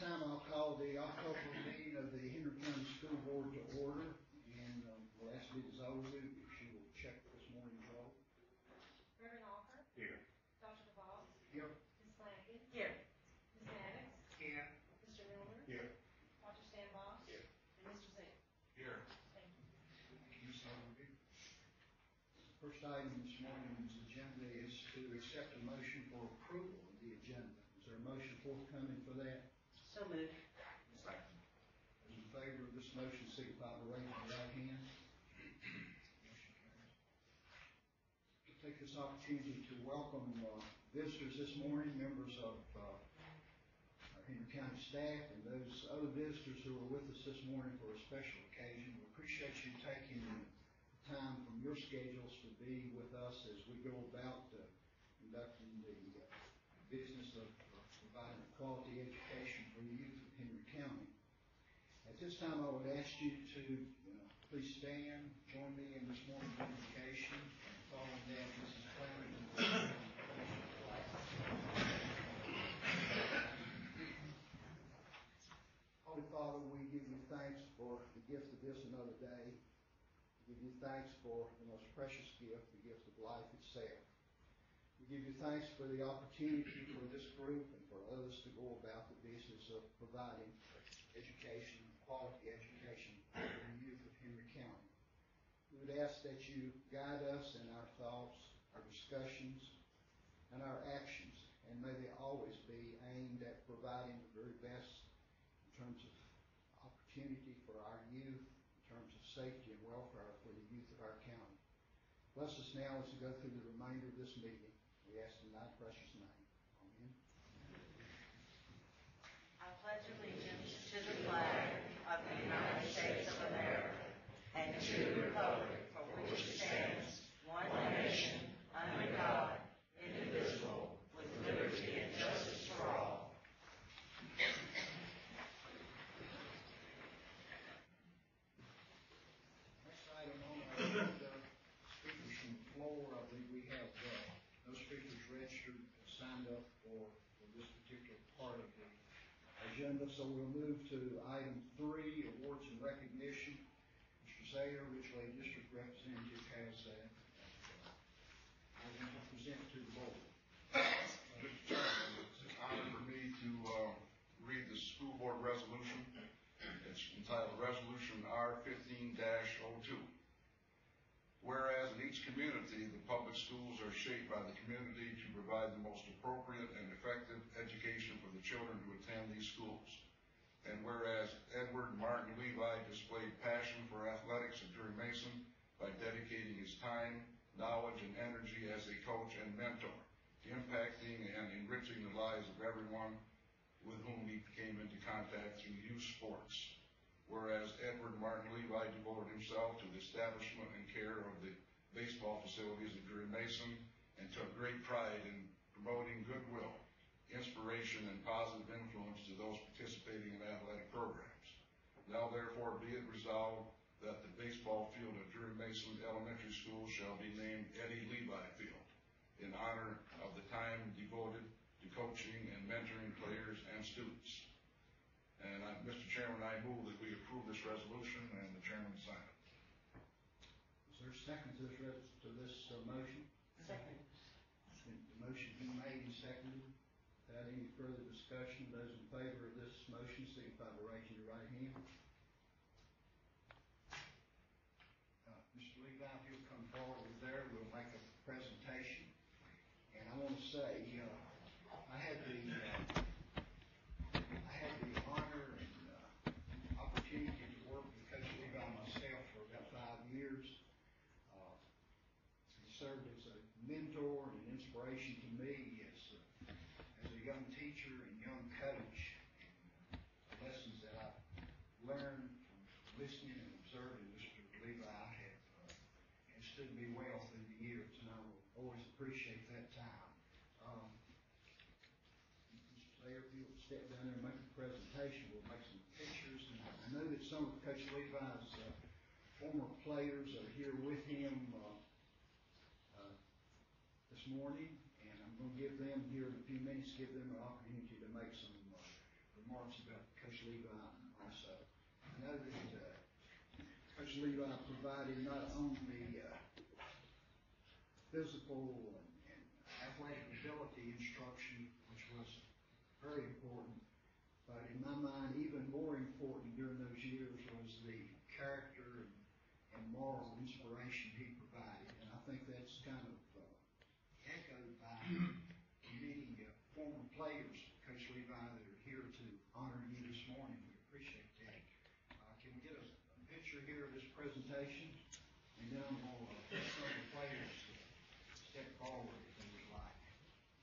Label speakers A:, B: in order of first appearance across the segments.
A: time, I'll call the October meeting of the Henry County School Board to order, and we'll ask Mrs. Ozu if she will check this morning's roll.
B: Reverend Alker?
C: Here.
B: Dr. DeVos?
A: Here.
B: Ms. Blanken?
D: Here.
B: Ms. Maddox?
D: Here.
B: Mr. Milner?
C: Here.
B: Dr. Stanbos?
C: Here.
B: And Mr. Zink?
C: Here.
B: Thank you.
A: First item this morning's agenda is to accept a motion for approval of the agenda. Is there a motion forthcoming for that?
D: So moved.
C: Second.
A: Those in favor of this motion signify by raising your right hand. Motion carries. I'll take this opportunity to welcome visitors this morning, members of our Henry County staff, and those other visitors who are with us this morning for a special occasion. We appreciate you taking the time from your schedules to be with us as we go about conducting the business of providing a quality education for the youth of Henry County. At this time, I would ask you to please stand, join me in this morning's invocation, and following that, Mrs. Flanagan will lead the flag. Holy Father, we give you thanks for the gift of this another day. We give you thanks for the most precious gift, the gift of life itself. We give you thanks for the opportunity for this group and for others to go about the business of providing education, quality education for the youth of Henry County. We would ask that you guide us in our thoughts, our discussions, and our actions, and may they always be aimed at providing the very best in terms of opportunity for our youth, in terms of safety and welfare for the youth of our county. Bless us now as we go through the remainder of this meeting. We ask in thy precious name. Amen.
D: I pledge allegiance to the flag of the United States of America and to the republic for which it stands, one nation, under God, indivisible, with liberty and justice for all.
A: Next item on our agenda, speakers from the floor. I believe we have no speakers registered and signed up for this particular part of the agenda, so we'll move to item 3, awards and recognition. Mr. Zayer, Ridgeway District Representative, has that. I will present to the board.
C: Mr. Chairman, it's an honor for me to read the school board resolution. It's entitled Resolution R15-02. Whereas in each community, the public schools are shaped by the community to provide the most appropriate and effective education for the children who attend these schools. And whereas Edward Martin Levi displayed passion for athletics at Drury Mason by dedicating his time, knowledge, and energy as a coach and mentor, impacting and enriching the lives of everyone with whom he came into contact through youth sports. Whereas Edward Martin Levi devoted himself to the establishment and care of the baseball facilities at Drury Mason and took great pride in promoting goodwill, inspiration, and positive influence to those participating in athletic programs. Now therefore be it resolved that the baseball field at Drury Mason Elementary School shall be named Eddie Levi Field in honor of the time devoted to coaching and mentoring players and students. And Mr. Chairman, I move that we approve this resolution and the chairman sign it.
A: Is there a second to this motion?
D: Second.
A: The motion has been made and seconded. Without any further discussion, those in favor of this motion signify by raising your right hand. Mr. Levi, if you'll come forward there, we'll make a presentation. And I want to say, I had the honor and opportunity to work with Coach Levi myself for about 5 years. He served as a mentor and an inspiration to me as a young teacher and young coach. And the lessons that I learned from listening and observing Mr. Levi have stood me well through the years, and I will always appreciate that time. Mr. Zayer, if you'll step down there and make a presentation, we'll make some pictures. And I know that some of Coach Levi's former players are here with him this morning, and I'm going to give them here in a few minutes, give them an opportunity to make some remarks about Coach Levi also. I know that Coach Levi provided not only physical and athletic ability instruction, which was very important, but in my mind, even more important during those years was the character and moral inspiration he provided. And I think that's kind of echoed by many former players, Coach Levi, that are here to honor you this morning. We appreciate that. Can we get a picture here of this presentation? And then I'm going to get some of the players to step forward if they would like.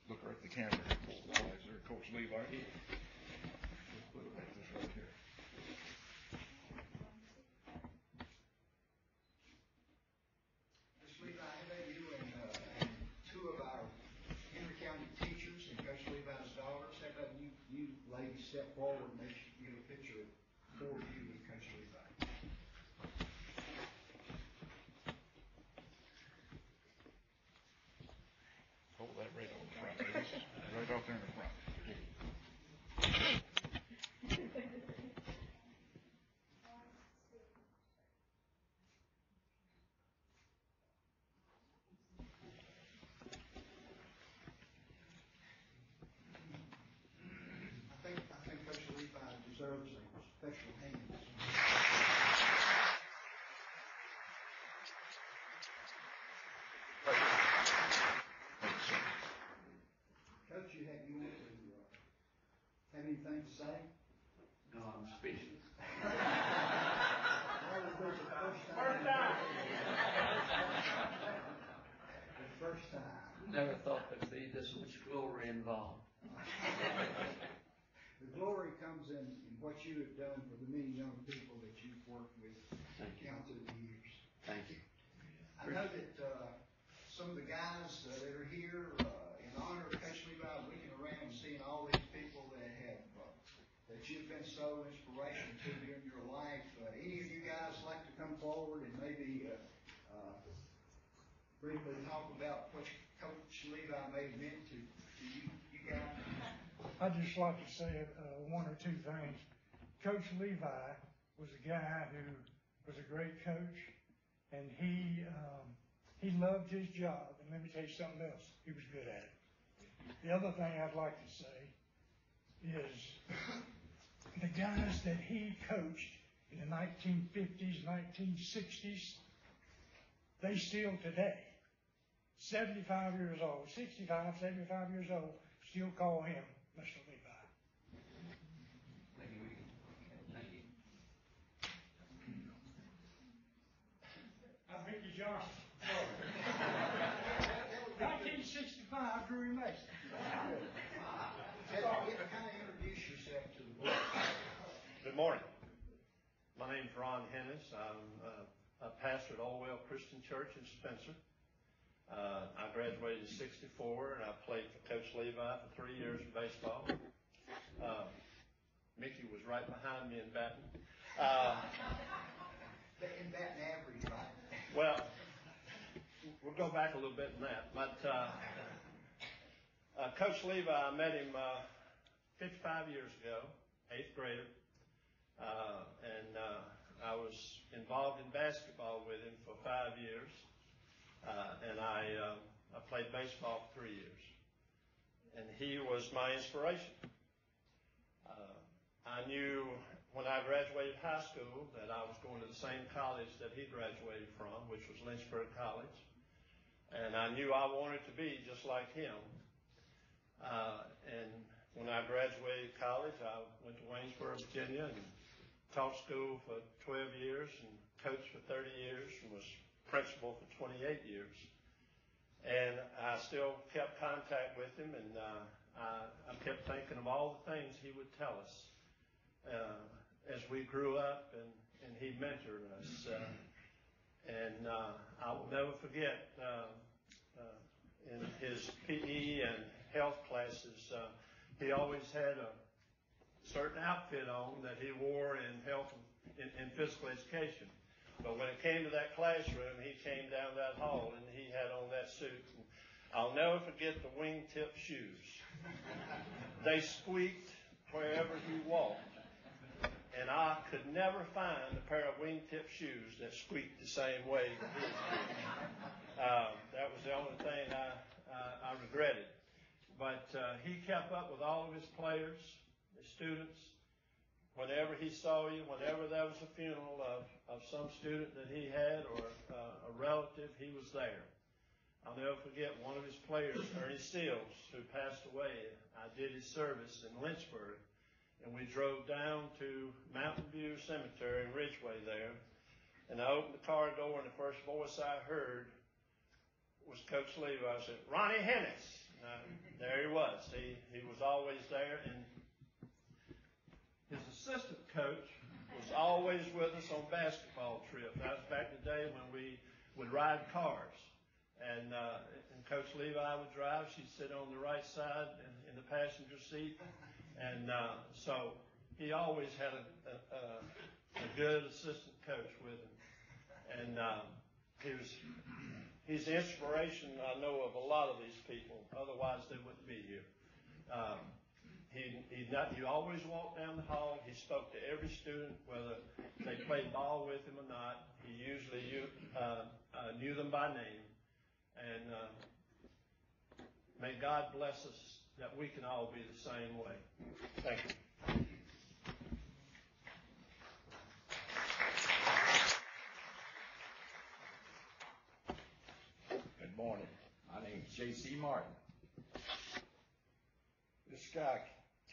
C: Look right at the camera. Is there Coach Levi? This right here.
A: Coach Levi, how about you and two of our Henry County teachers and Coach Levi's daughters? How about you ladies step forward and make sure you get a picture for you with Coach Levi.
C: Hold that right on the front, ladies. Right out there in the front.
A: I think Coach Levi deserves a special hand. Coach, you want to have anything to say?
E: No, I'm speechless.
A: Well, it was the first time. The first time.
E: Never thought there'd be this much glory involved.
A: The glory comes in what you have done for the many young people that you've worked with down through the years.
E: Thank you.
A: I know that some of the guys that are here in honor of Coach Levi, looking around and seeing all these people that have that you've been so inspirational to during your life. Any of you guys like to come forward and maybe briefly talk about what Coach Levi may have meant to you guys?
F: I'd just like to say one or two things. Coach Levi was a guy who was a great coach, and he loved his job. And let me tell you something else, he was good at it. The other thing I'd like to say is the guys that he coached in the 1950s, 1960s, they still today, 75 years old, 65, 75 years old, still call him Mr. Levi.
E: Thank you. Thank you.
F: I'm Mickey Johnson. 1965, Drew Mason.
A: Kind of introduce yourself to the board.
G: Good morning. My name's Ron Hennis. I'm a pastor at Allwell Christian Church in Spencer. I graduated in '64, and I played for Coach Levi for 3 years in baseball. Mickey was right behind me in batting.
A: In batting average, right?
G: Well, we'll go back a little bit in that. But Coach Levi, I met him 55 years ago, 8th grader. And I was involved in basketball with him for 5 years. And I played baseball for 3 years. And he was my inspiration. I knew when I graduated high school that I was going to the same college that he graduated from, which was Lynchburg College. And I knew I wanted to be just like him. And when I graduated college, I went to Waynesboro, Virginia, and taught school for 12 years and coached for 30 years and was principal for 28 years. And I still kept contact with him, and I kept thinking of all the things he would tell us as we grew up, and he mentored us. And I will never forget in his PE and health classes, he always had a certain outfit on that he wore in health in physical education. But when it came to that classroom, he came down that hall and he had on that suit. And I'll never forget the wingtip shoes. They squeaked wherever he walked. And I could never find a pair of wingtip shoes that squeaked the same way that his did. That was the only thing I regretted. But he kept up with all of his players, his students. Whenever he saw you, whenever there was a funeral of some student that he had or a relative, he was there. I'll never forget one of his players, Ernie Seals, who passed away. I did his service in Lynchburg, and we drove down to Mountain View Cemetery in Ridgeway there, and I opened the car door, and the first voice I heard was Coach Levi. I said, "Ronnie Hennis." There he was. He was always there, and his assistant coach was always with us on basketball trips. That was back in the day when we would ride cars. And Coach Levi would drive. She'd sit on the right side in the passenger seat. And so he always had a good assistant coach with him. And he's the inspiration, I know, of a lot of these people. Otherwise, they wouldn't be here. He always walked down the hall. He spoke to every student, whether they played ball with him or not. He usually knew them by name. And may God bless us that we can all be the same way. Thank you.
H: Good morning. My name is J.C. Martin. This guy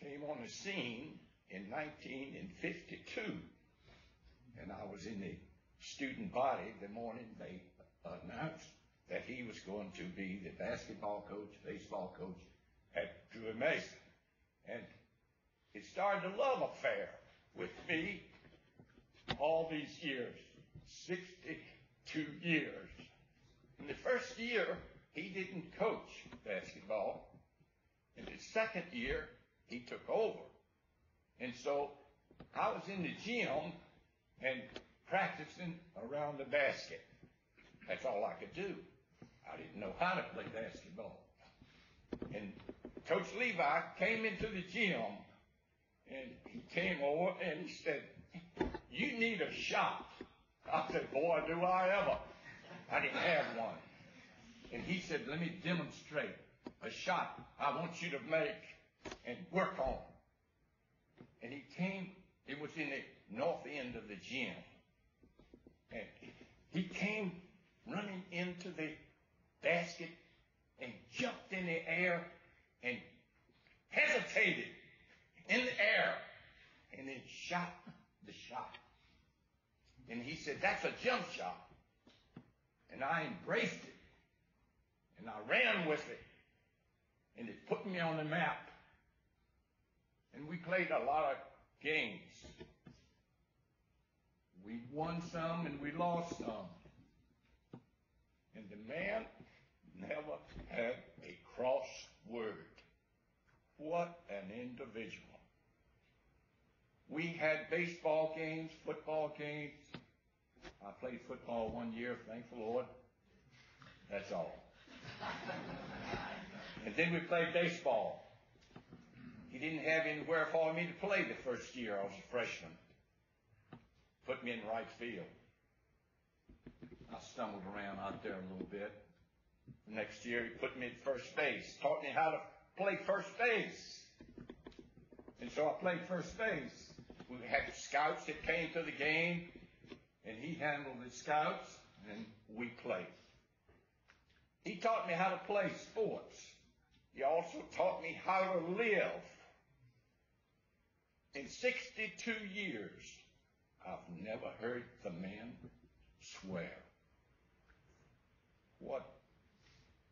H: came on the scene in 1952, and I was in the student body the morning they announced that he was going to be the basketball coach, baseball coach at Drew Mason. And it started a love affair with me all these years, 62 years. In the first year, he didn't coach basketball. In the second year, he took over. And so I was in the gym and practicing around the basket. That's all I could do. I didn't know how to play basketball. And Coach Levi came into the gym, and he came over and he said, "You need a shot." I said, "Boy, do I ever." I didn't have one. And he said, "Let me demonstrate a shot I want you to make and work on." And he came, it was in the north end of the gym. And he came running into the basket and jumped in the air and hesitated in the air and then shot the shot. And he said, "That's a jump shot." And I embraced it. And I ran with it. And it put me on the map. And we played a lot of games. We won some and we lost some. And the man never had a cross word. What an individual. We had baseball games, football games. I played football 1 year, thank the Lord. That's all. And then we played baseball. He didn't have anywhere for me to play the first year. I was a freshman. Put me in right field. I stumbled around out there a little bit. The next year, he put me at first base. Taught me how to play first base. And so I played first base. We had scouts that came to the game, and he handled the scouts, and we played. He taught me how to play sports. He also taught me how to live. In 62 years, I've never heard the man swear. What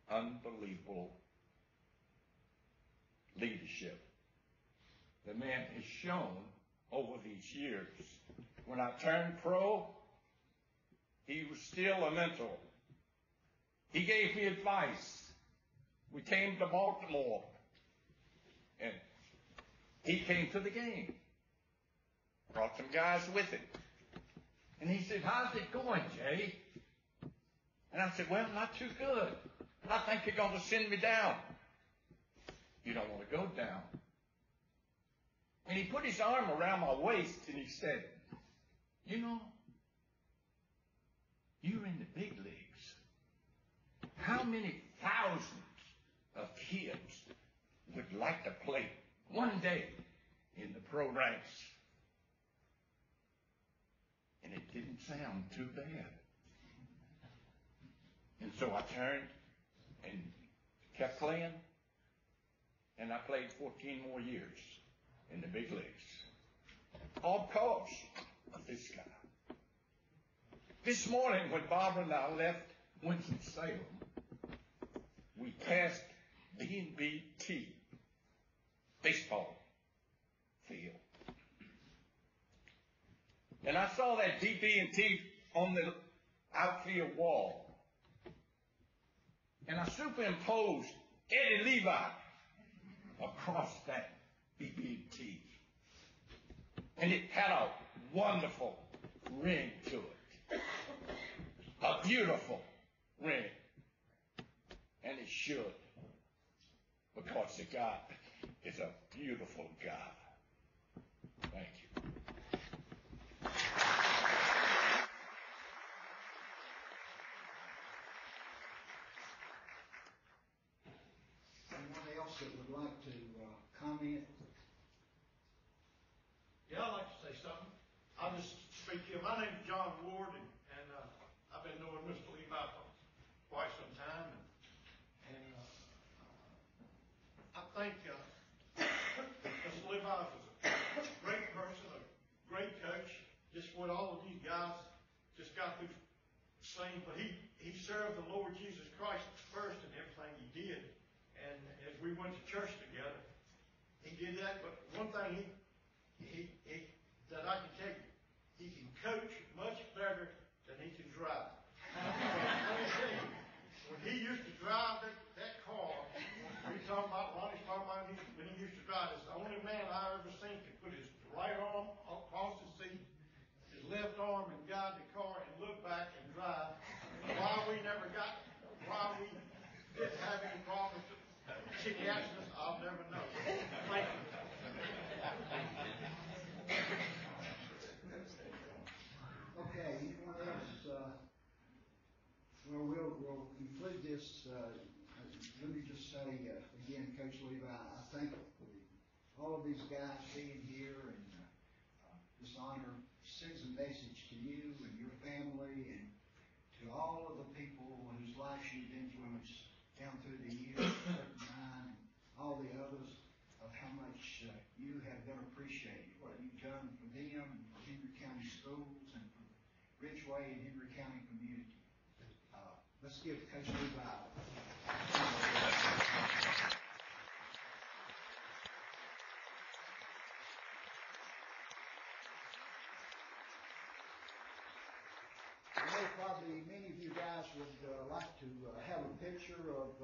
H: unbelievable leadership the man has shown over these years. When I turned pro, he was still a mentor. He gave me advice. We came to Baltimore, and he came to the game. Brought some guys with him. And he said, "How's it going, Jay?" And I said, "Well, not too good. I think you're going to send me down." "You don't want to go down." And he put his arm around my waist and he said, you know, you're in the big leagues. How many thousands of kids would like to play one day in the pro ranks? And it didn't sound too bad. And so I turned and kept playing, and I played 14 more years in the big leagues. All because of this guy. This morning when Barbara and I left Winston-Salem, we passed B&B baseball field. And I saw that BB&T on the outfield wall. And I superimposed Eddie Levi across that BB&T. And it had a wonderful ring to it. A beautiful ring. And it should. Because the guy is a beautiful guy. Thank you.
A: Anyone else that would like to comment?
G: Yeah, I'd like to say something. I'll just speak to you. My name's John Ward, and I've been knowing Mr. Levi for quite some time. And I think Mr. Levi was a great person, a great coach, just what all of these guys just got through saying. But he served the Lord Jesus Christ first in everything he did. And as we went to church together, he did that. But one thing that I can tell you, he can coach much better than he can drive. Let me tell you, when he used to drive that car, Ronnie's talking about when he used to drive, it's the only man I ever seen could put his right arm across the seat, his left arm and guide the car and look back and drive. Why we didn't have any problems with ticket accidents, I'll never know. Thank you.
A: Okay, anyone else? We'll conclude this. Let me just say again, Coach Levi, I thank all of these guys being here, and this honor sends a message to you and your family and to all of the people whose lives you've influenced down through the years, mine and all the others, of how much you have been appreciated, what you've done for them and for Henry County Schools and for Ridgeway and Henry County community. Let's give Coach Levi. Probably many of you guys would like to have a picture of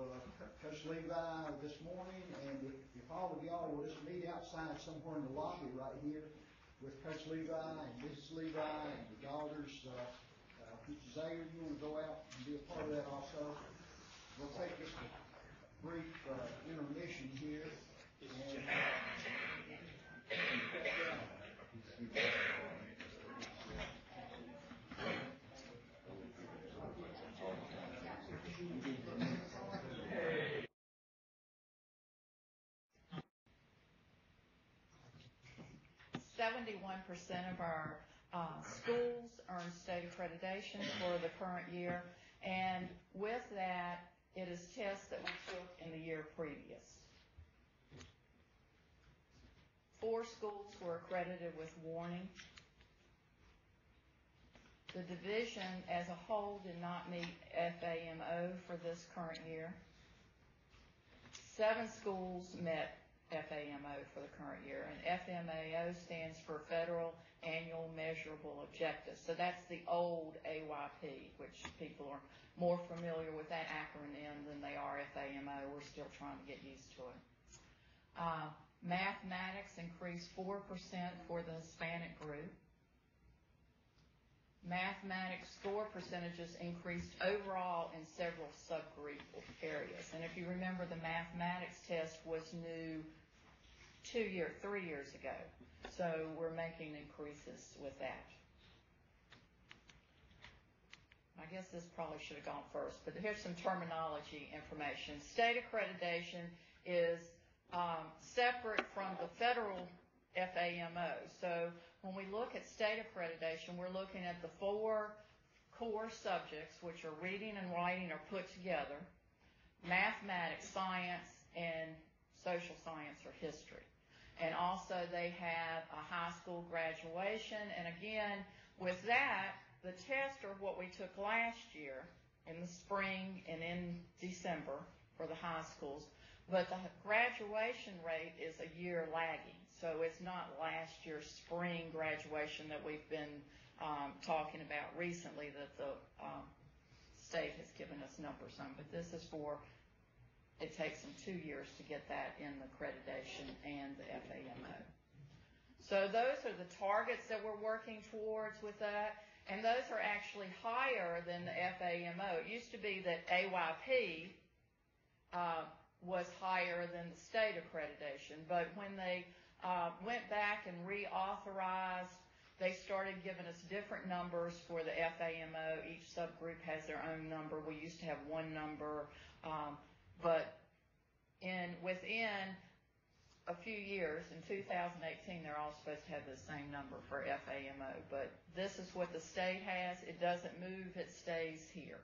A: Coach Levi this morning, and if all of y'all will just meet outside somewhere in the lobby right here with Coach Levi and Mrs. Levi and the daughters. Mr. Zayer, you want to go out and be a part of that also? We'll take just a brief intermission here. And,
D: 71% of our schools earn state accreditation for the current year, and with that, it is tests that we took in the year previous. 4 schools were accredited with warning. The division as a whole did not meet FAMO for this current year. 7 schools met FAMO for the current year, and FMAO stands for Federal Annual Measurable Objectives. So that's the old AYP, which people are more familiar with that acronym than they are FAMO. We're still trying to get used to it. Mathematics increased 4% for the Hispanic group. Mathematics score percentages increased overall in several subgroup areas. And if you remember, the mathematics test was new
I: 3 years ago. So we're making increases with that. I guess this probably should have gone first, but here's some terminology information. State accreditation is separate from the federal FAMO. So when we look at state accreditation, we're looking at the 4 core subjects, which are reading and writing are put together, mathematics, science, and social science or history. And also they have a high school graduation. And again, with that, the tests are what we took last year in the spring and in December for the high schools. But the graduation rate is a year lagging. So it's not last year's spring graduation that we've been talking about recently that the state has given us numbers on. But this is for, it takes them 2 years to get that in the accreditation and the FAMO. So those are the targets that we're working towards with that. And those are actually higher than the FAMO. It used to be that AYP was higher than the state accreditation. But when they went back and reauthorized, they started giving us different numbers for the FAMO. Each subgroup has their own number. We used to have one number. But within a few years, in 2018, they're all supposed to have the same number for FAMO, but this is what the state has. It doesn't move, it stays here.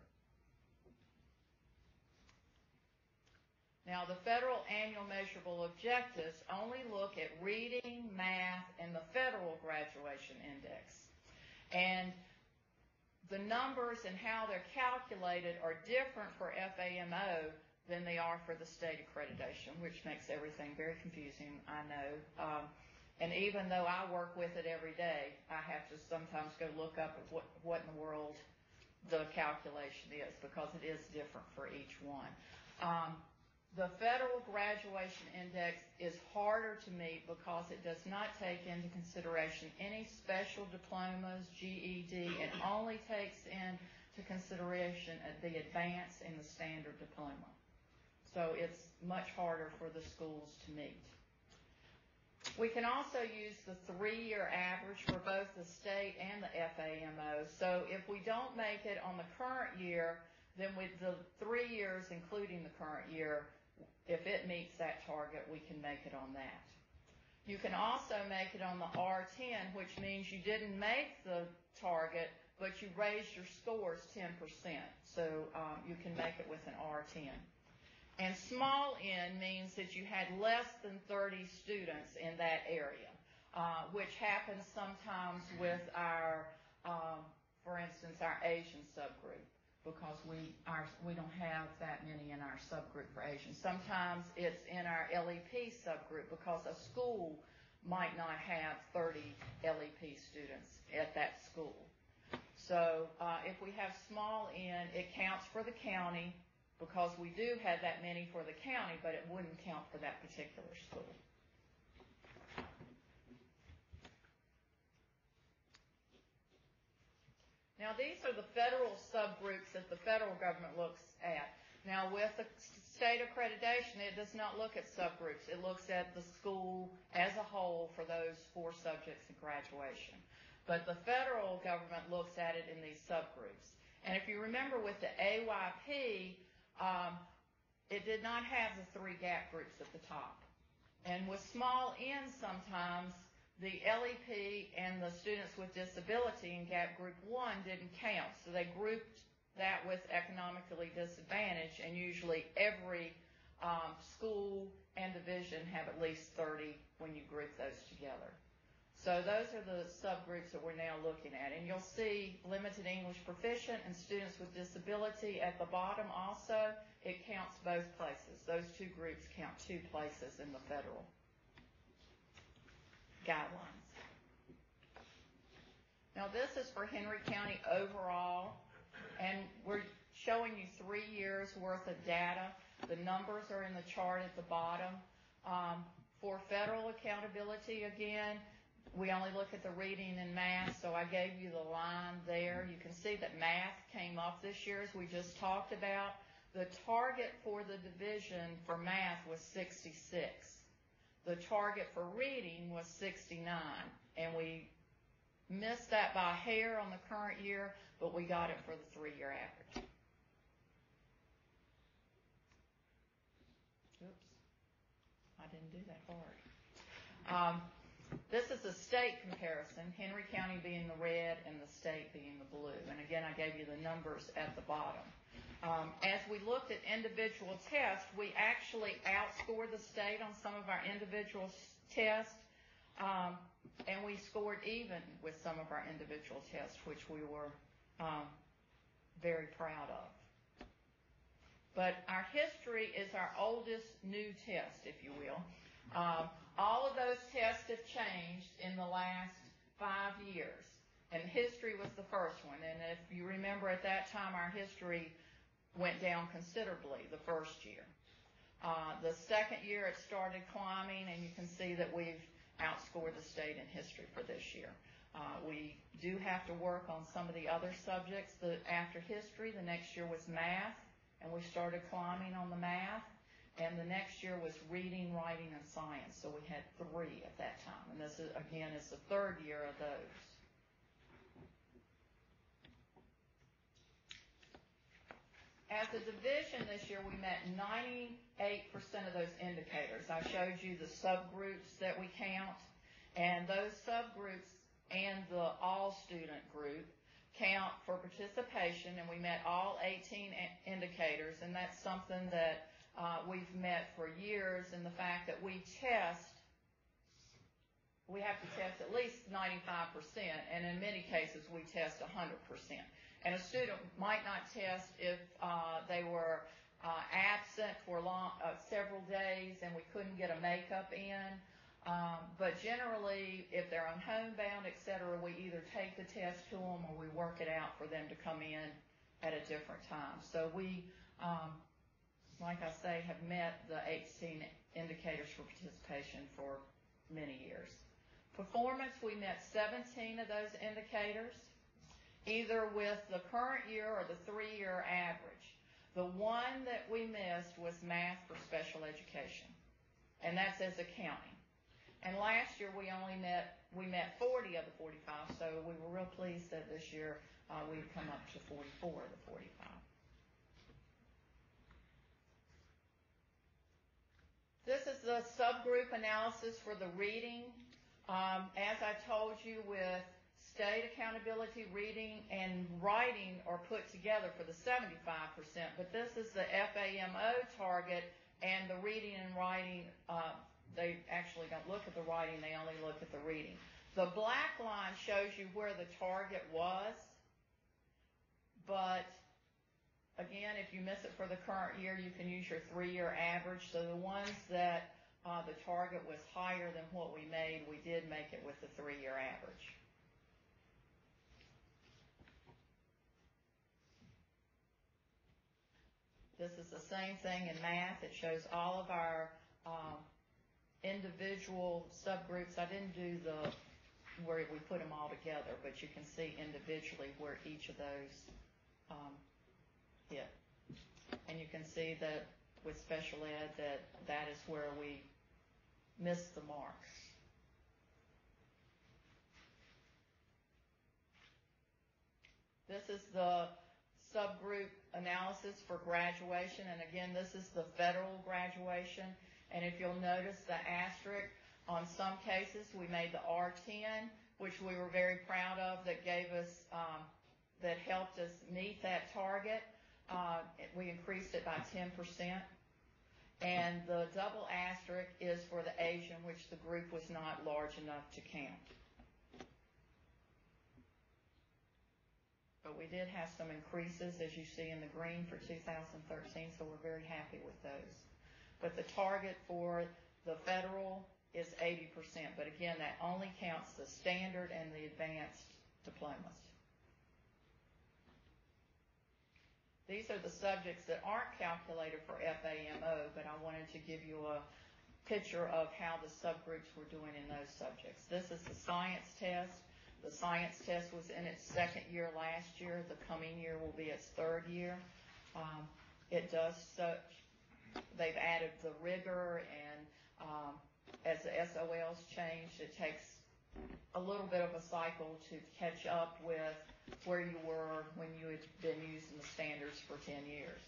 I: Now, the federal annual measurable objectives only look at reading, math, and the federal graduation index. And the numbers and how they're calculated are different for FAMO than they are for the state accreditation, which makes everything very confusing, I know. And even though I work with it every day, I have to sometimes go look up at what in the world the calculation is, because it is different for each one. The federal graduation index is harder to meet because it does not take into consideration any special diplomas, GED, and only takes into consideration the advanced and the standard diploma. So it's much harder for the schools to meet. We can also use the 3-year average for both the state and the FAMO. So if we don't make it on the current year, then with the 3 years, including the current year, if it meets that target, we can make it on that. You can also make it on the R10, which means you didn't make the target, but you raised your scores 10%. So you can make it with an R10. And small n means that you had less than 30 students in that area, which happens sometimes with our, for instance, our Asian subgroup, because we don't have that many in our subgroup for Asian. Sometimes it's in our LEP subgroup because a school might not have 30 LEP students at that school. So if we have small n, it counts for the county, because we do have that many for the county, but it wouldn't count for that particular school. Now, these are the federal subgroups that the federal government looks at. Now, with the state accreditation, it does not look at subgroups. It looks at the school as a whole for those 4 subjects in graduation. But the federal government looks at it in these subgroups. And if you remember with the AYP, it did not have the 3 gap groups at the top. And with small n, sometimes the LEP and the students with disability in gap group 1 didn't count. So they grouped that with economically disadvantaged, and usually every school and division have at least 30 when you group those together. So those are the subgroups that we're now looking at. And you'll see limited English proficient and students with disability at the bottom also. It counts both places. Those 2 groups count 2 places in the federal guidelines. Now this is for Henry County overall, and we're showing you 3 years worth of data. The numbers are in the chart at the bottom. For federal accountability, again, we only look at the reading and math, so I gave you the line there. You can see that math came up this year, as we just talked about. The target for the division for math was 66. the target for reading was 69, and we missed that by a hair on the current year, but we got it for the 3-year average. Oops, I didn't do that part. This is a state comparison, Henry County being the red and the state being the blue. And again, I gave you the numbers at the bottom. As we looked at individual tests, we actually outscored the state on some of our individual tests, and we scored even with some of our individual tests, which we were very proud of. But our history is our oldest new test, if you will. All of those tests have changed in the last 5 years, and history was the first one. And if you remember, at that time, our history went down considerably the first year. The second year, it started climbing, and you can see that we've outscored the state in history for this year. We do have to work on some of the other subjects. After history, the next year was math, and we started climbing on the math. And the next year was reading, writing, and science. So we had 3 at that time. And this, again, is the 3rd year of those. As a division this year, we met 98% of those indicators. I showed you the subgroups that we count. And those subgroups and the all-student group count for participation. And we met all 18 indicators. And that's something that we've met for years, and the fact that we have to test at least 95%, and in many cases we test 100%. And a student might not test if they were absent for several days and we couldn't get a makeup in. But generally, if they're on homebound, etc., we either take the test to them or we work it out for them to come in at a different time. So we, like I say, have met the 18 indicators for participation for many years. Performance, we met 17 of those indicators, either with the current year or the 3-year average. The one that we missed was math for special education, and that's as a county. And last year we met 40 of the 45, so we were real pleased that this year we've come up to 44 of the 45. This is the subgroup analysis for the reading. As I told you, with state accountability, reading and writing are put together for the 75%, but this is the FAMO target, and the reading and writing, they actually don't look at the writing, they only look at the reading. The black line shows you where the target was, but again, if you miss it for the current year, you can use your 3-year average. So the ones that the target was higher than what we made, we did make it with the 3-year average. This is the same thing in math. It shows all of our individual subgroups. I didn't do where we put them all together, but you can see individually where each of those hit. And you can see that with special ed that is where we missed the mark. This is the subgroup analysis for graduation, and again, this is the federal graduation. And if you'll notice the asterisk, on some cases we made the R10, which we were very proud of, that gave us, that helped us meet that target. We increased it by 10%. And the double asterisk is for the Asian, which the group was not large enough to count. But we did have some increases, as you see in the green, for 2013, so we're very happy with those. But the target for the federal is 80%. But again, that only counts the standard and the advanced diplomas. These are the subjects that aren't calculated for FAMO, but I wanted to give you a picture of how the subgroups were doing in those subjects. This is the science test. The science test was in its 2nd year last year. The coming year will be its 3rd year. It does such. They've added the rigor and as the SOLs change, it takes a little bit of a cycle to catch up with where you were when you had been using the standards for 10 years.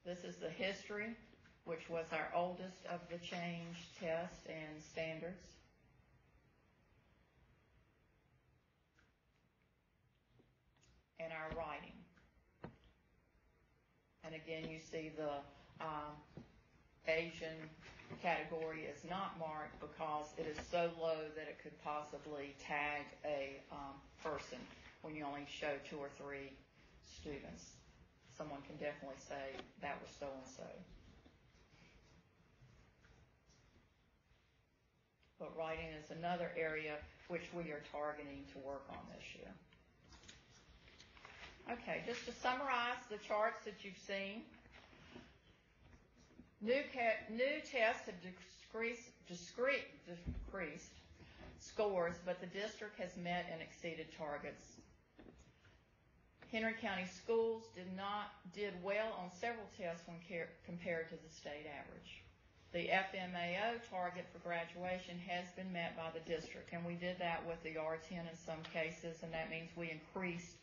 I: This is the history, which was our oldest of the change tests and standards. And our writing. And again, you see the Asian category is not marked because it is so low that it could possibly tag a person when you only show 2 or 3 students. Someone can definitely say that was so-and-so. But writing is another area which we are targeting to work on this year. Okay, just to summarize the charts that you've seen. New tests have decreased scores, but the district has met and exceeded targets. Henry County Schools did well on several tests when compared to the state average. The FMAO target for graduation has been met by the district, and we did that with the R10 in some cases, and that means we increased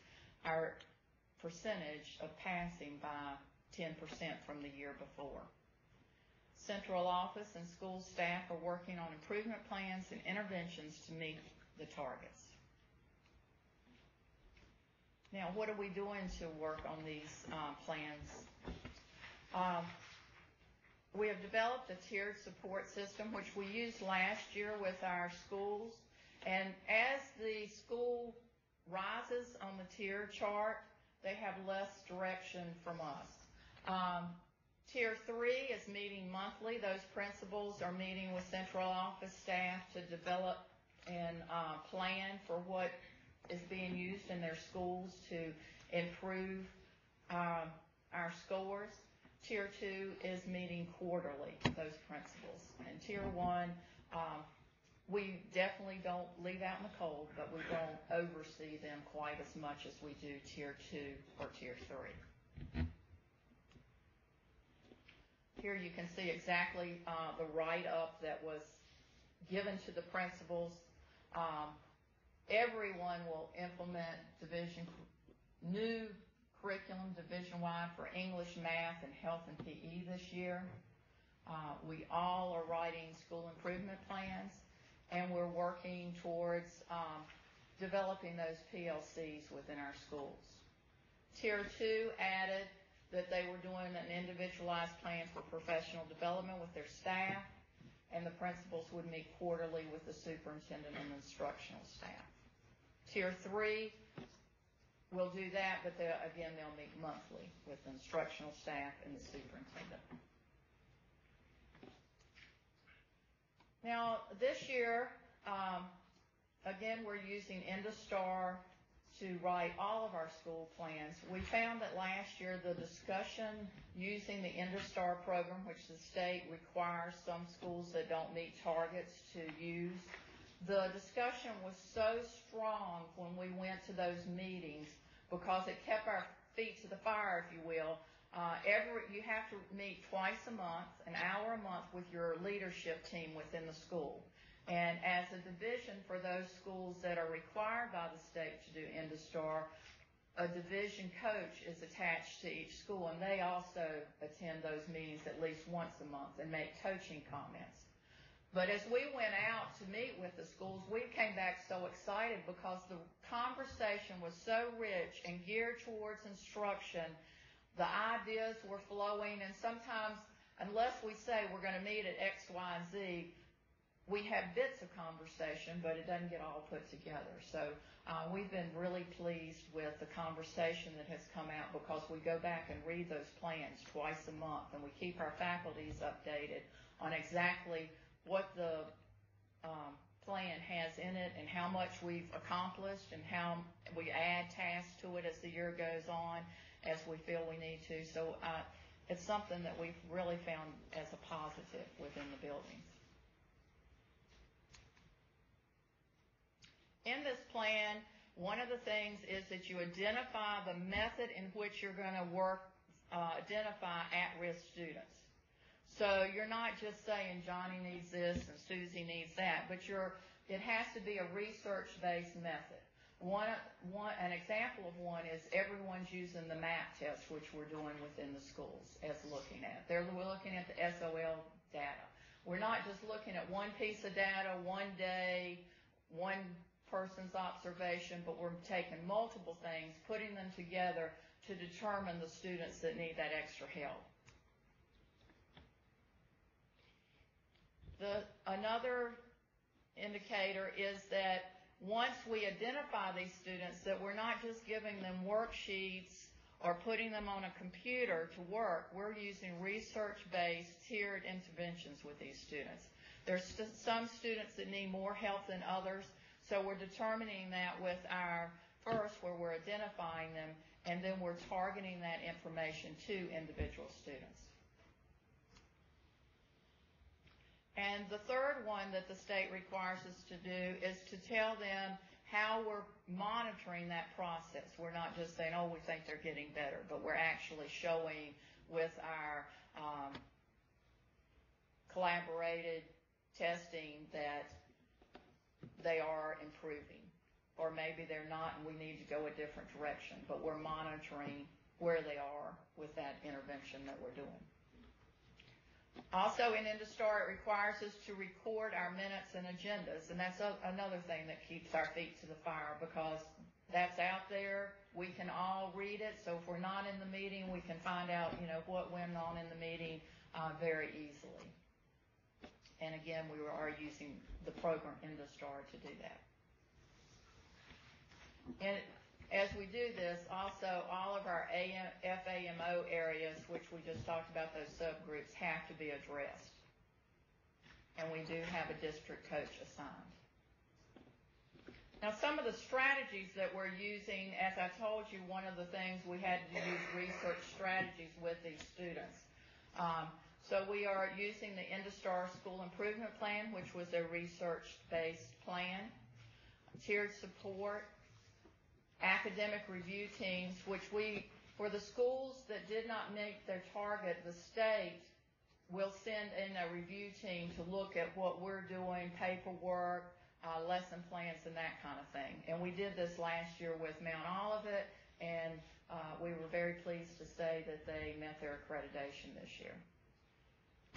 I: our percentage of passing by 10% from the year before. Central office and school staff are working on improvement plans and interventions to meet the targets. Now, what are we doing to work on these plans? We have developed a tiered support system, which we used last year with our schools. And as the school rises on the tier chart, they have less direction from us. Tier 3 is meeting monthly. Those principals are meeting with central office staff to develop and plan for what is being used in their schools to improve our scores. Tier 2 is meeting quarterly, those principals. And Tier 1, we definitely don't leave out in the cold, but we don't oversee them quite as much as we do Tier 2 or Tier 3. Here you can see exactly the write-up that was given to the principals. Everyone will implement new curriculum division-wide for English, math, and health and PE this year. We all are writing school improvement plans, and we're working towards developing those PLCs within our schools. Tier 2 added that they were doing an individualized plan for professional development with their staff, and the principals would meet quarterly with the superintendent and instructional staff. Tier 3 will do that, but they'll meet monthly with the instructional staff and the superintendent. Now, this year, again, we're using IndoStar to write all of our school plans. We found that last year the discussion using the IndoStar program, which the state requires some schools that don't meet targets to use, the discussion was so strong when we went to those meetings because it kept our feet to the fire, if you will. You have to meet twice a month, an hour a month with your leadership team within the school. And as a division for those schools that are required by the state to do IndoStar, a division coach is attached to each school, and they also attend those meetings at least once a month and make coaching comments. But as we went out to meet with the schools, we came back so excited because the conversation was so rich and geared towards instruction. The ideas were flowing, and sometimes, unless we say we're going to meet at X, Y, and Z, we have bits of conversation, but it doesn't get all put together. So we've been really pleased with the conversation that has come out because we go back and read those plans twice a month, and we keep our faculties updated on exactly what the plan has in it and how much we've accomplished and how we add tasks to it as the year goes on as we feel we need to. So it's something that we've really found as a positive within the buildings. In this plan, one of the things is that you identify the method in which you're going to identify at-risk students. So you're not just saying Johnny needs this and Susie needs that, but it has to be a research-based method. An example of one is everyone's using the MAP test, which we're doing within the schools as looking at. We're looking at the SOL data. We're not just looking at one piece of data, one day, one person's observation, but we're taking multiple things, putting them together to determine the students that need that extra help. Another indicator is that once we identify these students, that we're not just giving them worksheets or putting them on a computer to work. We're using research-based tiered interventions with these students. There's some students that need more help than others, so we're determining that with first where we're identifying them, and then we're targeting that information to individual students. And the third one that the state requires us to do is to tell them how we're monitoring that process. We're not just saying, oh, we think they're getting better, but we're actually showing with our collaborated testing that they are improving. Or maybe they're not and we need to go a different direction, but we're monitoring where they are with that intervention that we're doing. Also in InduStar, it requires us to record our minutes and agendas, and that's another thing that keeps our feet to the fire because that's out there. We can all read it, so if we're not in the meeting, we can find out, what went on in the meeting very easily. And again, we are using the program InduStar to do that. And as we do this, also all of our FAMO areas, which we just talked about, those subgroups, have to be addressed. And we do have a district coach assigned. Now, some of the strategies that we're using, as I told you, one of the things we had to use research strategies with these students. So we are using the InduStar School Improvement Plan, which was a research-based plan, tiered support, academic review teams, which for the schools that did not meet their target, the state will send in a review team to look at what we're doing, paperwork, lesson plans, and that kind of thing. And we did this last year with Mount Olivet, and we were very pleased to say that they met their accreditation this year.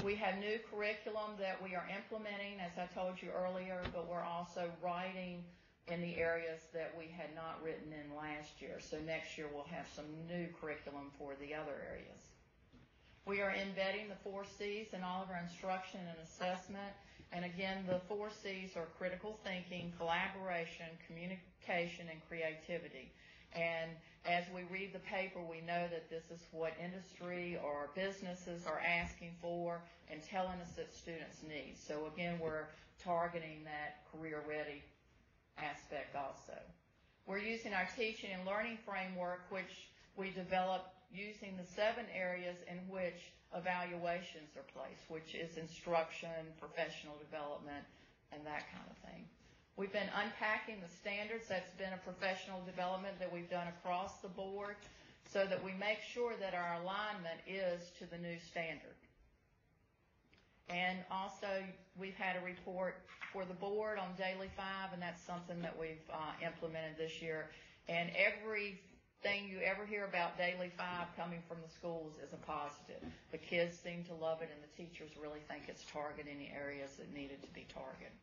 I: We have new curriculum that we are implementing, as I told you earlier, but we're also writing in the areas that we had not written in last year. So next year we'll have some new curriculum for the other areas. We are embedding the 4 C's in all of our instruction and assessment. And again, the 4 C's are critical thinking, collaboration, communication, and creativity. And as we read the paper, we know that this is what industry or businesses are asking for and telling us that students need. So again, we're targeting that career-ready aspect also. We're using our teaching and learning framework, which we developed using the 7 areas in which evaluations are placed, which is instruction, professional development, and that kind of thing. We've been unpacking the standards. That's been a professional development that we've done across the board so that we make sure that our alignment is to the new standard. And also, we've had a report for the board on Daily 5, and that's something that we've implemented this year. And everything you ever hear about Daily 5 coming from the schools is a positive. The kids seem to love it, and the teachers really think it's targeting the areas that needed to be targeted.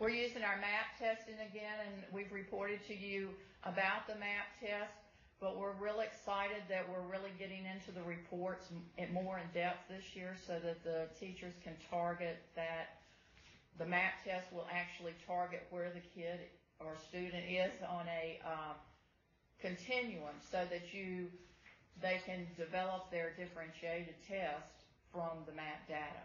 I: We're using our MAP testing again, and we've reported to you about the MAP test. But we're really excited that we're really getting into the reports more in depth this year so that the teachers can target that. The MAP test will actually target where the kid or student is on a continuum so that they can develop their differentiated test from the MAP data.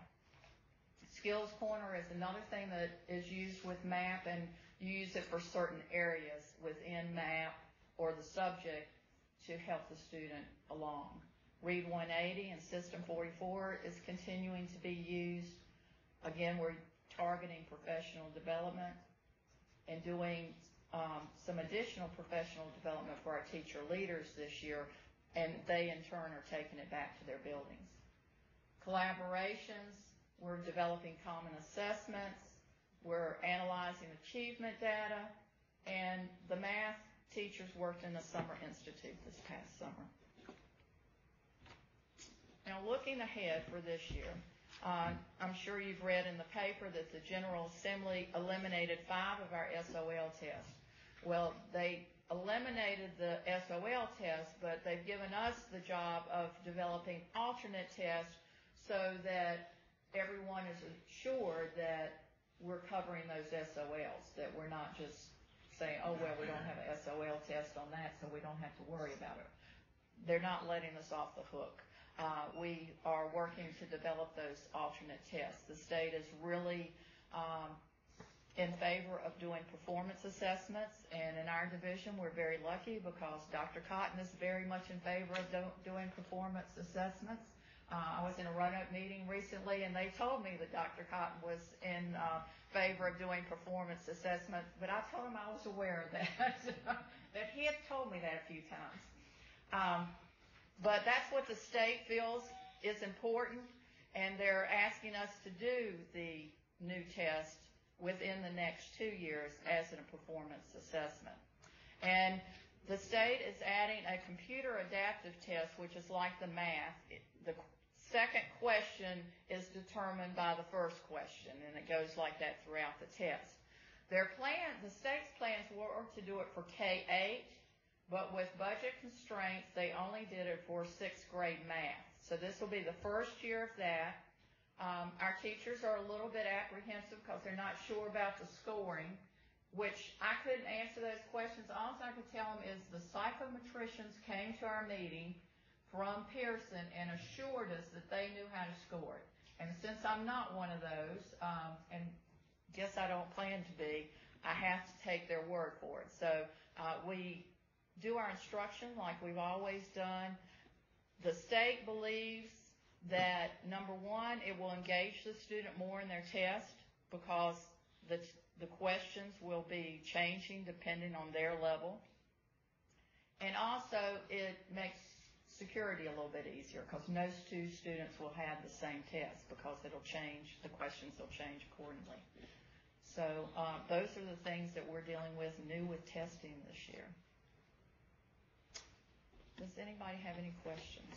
I: Skills Corner is another thing that is used with MAP, and you use it for certain areas within MAP or the subject to help the student along. Read 180 and System 44 is continuing to be used. Again, we're targeting professional development and doing some additional professional development for our teacher leaders this year, and they in turn are taking it back to their buildings. collaborations, we're developing common assessments, we're analyzing achievement data, and the math teachers worked in the Summer Institute this past summer. Now, looking ahead for this year, I'm sure you've read in the paper that the General Assembly eliminated 5 of our SOL tests. Well, they eliminated the SOL test, but they've given us the job of developing alternate tests so that everyone is assured that we're covering those SOLs, that we're not just saying, oh, well, we don't have an SOL test on that, so we don't have to worry about it. They're not letting us off the hook. We are working to develop those alternate tests. The state is really in favor of doing performance assessments, and in our division, we're very lucky because Dr. Cotton is very much in favor of doing performance assessments. I was in a run-up meeting recently, and they told me that Dr. Cotton was in favor of doing performance assessments, but I told him I was aware of that, that he had told me that a few times. But that's what the state feels is important, and they're asking us to do the new test within the next 2 years as a performance assessment. And the state is adding a computer adaptive test, which is like the math. The second question is determined by the first question, and it goes like that throughout the test. The state's plans were to do it for K-8, but with budget constraints, they only did it for 6th grade math. So this will be the first year of that. Our teachers are a little bit apprehensive because they're not sure about the scoring, which I couldn't answer those questions. All I could tell them is the psychometricians came to our meeting from Pearson and assured us that they knew how to score it. And since I'm not one of those, and guess I don't plan to be, I have to take their word for it. So we do our instruction like we've always done. The state believes that, number one, it will engage the student more in their test because the questions will be changing depending on their level. And also, it makes security a little bit easier because no 2 students will have the same test because it'll change, the questions will change accordingly. So those are the things that we're dealing with new with testing this year. Does anybody have any questions?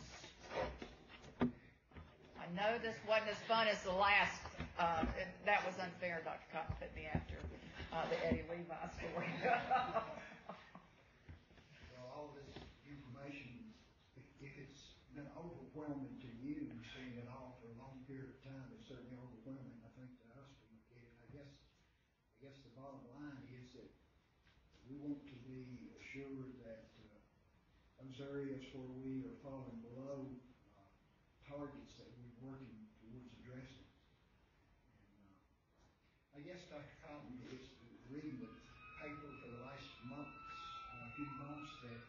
I: I know this wasn't as fun as the last. That was unfair. Dr. Cotton put me after the Eddie Levi story.
A: Well, all this information, if it's been overwhelming to you, seeing it all for a long period of time, it's certainly overwhelming, I think, to us to look at it. I guess the bottom line is that we want to be assured that those areas where we are falling below targets that we're working towards addressing. And I guess Dr. Cotton is reading the paper for the last few months that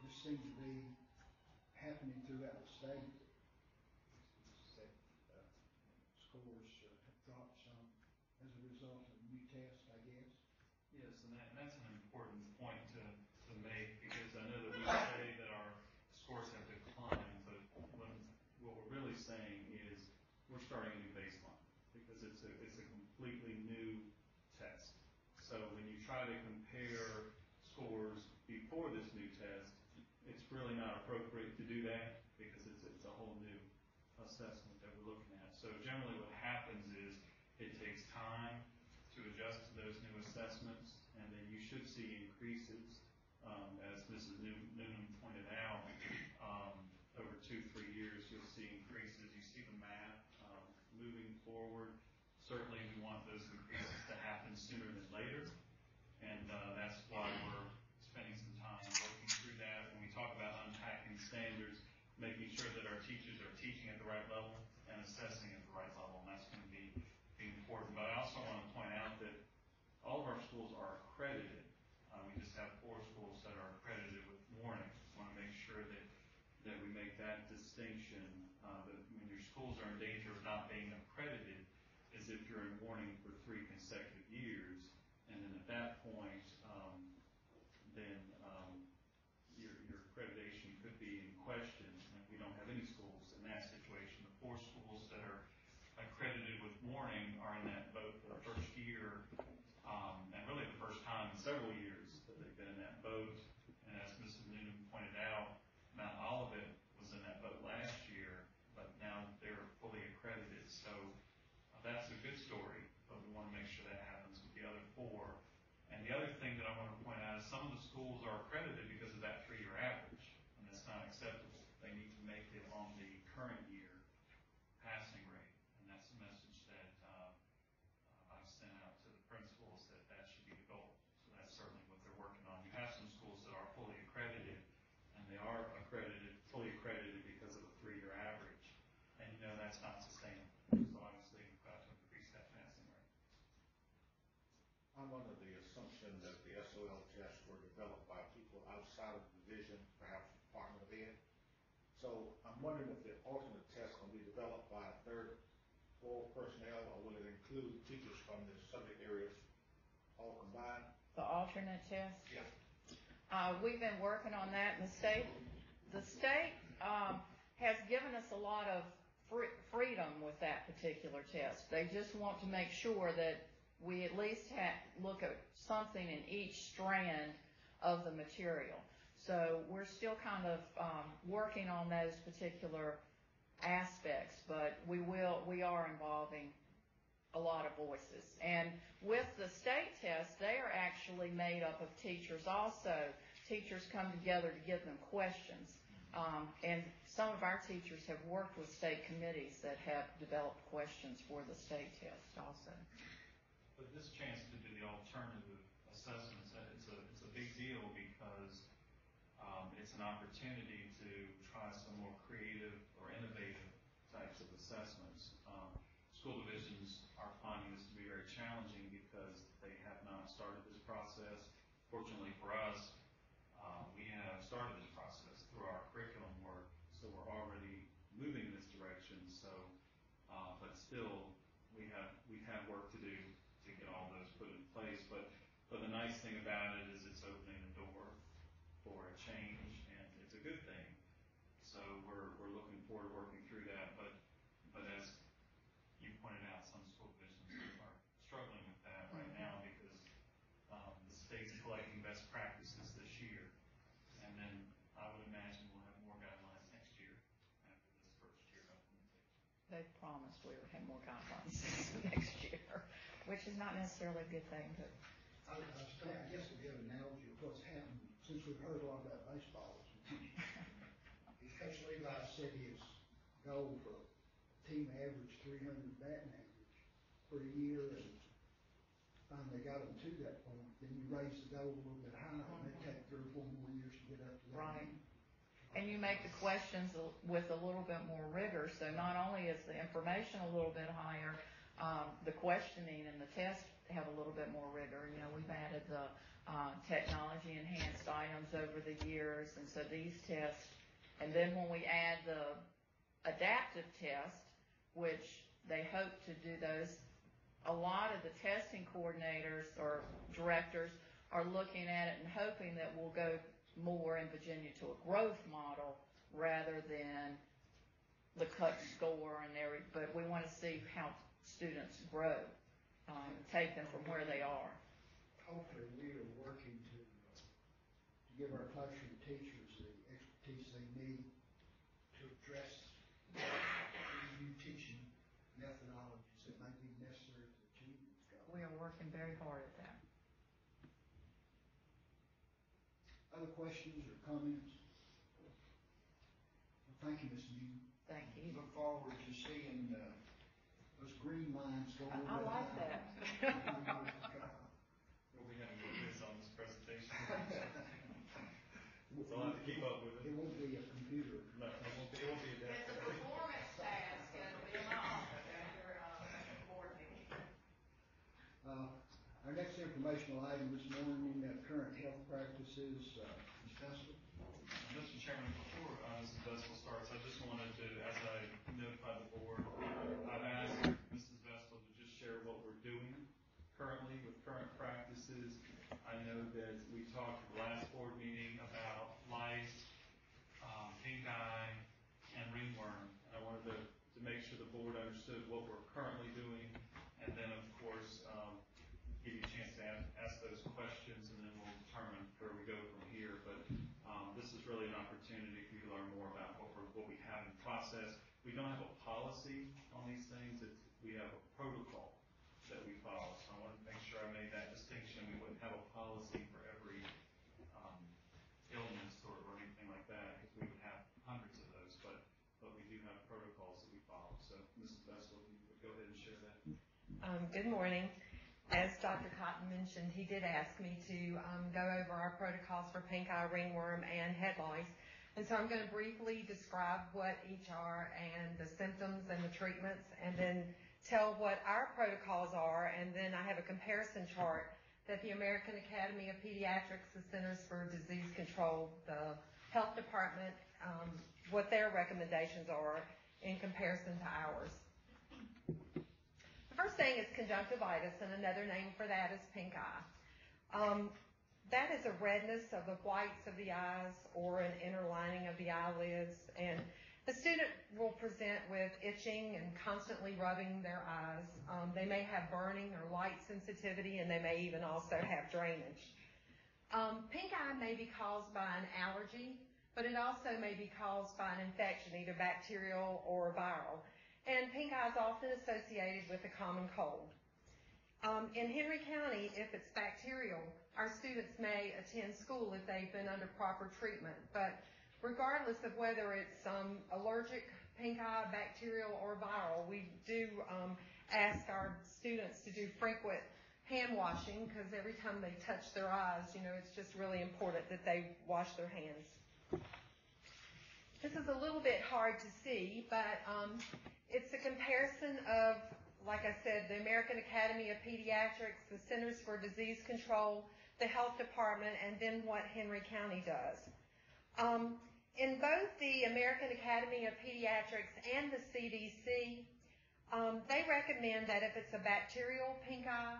A: this seems to be happening throughout the state. That scores have dropped some as a result of the new test, I guess.
J: Yes, and that's an important point to make, because I know that we say that our scores have declined, but what we're really saying is we're starting a new baseline because it's a completely new test. So when you try to compare scores before this new test, it's really not appropriate to do that because it's a whole new assessment that we're looking at. So generally what happens is it takes time to adjust to those new assessments, and then you should see increases. As Mrs. Noonan pointed out, over 2-3 years, you'll see increases. You see the math moving forward. Certainly, we want those increases to happen sooner than later, and that's why we're spending some time working through that. When we talk about unpacking standards, making sure that our teachers are teaching at the right level and assessing at the right level, and that's going to be important. But I also want to point out that all of our schools are accredited. We just have 4 schools that are accredited with warning. We want to make sure that we make that distinction. That when your schools are in danger of not being accredited is if you're in warning for 3 consecutive years, and then at that point, your accreditation could be in question. And we don't have any schools in that situation. 4 schools that are accredited with warning are in that boat for the first year, and really the first time in several years that they've been in that boat. And as Mrs. Noonan pointed out, Mount Olivet was in that boat last year, but now they're fully accredited. So that's a good story, but we want to make sure that happens with the other 4. And the other thing that I want to point out is some of the schools are accredited because of that 3-year average, and that's not acceptable. They need to make it on the current year passing rate, and that's a message that I've sent out to the principals that that should be the goal. So that's certainly what they're working on. You have some schools that are fully accredited, and they are fully accredited because of a 3-year average, and you know that's not sustainable. So obviously we've got to increase that passing rate.
K: I'm under the assumption that the SOL tests were developed by people outside of the division, perhaps the Department of Ed. So I'm wondering if the alternate test will be developed by third floor personnel, or will it include teachers from the subject areas all combined?
I: The alternate test?
K: Yeah.
I: We've been working on that, and the state has given us a lot of freedom with that particular test. They just want to make sure that we at least look at something in each strand of the material. So we're still kind of working on those particular aspects, but we are involving a lot of voices. And with the state tests, they are actually made up of teachers also. Teachers come together to give them questions. And some of our teachers have worked with state committees that have developed questions for the state test also.
J: But this chance to do the alternative assessments, it's a big deal because it's an opportunity to try some more creative or innovative types of assessments. School divisions are finding this to be very challenging because they have not started this process. Fortunately for us, we have started this process through our curriculum work, so we're already moving in this direction. So, but still, we have work to do to get all those put in place. But the nice thing about it is it's opening the door for a change, and it's a good thing. So we're looking forward to working through that. But as you pointed out, some school divisions are struggling with that right now because the state's collecting best practices this year, and then I would imagine we'll have more guidelines next year after this first year of implementation.
I: They've promised we would have more guidelines next year, which is not necessarily a good thing, but
A: I guess a good analogy of what's happened since we've heard a lot about baseball. Coach Levi said his goal for team average 300 batting average for a year, and finally got them to that point. Then you raise the goal a little bit higher, and it take 3 or 4 more years to get up to that.
I: right. And you make the questions with a little bit more rigor, so not only is the information a little bit higher, the questioning and the test have a little bit more rigor. You know, we've added the technology enhanced items over the years, and so these tests, and then when we add the adaptive test, which they hope to do those, a lot of the testing coordinators or directors are looking at it and hoping that we'll go more in Virginia to a growth model rather than the cut score and everything, but we want to see how students grow, take them from where they are.
A: Hopefully we are working to give our classroom teachers the expertise they need to address new teaching methodologies that may be necessary to achieve these goals.
I: We are working very hard at that.
A: Other questions or comments? Well, thank you, Ms. Newman.
I: Thank you.
A: Look forward to seeing those green lines go over.
I: I like that.
J: We'll be having a quiz on this presentation. So I'll have to keep up with it.
A: It won't be a computer.
J: No, it won't be a
I: It's a performance task, and it'll be in my office after board meeting.
A: Our next informational item this morning, current health practices, Ms. Vestal.
J: Mr. Chairman, before Mrs. Vestal starts, I just wanted to, as I notified the board, I've asked Mrs. Vestal to just share what we're doing currently with current practices. I know that we talked at the last board meeting about LICE, pink eye, and ringworm. And I wanted to make we don't have a policy on these things, we have a protocol that we follow. So I wanted to make sure I made that distinction. We wouldn't have a policy for every illness or anything like that, because we would have hundreds of those, but we do have protocols that we follow. So Mrs. Bessel, if you would go ahead and share that.
L: Good morning. As Dr. Cotton mentioned, he did ask me to go over our protocols for pink eye, ringworm, and head lice. And so I'm going to briefly describe what each are and the symptoms and the treatments, and then tell what our protocols are, and then I have a comparison chart that the American Academy of Pediatrics, the Centers for Disease Control, the Health Department, what their recommendations are in comparison to ours. The first thing is conjunctivitis, and another name for that is pink eye. That is a redness of the whites of the eyes or an inner lining of the eyelids, and the student will present with itching and constantly rubbing their eyes. They may have burning or light sensitivity, and they may even also have drainage. Pink eye may be caused by an allergy, but it also may be caused by an infection, either bacterial or viral. And pink eye is often associated with a common cold. In Henry County, if it's bacterial, our students may attend school if they've been under proper treatment. But regardless of whether it's allergic, pink eye, bacterial, or viral, we do ask our students to do frequent hand washing, because every time they touch their eyes, it's just really important that they wash their hands. This is a little bit hard to see, but it's a comparison of, like I said, the American Academy of Pediatrics, the Centers for Disease Control, the Health Department, and then what Henry County does. In both the American Academy of Pediatrics and the CDC, they recommend that if it's a bacterial pink eye,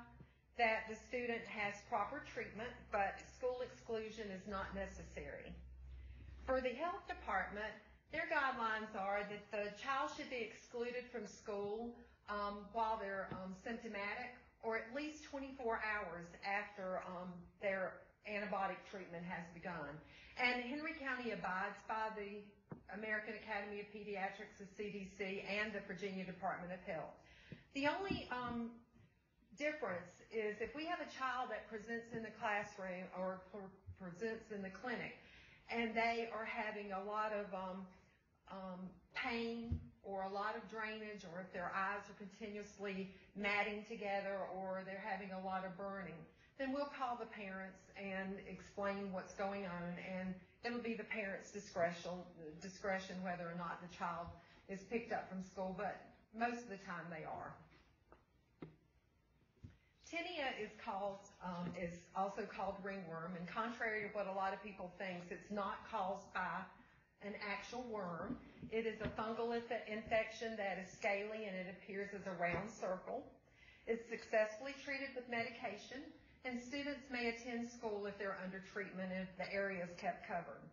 L: that the student has proper treatment, but school exclusion is not necessary. For the Health Department, their guidelines are that the child should be excluded from school while they're symptomatic, or at least 24 hours after their antibiotic treatment has begun. And Henry County abides by the American Academy of Pediatrics, the CDC, and the Virginia Department of Health. The only difference is if we have a child that presents in the classroom or presents in the clinic, and they are having a lot of pain or a lot of drainage, or if their eyes are continuously matting together, or they're having a lot of burning, then we'll call the parents and explain what's going on, and it'll be the parents' discretion whether or not the child is picked up from school, but most of the time they are. TINEA is also called ringworm, and contrary to what a lot of people think, it's not caused by an actual worm. It is a fungal infection that is scaly, and it appears as a round circle. It's successfully treated with medication, and students may attend school if they're under treatment if the area is kept covered.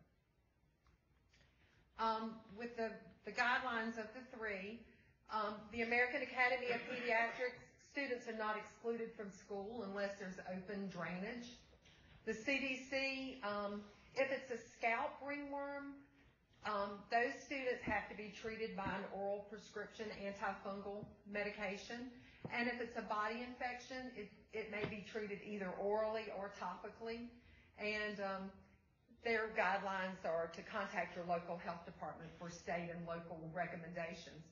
L: With the guidelines of the three, the American Academy of Pediatrics, students are not excluded from school unless there's open drainage. The CDC, if it's a scalp ringworm, those students have to be treated by an oral prescription antifungal medication. And if it's a body infection, it may be treated either orally or topically. And their guidelines are to contact your local health department for state and local recommendations.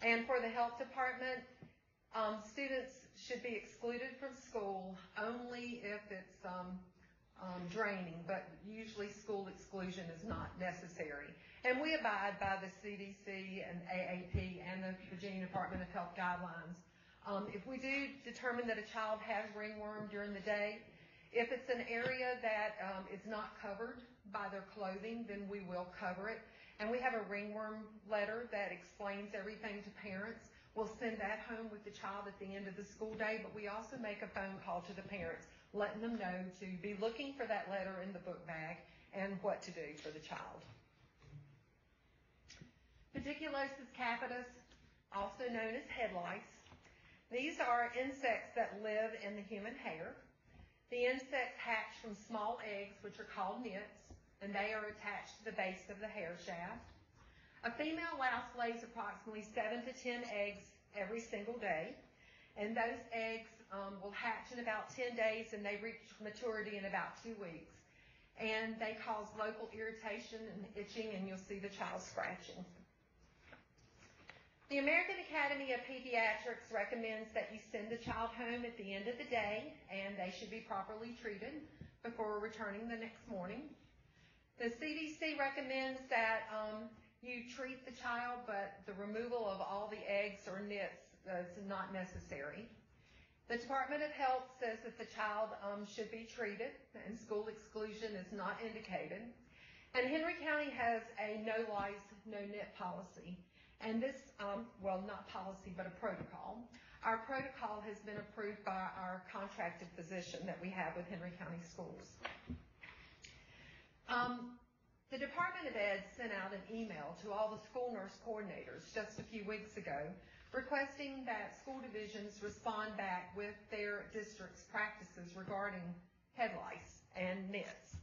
L: And for the health department, students should be excluded from school only if it's draining, but usually school exclusion is not necessary. And we abide by the CDC and AAP and the Virginia Department of Health guidelines. If we do determine that a child has ringworm during the day, if it's an area that is not covered by their clothing, then we will cover it. And we have a ringworm letter that explains everything to parents. We'll send that home with the child at the end of the school day, but we also make a phone call to the parents, letting them know to be looking for that letter in the book bag and what to do for the child. Pediculosis capitis, also known as head lice. These are insects that live in the human hair. The insects hatch from small eggs, which are called nits, and they are attached to the base of the hair shaft. A female louse lays approximately 7 to 10 eggs every single day, and those eggs will hatch in about 10 days, and they reach maturity in about 2 weeks. And they cause local irritation and itching, and you'll see the child scratching. The American Academy of Pediatrics recommends that you send the child home at the end of the day, and they should be properly treated before returning the next morning. The CDC recommends that you treat the child, but the removal of all the eggs or nits is not necessary. The Department of Health says that the child should be treated, and school exclusion is not indicated. And Henry County has a no lice, no nit policy. And this, well, not policy, but a protocol. Our protocol has been approved by our contracted physician that we have with Henry County Schools. The Department of Ed sent out an email to all the school nurse coordinators just a few weeks ago requesting that school divisions respond back with their district's practices regarding head lice and nits.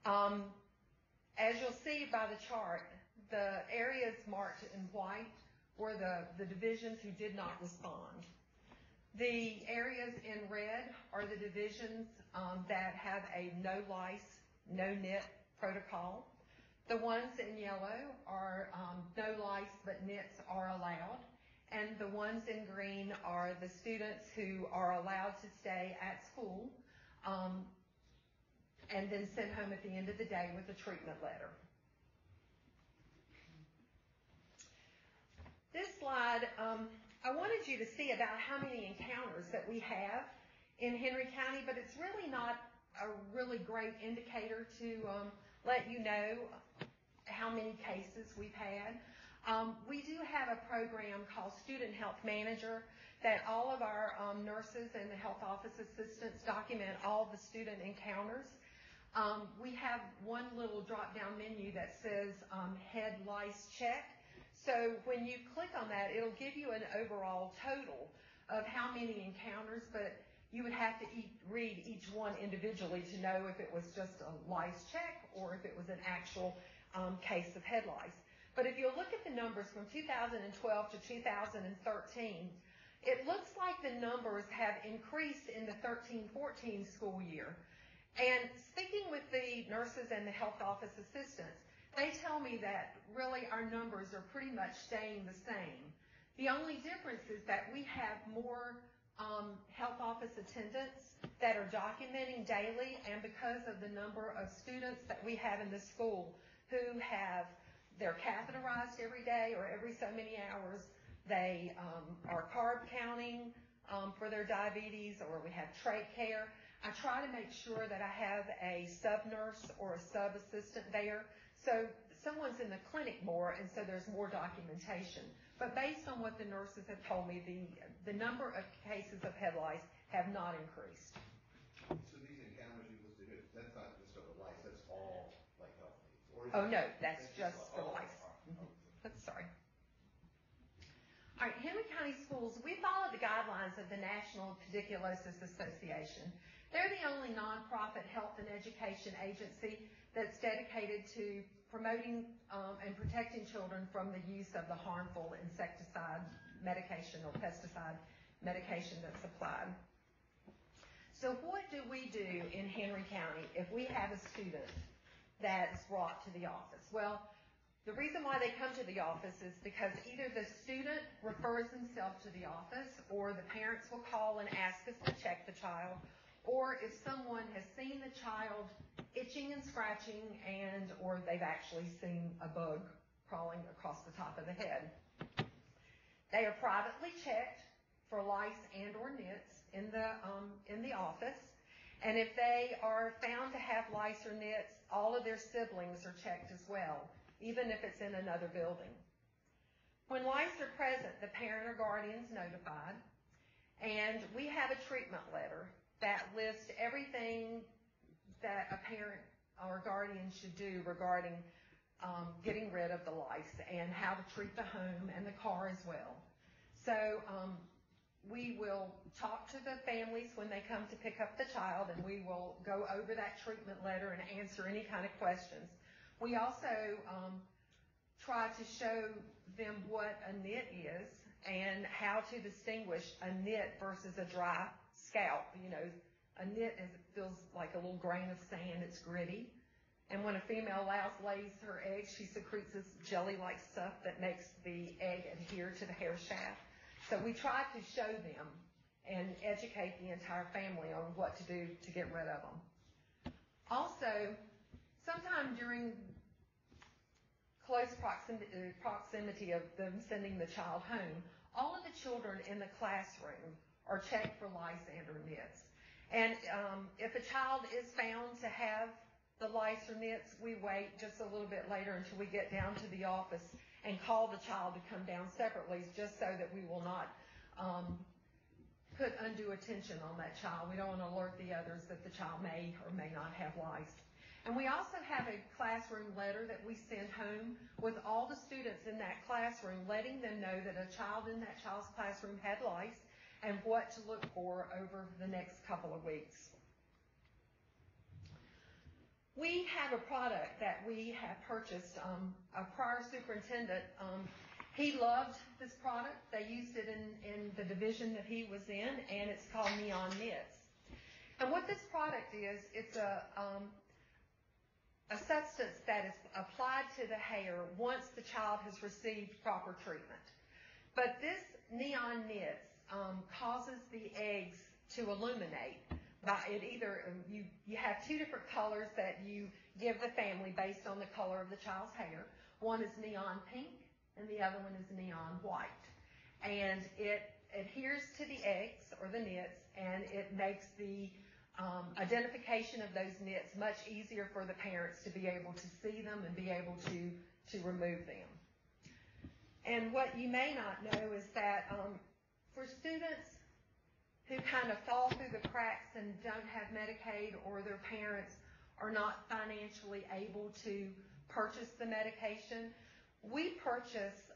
L: As you'll see by the chart, the areas marked in white were the divisions who did not respond. The areas in red are the divisions that have a no lice, no nit protocol. The ones in yellow are no lice but nits are allowed. And the ones in green are the students who are allowed to stay at school and then sent home at the end of the day with a treatment letter. This slide, I wanted you to see about how many encounters that we have in Henry County, but it's really not a really great indicator to let you know how many cases we've had. We do have a program called Student Health Manager that all of our nurses and the health office assistants document all the student encounters. We have one little drop-down menu that says head lice check. So when you click on that, it'll give you an overall total of how many encounters, but you would have to read each one individually to know if it was just a lice check or if it was an actual case of head lice. But if you look at the numbers from 2012 to 2013, it looks like the numbers have increased in the 13-14 school year. And speaking with the nurses and the health office assistants, they tell me that really our numbers are pretty much staying the same. The only difference is that we have more health office attendants that are documenting daily, and because of the number of students that we have in the school who they're catheterized every day or every so many hours, they are carb counting for their diabetes, or we have trach care. I try to make sure that I have a sub-nurse or a sub-assistant there. So someone's in the clinic more, and so there's more documentation. But based on what the nurses have told me, the number of cases of head lice have not increased.
M: So these encounters you listed, that's not just of the lice, that's all like health needs? Or
L: Oh no, that's just for lice. Sorry. All right, Henry County Schools, we follow the guidelines of the National Pediculosis Association. They're the only nonprofit health and education agency that's dedicated to promoting and protecting children from the use of the harmful insecticide medication or pesticide medication that's applied. So what do we do in Henry County if we have a student that's brought to the office? Well, the reason why they come to the office is because either the student refers himself to the office, or the parents will call and ask us to check the child, or if someone has seen the child itching and scratching, or they've actually seen a bug crawling across the top of the head. They are privately checked for lice and or nits in the office, and if they are found to have lice or nits, all of their siblings are checked as well, even if it's in another building. When lice are present, the parent or guardian is notified, and we have a treatment letter that lists everything that a parent or guardian should do regarding getting rid of the lice and how to treat the home and the car as well. So we will talk to the families when they come to pick up the child, and we will go over that treatment letter and answer any kind of questions. We also try to show them what a nit is and how to distinguish a nit versus a dry scalp. You know, a nit feels like a little grain of sand. It's gritty. And when a female louse lays her eggs, she secretes this jelly-like stuff that makes the egg adhere to the hair shaft. So we try to show them and educate the entire family on what to do to get rid of them. Also, sometime during close proximity of them sending the child home, all of the children in the classroom are checked for lice and/or nits. And if a child is found to have the lice or nits, we wait just a little bit later until we get down to the office and call the child to come down separately, just so that we will not put undue attention on that child. We don't want to alert the others that the child may or may not have lice. And we also have a classroom letter that we send home with all the students in that classroom, letting them know that a child in that child's classroom had lice and what to look for over the next couple of weeks. We have a product that we have purchased. A prior superintendent, he loved this product. They used it in the division that he was in, and it's called Neon Nits. And what this product is, it's a substance that is applied to the hair once the child has received proper treatment. But this Neon Nits causes the eggs to illuminate. You have two different colors that you give the family based on the color of the child's hair. One is neon pink and the other one is neon white. And it adheres to the eggs or the nits, and it makes the identification of those nits much easier for the parents to be able to see them and be able to remove them. And what you may not know is that for students who kind of fall through the cracks and don't have Medicaid, or their parents are not financially able to purchase the medication, we purchase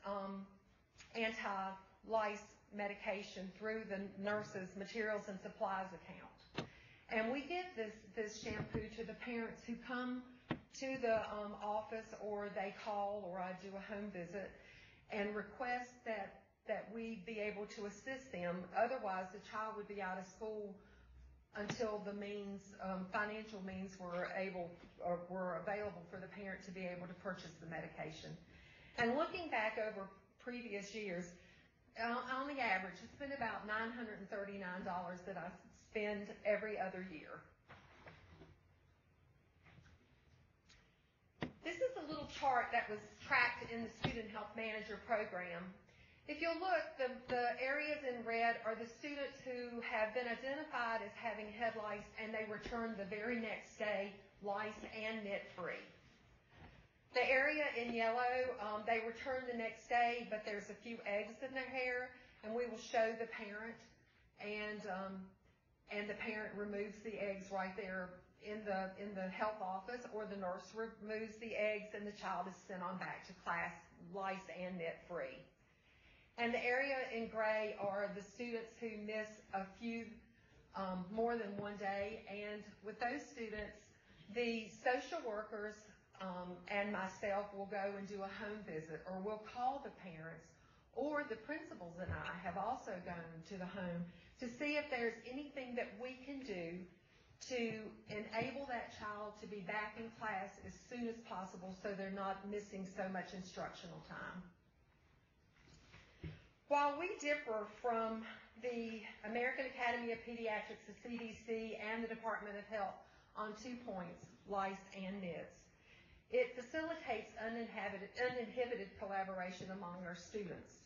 L: anti-lice medication through the nurse's materials and supplies account. And we give this shampoo to the parents who come to the office, or they call, or I do a home visit and request that we be able to assist them. Otherwise, the child would be out of school until the financial means were available for the parent to be able to purchase the medication. And looking back over previous years, on the average, it's been about $939 that I spend every other year. This is a little chart that was tracked in the Student Health Manager program. If you'll look, the areas in red are the students who have been identified as having head lice, and they return the very next day lice and nit-free. The area in yellow, they return the next day, but there's a few eggs in their hair, and we will show the parent, and the parent removes the eggs right there in the health office, or the nurse removes the eggs, and the child is sent on back to class lice and nit-free. And the area in gray are the students who miss a few, more than one day. And with those students, the social workers and myself will go and do a home visit, or we'll call the parents, or the principals and I have also gone to the home to see if there's anything that we can do to enable that child to be back in class as soon as possible, so they're not missing so much instructional time. While we differ from the American Academy of Pediatrics, the CDC, and the Department of Health on 2 points, lice and nits, it facilitates uninhibited collaboration among our students.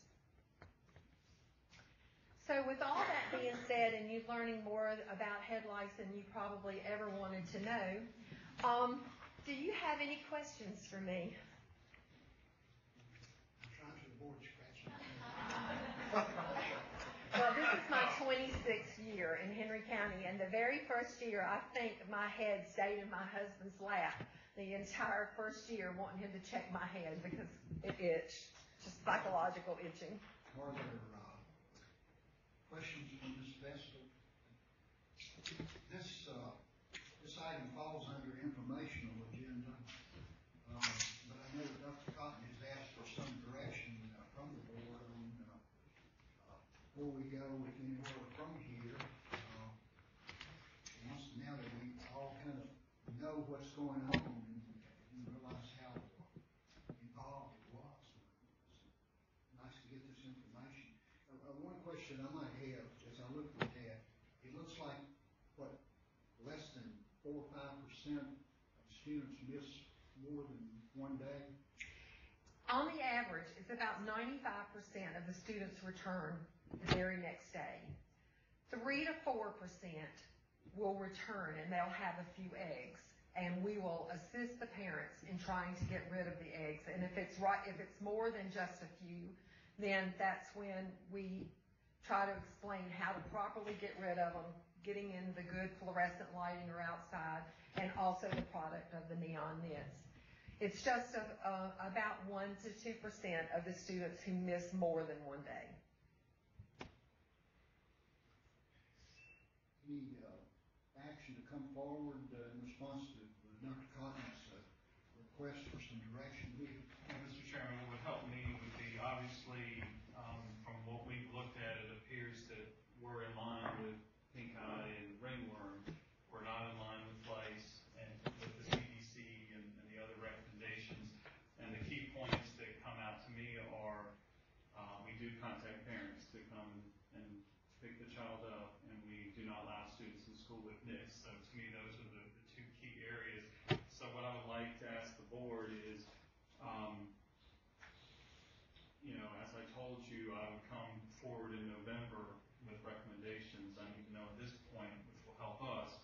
L: So with all that being said, and you learning more about head lice than you probably ever wanted to know, do you have any questions for me?
A: I'm trying to avoid scratching.
L: Well, this is my 26th year in Henry County, and the very first year, I think my head stayed in my husband's lap the entire first year, wanting him to check my head because it itched, just psychological itching.
A: Are there questions on this vessel? This item falls under informational agenda, but I know that Dr. Cotton has asked before we go with anywhere from here, now that we all kind of know what's going on and realize how involved it was, it's nice to get this information. One question I might have as I look at that, it looks like, less than 4 or 5% of students miss more than one day?
L: On the average, it's about 95% of the students return the very next day. 3 to 4% will return and they'll have a few eggs, and we will assist the parents in trying to get rid of the eggs. And if it's more than just a few, then that's when we try to explain how to properly get rid of them, getting in the good fluorescent lighting or outside, and also the product of the neon nits. It's just about 1 to 2% of the students who miss more than one day.
A: Any action to come forward in response to Dr. Cotton's request for some direction here?
J: Mr. Chairman, what would help me would be, obviously, from what we've looked at, it appears that we're in line with pink eye and ringworm. We're not in line with LICE and with the CDC and the other recommendations. And the key points that come out to me are, we do contact parents to come and pick the child up, and we do not allow students in school with NITs. So to me, those are the two key areas. So what I would like to ask the board is, as I told you, I would come forward in November with recommendations. I need to know at this point, which will help us,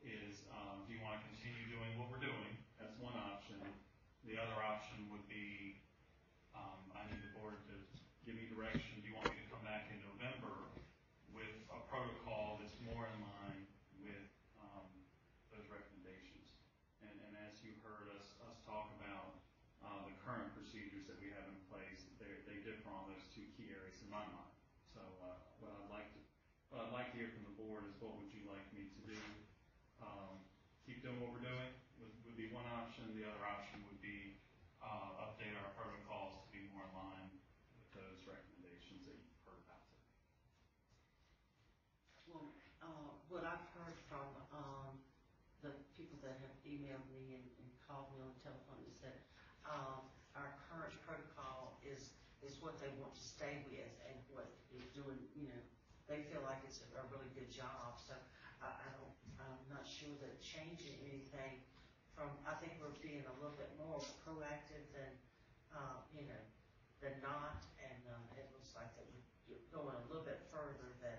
J: is do you want to continue doing what we're doing? That's one option. The other option would be, I need the board to give me direction. Do you want me to come back in November with a protocol that's more in line with those recommendations? And as you heard us talk about the current procedures that we have in place, they differ on those two key areas in my mind. So what I'd like to hear from the board is, what would you like me to do? Keep doing what we're doing would be one option. The other option would be update our protocols to be more in line with those recommendations that you've heard about today.
D: Well, what I've heard from the people that have emailed me and called me on the telephone is that our current protocol is what they want to stay with, and what is doing, they feel like it's a really good job. So I'm not sure that changing anything I think we're being a little bit more proactive than not, and it looks like that we're going a little bit further than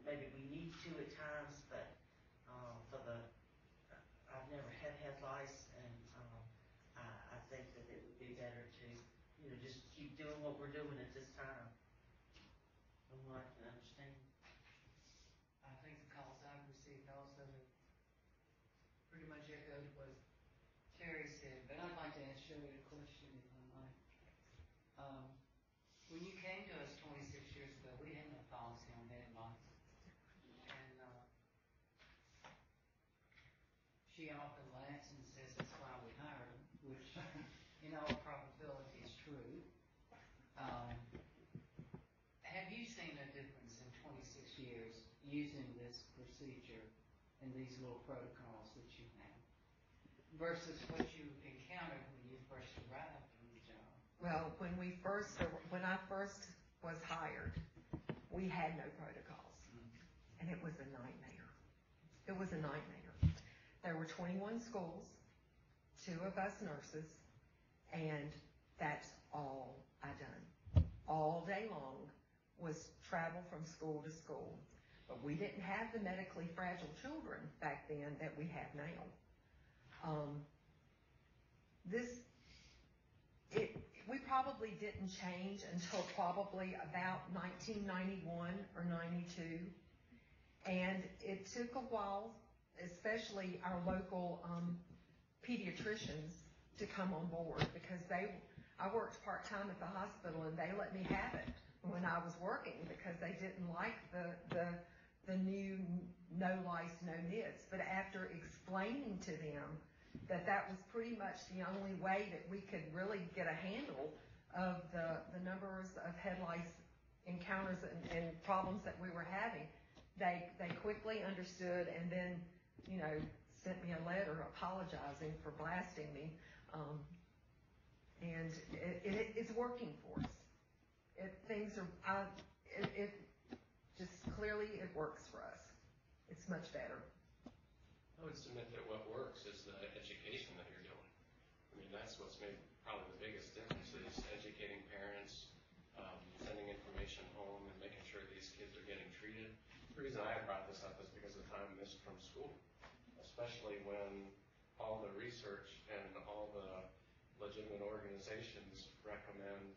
D: maybe we need to at times, but I've never had lice, and I think that it would be better to just keep doing what we're doing at this time, from what I can understand.
N: I think the calls I've received also pretty much echoed what Terry said, but I'd like to ask Shirley a question, if I might. When you came to us 26 years ago, we had no policy on head lice, and she often laughs and says that's why we hired them, which in all probability is true. Have you seen a difference in 26 years using this procedure and these little protocols that you have versus what you encountered when you first arrived on the job?
L: Well, when I first was hired, we had no protocols, and it was a nightmare. It was a nightmare. There were 21 schools, 2 of us nurses, and that's all I done. All day long was travel from school to school. But we didn't have the medically fragile children back then that we have now. We probably didn't change until probably about 1991 or 92. And it took a while, especially our local pediatricians, to come on board, because I worked part-time at the hospital, and they let me have it when I was working, because they didn't like the new no lice, no nits. But after explaining to them that was pretty much the only way that we could really get a handle of the numbers of head lice encounters and problems that we were having, they quickly understood and then, sent me a letter apologizing for blasting me. And it's working for us. Just clearly it works for us. It's much better.
O: I would submit that what works is the education that you're doing. I mean, that's what's made probably the biggest difference is educating parents, sending information home and making sure these kids are getting treated. The reason I brought this up is because of time missed from school, especially when all the research and all the legitimate organizations recommend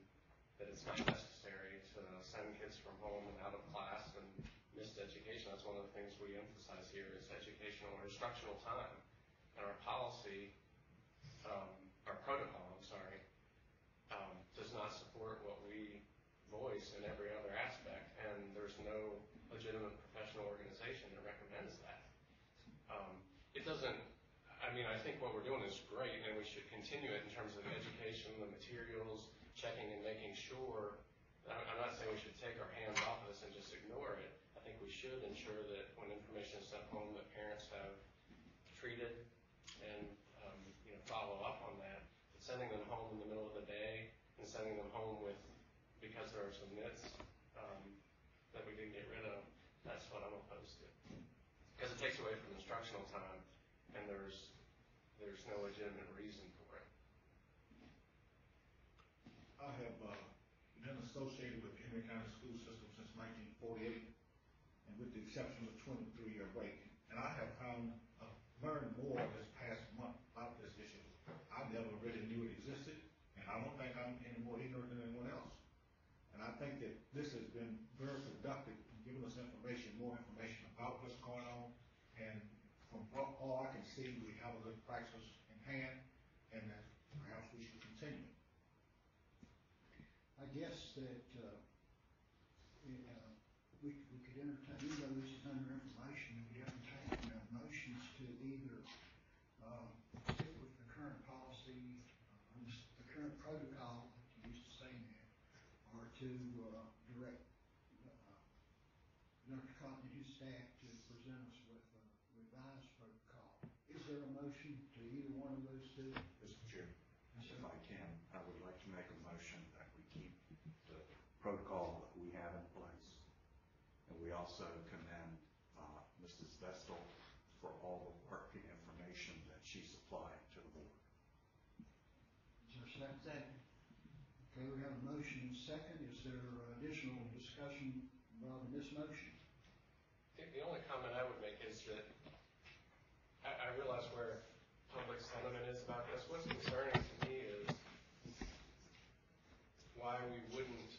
O: that it's not necessary to send kids from home and out of class and missed education. That's one of the things we emphasize here is educational or instructional time. And our policy, our protocol, does not support what we voice in every other aspect, and there's no legitimate professional organization that recommends that. It doesn't, I think what we're doing is great, and we should continue it in terms of education, the materials, checking and making sure. I'm not saying we should take our hands off of this and just ignore it. I think we should ensure that when information is sent home that parents have treated and follow up on that. But sending them home in the middle of the day and sending them home with, because there are some myths that we didn't get rid of, that's what I'm opposed to. Because it takes away from instructional time and there's no legitimate reason for it.
K: I have been associated with the Henry County school system since 1948, and with the exception of a 23-year break. And I have learned more this past month about this issue. I never really knew it existed, and I don't think I'm any more ignorant than anyone else. And I think that this has been very productive in giving us more information about what's going on. And from all I can see, we have a good practice in hand, and that perhaps we should continue.
A: I guess that we could entertain, even though this is under information, we could entertain motions to either stick with the current policy, the current protocol, you used to saying that, or to direct Dr. Cotton and his staff to present us with a revised protocol. Is there a motion to either one of those two?
H: Mr. Chairman, if I can, I would like to make a motion that we keep the protocol that we have in place. And we also commend Mrs. Vestal for all the work and information that she supplied to the board.
A: Is there a second? Okay, we have a motion and second. Is there additional discussion involving this motion?
O: The only comment I would make is that I realize where public sentiment is about this. What's concerning to me is why we wouldn't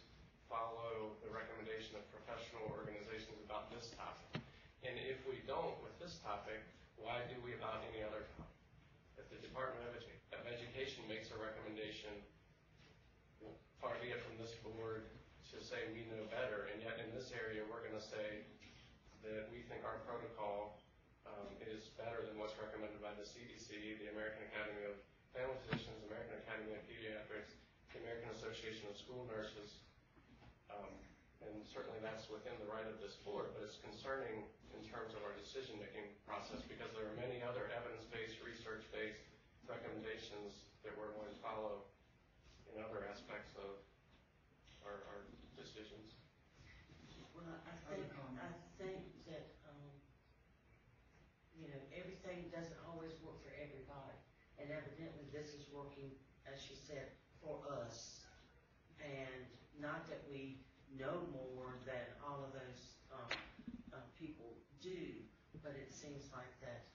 O: follow the recommendation of professional organizations about this topic. And if we don't with this topic, why do we about any other topic? If the Department of Education makes a recommendation, far be it from this board to say we know better, and yet in this area we're going to say that we think our protocol is better than what's recommended by the CDC, the American Academy of Family Physicians, American Academy of Pediatrics, the American Association of School Nurses, and certainly that's within the right of this board, but it's concerning in terms of our decision-making process because there are many other evidence-based, research-based recommendations that we're going to follow in other aspects of our decisions.
D: Well, I think that, everything doesn't always work for everybody. And evidently this is working, as she said, for us. And not that we know more than all of those people do, but it seems like that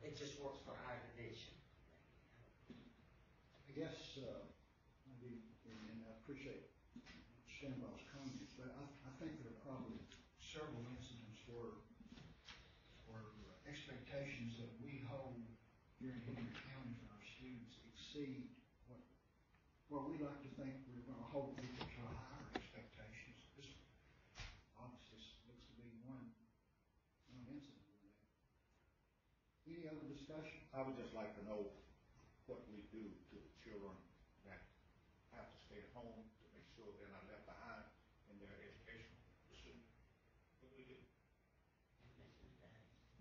D: it just works for our division.
A: I guess, maybe, and I appreciate Stanbaugh's comments, but I think there are probably several incidents where expectations that we hold here in Henry County for our students exceed what we like to think we're going to hold people to higher expectations. This obviously looks to be one incident of that. Any other discussion?
K: I would just like to know what we do to the children that have to stay at home to make sure they're not left behind in their education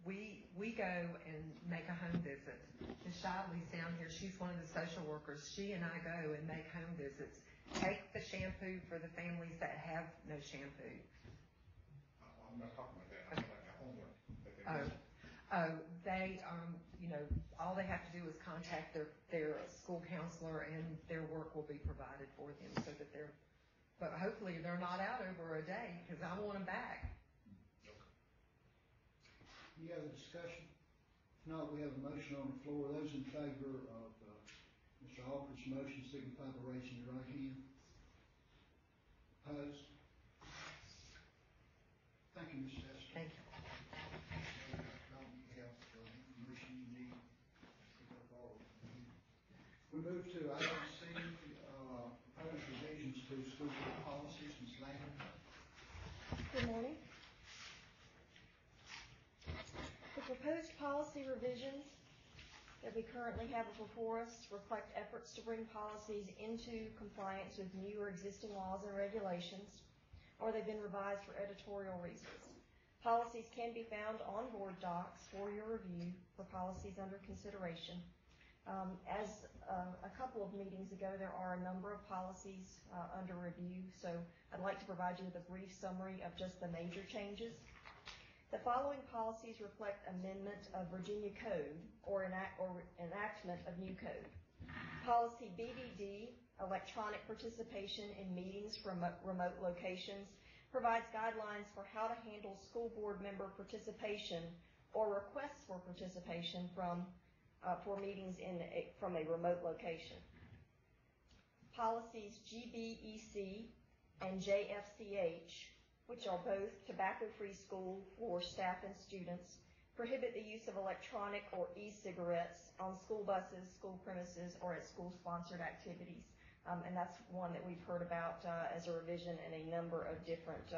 L: we go and make a home visit. Ms. Shively's down here. She's one of the social workers. She and I go and make home visits. Take the shampoo for the families that have no shampoo.
K: I'm not talking about that. I'm talking about the homework that they
L: All they have to do is contact their school counselor, and their work will be provided for them, so that but hopefully they're not out over a day, because I want them back.
A: Any other discussion? If not, we have a motion on the floor. Those in favor of Mr. Alford's motion signify by raising your right hand. Opposed? Thank you, Ms. Esther.
L: Thank you.
A: We move to item C, proposed revisions to school board policies. Ms. Lambert.
B: Good morning. The proposed policy revisions that we currently have before us reflect efforts to bring policies into compliance with new or existing laws and regulations, or they've been revised for editorial reasons. Policies can be found on board docs for your review for policies under consideration. As a couple of meetings ago, there are a number of policies under review, so I'd like to provide you with a brief summary of just the major changes. The following policies reflect amendment of Virginia Code or enactment of new code. Policy BDD, electronic participation in meetings from remote locations, provides guidelines for how to handle school board member participation or requests for participation for meetings from a remote location. Policies GBEC and JFCH, which are both tobacco-free school for staff and students, prohibit the use of electronic or e-cigarettes on school buses, school premises, or at school-sponsored activities. And that's one that we've heard about as a revision in a number of different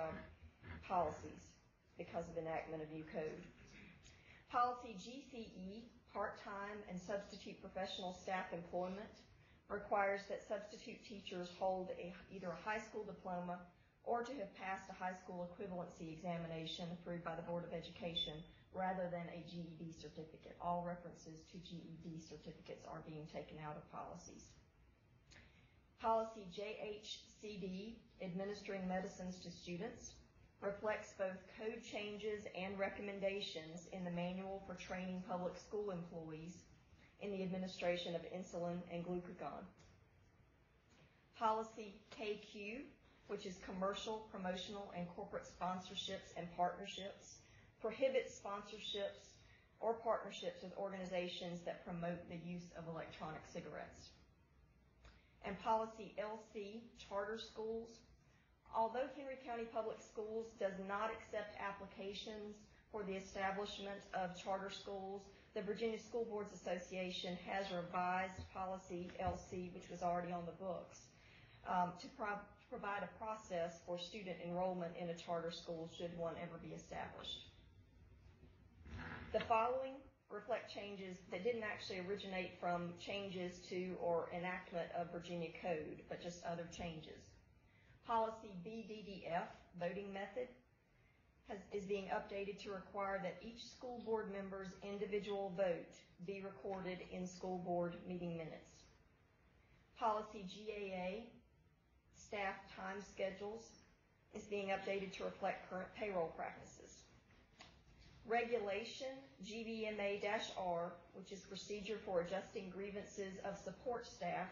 B: policies because of enactment of new code. Policy GCE, part-time and substitute professional staff employment, requires that substitute teachers hold either a high school diploma or to have passed a high school equivalency examination approved by the Board of Education rather than a GED certificate. All references to GED certificates are being taken out of policies. Policy JHCD, administering medicines to students, reflects both code changes and recommendations in the Manual for Training Public School Employees in the administration of insulin and glucagon. Policy KQ, which is commercial, promotional, and corporate sponsorships and partnerships, prohibits sponsorships or partnerships with organizations that promote the use of electronic cigarettes. And policy LC, charter schools. Although Henry County Public Schools does not accept applications for the establishment of charter schools, the Virginia School Boards Association has revised policy LC, which was already on the books, to provide a process for student enrollment in a charter school should one ever be established. The following reflect changes that didn't actually originate from changes to or enactment of Virginia Code, but just other changes. Policy BDDF, voting method, is being updated to require that each school board member's individual vote be recorded in school board meeting minutes. Policy GAA, staff time schedules, is being updated to reflect current payroll practices. Regulation GBMA-R, which is procedure for adjusting grievances of support staff,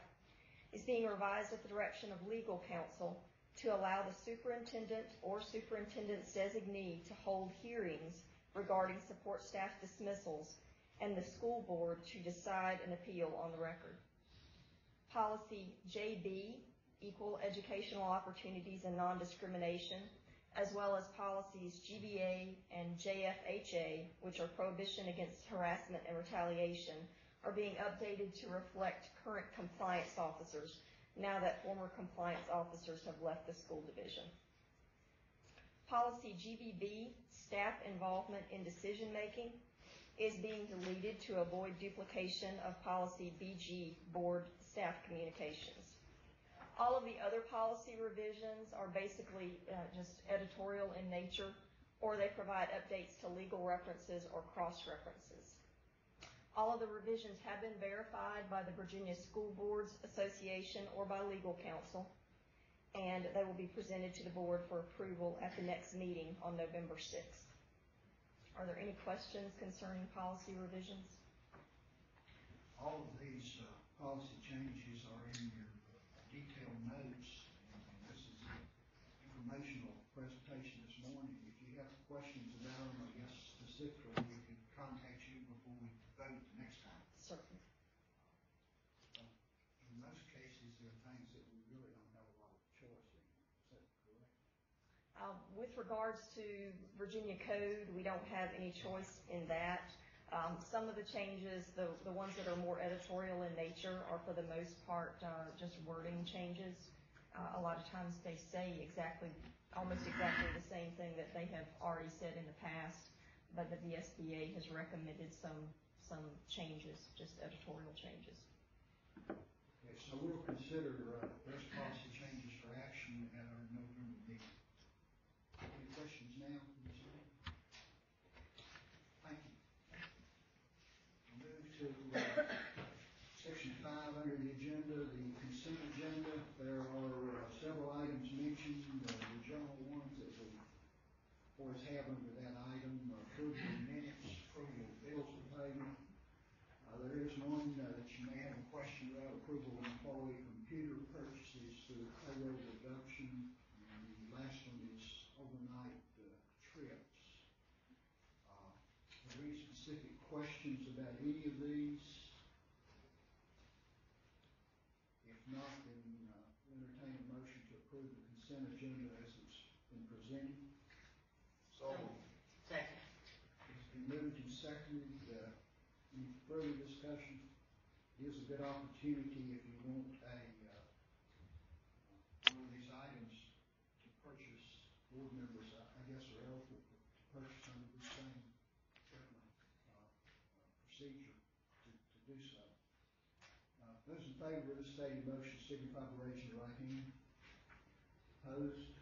B: is being revised at the direction of legal counsel to allow the superintendent or superintendent's designee to hold hearings regarding support staff dismissals and the school board to decide an appeal on the record. Policy JB, equal educational opportunities and non-discrimination, as well as policies GBA and JFHA, which are prohibition against harassment and retaliation, are being updated to reflect current compliance officers now that former compliance officers have left the school division. Policy GBB, staff involvement in decision making, is being deleted to avoid duplication of policy BG, board staff communications. All of the other policy revisions are basically just editorial in nature. or they provide updates to legal references or cross-references. All of the revisions have been verified by the Virginia School Boards Association or by legal counsel, and they will be presented to the board for approval at the next meeting on November 6th. Are there any questions concerning policy revisions?
A: All of these policy changes are in your detailed notes, and this is an informational presentation this morning. If you have questions about them, I guess specifically, we can contact you before we vote the next time.
B: Certainly.
A: In most cases, there are things that we really don't have a lot of choice in. Is that correct?
B: With regards to Virginia Code, we don't have any choice in that. Some of the changes, the ones that are more editorial in nature, are for the most part just wording changes. A lot of times they say almost exactly the same thing that they have already said in the past, but the SBA has recommended some changes, just editorial changes.
A: Okay, so we'll consider those policy changes for action at our November meeting. Any questions now? Thank you. We'll move to section 5 under the agenda, the consent agenda. There are several items mentioned, the general ones that we always have under that item: approval of minutes, approval of bills for payment. There is one that you may have a question about: approval of employee computer purchases for the payroll deduction. And the last one is overnight trips. Are there any specific questions about any of these? If not, then entertain a motion to approve the consent agenda as it's been presented.
D: So. Second.
A: It's been moved and seconded. Any further discussion? It is a good opportunity if you want one of these items to purchase. Board members, I guess, are eligible to purchase under the same procedure to do so. Those in favor of the stated motion signify by raising your right hand. Opposed?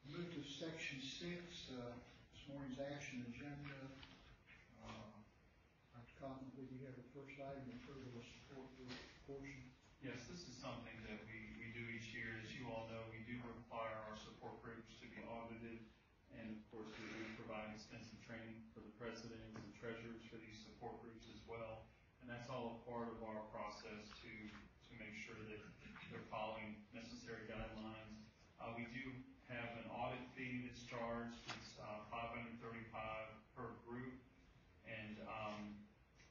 A: Move to section 6, this morning's action agenda. Dr. Cotton, would you have the first item, approval of support group portion?
J: Yes, this is something that we do each year. As you all know, we do require our support groups to be audited, and of course we do provide extensive training for the presidents and treasurers for these support groups as well. And that's all a part of our process to make sure that they're following necessary guidelines. We do have an audit fee that's charged. It's $535 per group, and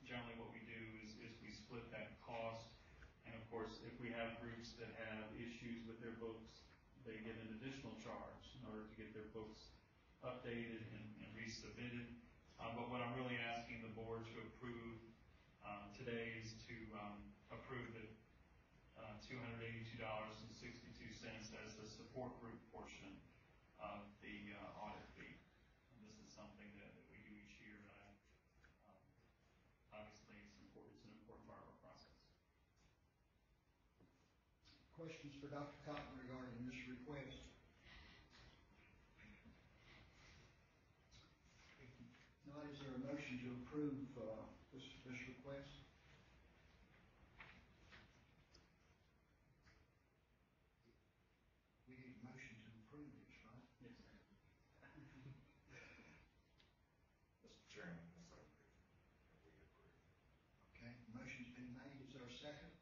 J: generally what we do is we split that cost. And of course, if we have groups that have issues with their books, they get an additional charge in order to get their books updated and resubmitted. But what I'm really asking the board to approve today is to approve the $282.62 as the support group portion of the audit fee. And this is something that we do each year, and obviously it's an important part of our process.
A: Questions for Dr. Cotton regarding this request? If not, is there a motion to approve this request? We need a motion to approve this, right?
J: Yes, sir.
H: Mr. Chairman, we approve.
A: Okay, motion's been made. Is there a second?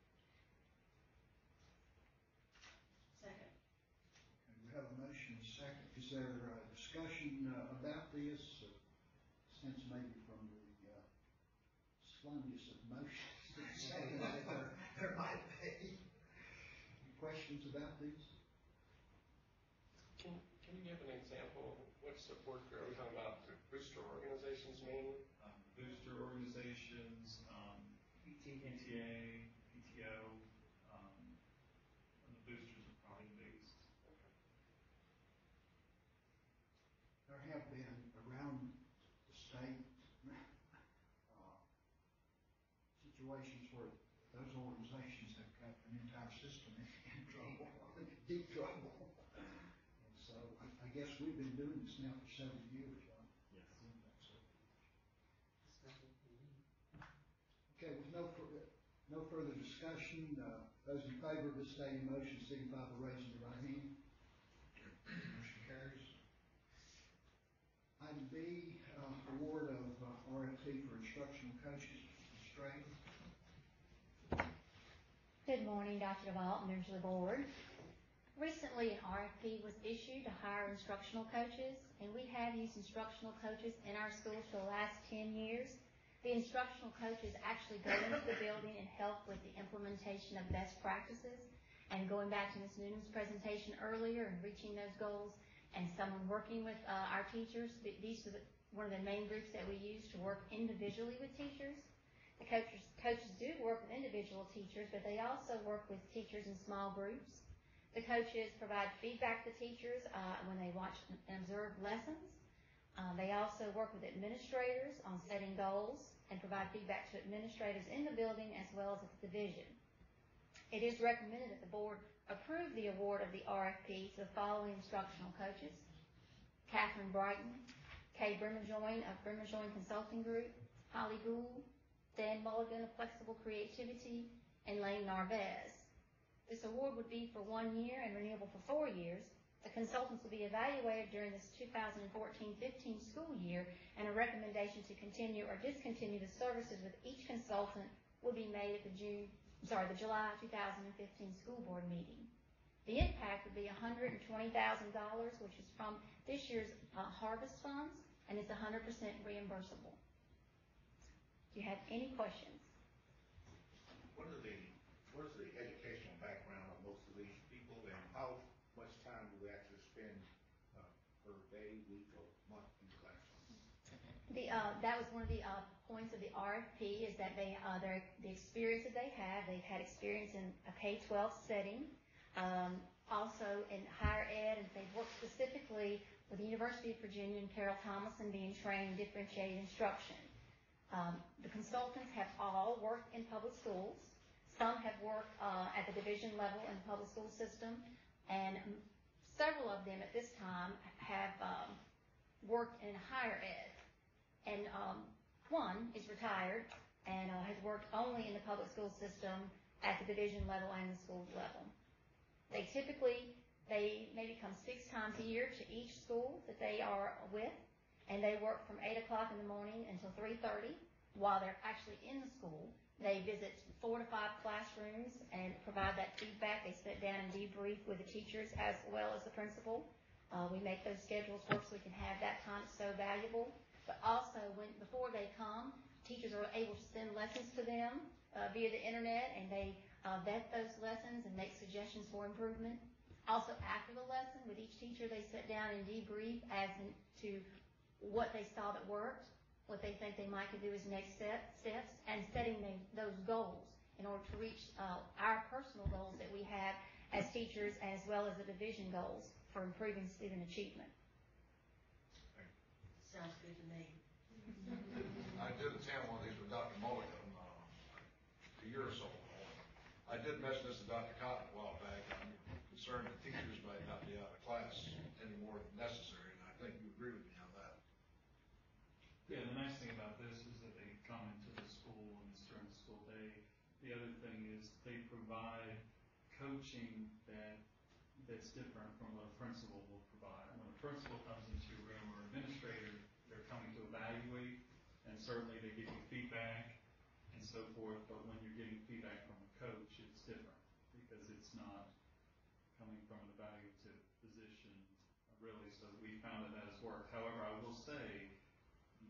D: Second.
A: Okay, we have a motion and a second. Is there discussion about this? Since maybe from the slungiest of motions, there might be questions about these.
O: Can you give an example of what support group? Are we talking about booster organizations mainly?
J: Booster organizations, PTA, PTO, and the boosters are probably the biggest.
A: There have been around the state situations where those organizations have got an entire system in trouble, deep trouble. And so I guess we've been doing this now for several years, John.
J: Yes.
A: Okay, with no further discussion, those in favor of this stated motion signify by raising your right hand. Motion carries. Item B, award of RFP for instructional coaches. Ms. Stratton.
P: Good morning, Dr. DeVault, members of the board. Recently, an RFP was issued to hire instructional coaches, and we have used instructional coaches in our schools for the last 10 years. The instructional coaches actually go into the building and help with the implementation of best practices. And going back to Ms. Noonan's presentation earlier and reaching those goals, and someone working with our teachers, these are one of the main groups that we use to work individually with teachers. The coaches do work with individual teachers, but they also work with teachers in small groups. The coaches provide feedback to teachers when they watch and observe lessons. They also work with administrators on setting goals and provide feedback to administrators in the building as well as at the division. It is recommended that the board approve the award of the RFP to the following instructional coaches: Catherine Brighton, Kay Brimmerjoin of Brimmerjoin Consulting Group, Holly Gould, Dan Mulligan of Flexible Creativity, and Lane Narvez. This award would be for 1 year and renewable for 4 years. The consultants will be evaluated during this 2014-15 school year, and a recommendation to continue or discontinue the services with each consultant will be made at the July 2015 school board meeting. The impact would be $120,000, which is from this year's harvest funds, and it's 100% reimbursable. Do you have any questions?
K: What is the educational background of most of these people, and how much time do they actually spend per day, week, or month in the classroom?
P: That was one of the points of the RFP, is that the experience that they have. They've had experience in a K-12 setting, also in higher ed, and they've worked specifically with the University of Virginia and Carroll Thomason being trained in differentiated instruction. The consultants have all worked in public schools. Some have worked at the division level in the public school system, and several of them at this time have worked in higher ed. And one is retired and has worked only in the public school system at the division level and the school level. They maybe come 6 times a year to each school that they are with, and they work from 8 o'clock in the morning until 3:30 while they're actually in the school. They visit 4 to 5 classrooms and provide that feedback. They sit down and debrief with the teachers as well as the principal. We make those schedules work so we can have that time. It's so valuable. But also, before they come, teachers are able to send lessons to them via the internet, and they vet those lessons and make suggestions for improvement. Also, after the lesson, with each teacher, they sit down and debrief as to what they saw that worked, what they think they might could do as next steps, and setting those goals in order to reach our personal goals that we have as teachers, as well as the division goals for improving student achievement.
D: Sounds good to me.
C: I did attend one of these with Dr. Mulligan a year or so ago. I did mention this to Dr. Cotton a while back. I'm concerned that teachers might not be out of class any more than necessary, and I think you agree with me on that.
J: Yeah, the nice thing about this is that they come into the school and it's during the school day. The other thing is they provide coaching that's different from what a principal will provide. When a principal comes into a room, or administrator, they're coming to evaluate, and certainly they give you feedback and so forth, but when you're getting feedback from a coach, it's different because it's not coming from an evaluative position, really, so we found that has worked. However, I will say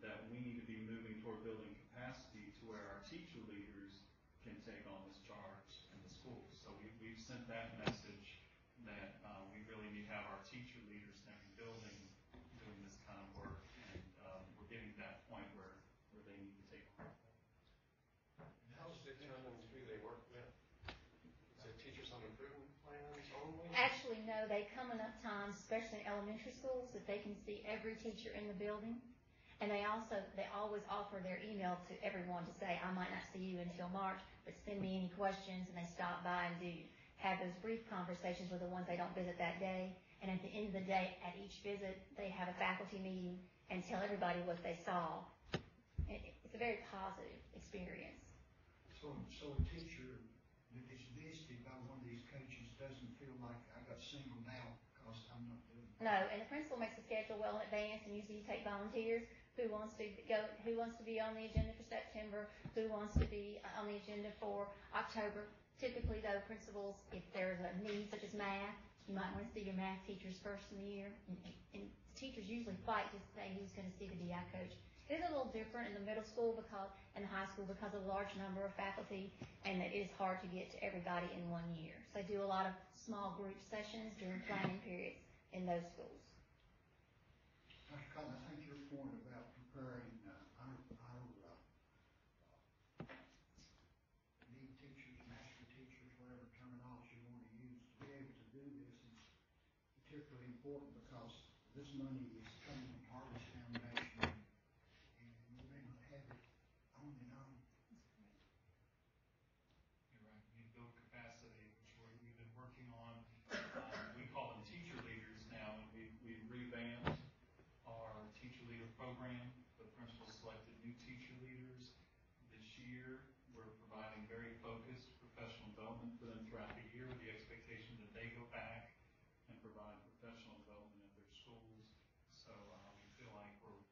J: that we need to be moving toward building capacity to where our teacher leaders can take on this charge in the schools. So we've sent that message that we really need to have our teacher leaders in every building doing this kind of work, and we're getting to that point where they need to take on.
O: How is it determined who they work with? Is it teachers on improvement plans only?
P: Actually, no. They come enough times, especially in elementary schools, that they can see every teacher in the building. And they always offer their email to everyone to say, I might not see you until March, but send me any questions. And they stop by and have those brief conversations with the ones they don't visit that day. And at the end of the day, at each visit, they have a faculty meeting and tell everybody what they saw. It's a very positive experience.
Q: So a teacher that is visited by one of these coaches doesn't feel like I got singled out because I'm not doing it.
P: No, and the principal makes the schedule well in advance, and usually you take volunteers. Who wants to go? Who wants to be on the agenda for September? Who wants to be on the agenda for October? Typically, though, principals, if there's a need such as math, you might want to see your math teachers first in the year, and teachers usually fight to say who's going to see the DI coach. It is a little different in the middle school and the high school because of a large number of faculty, and it is hard to get to everybody in 1 year. So I do a lot of small group sessions during planning periods in those schools.
Q: Dr. Cotton, I think your point about preparing our lead teachers, master teachers, whatever terminology you want to use, to be able to do this is particularly important because this money is coming from Harvest Foundation, and we may not have it on and on.
J: You're right. You build capacity, which we've been working on. We call them teacher leaders now, and we revamped our teacher leader program. The principal selected new teacher leaders this year. We're providing very focused professional development for them throughout the year with the expectation that they go back and provide professional development at their schools. So we feel like we're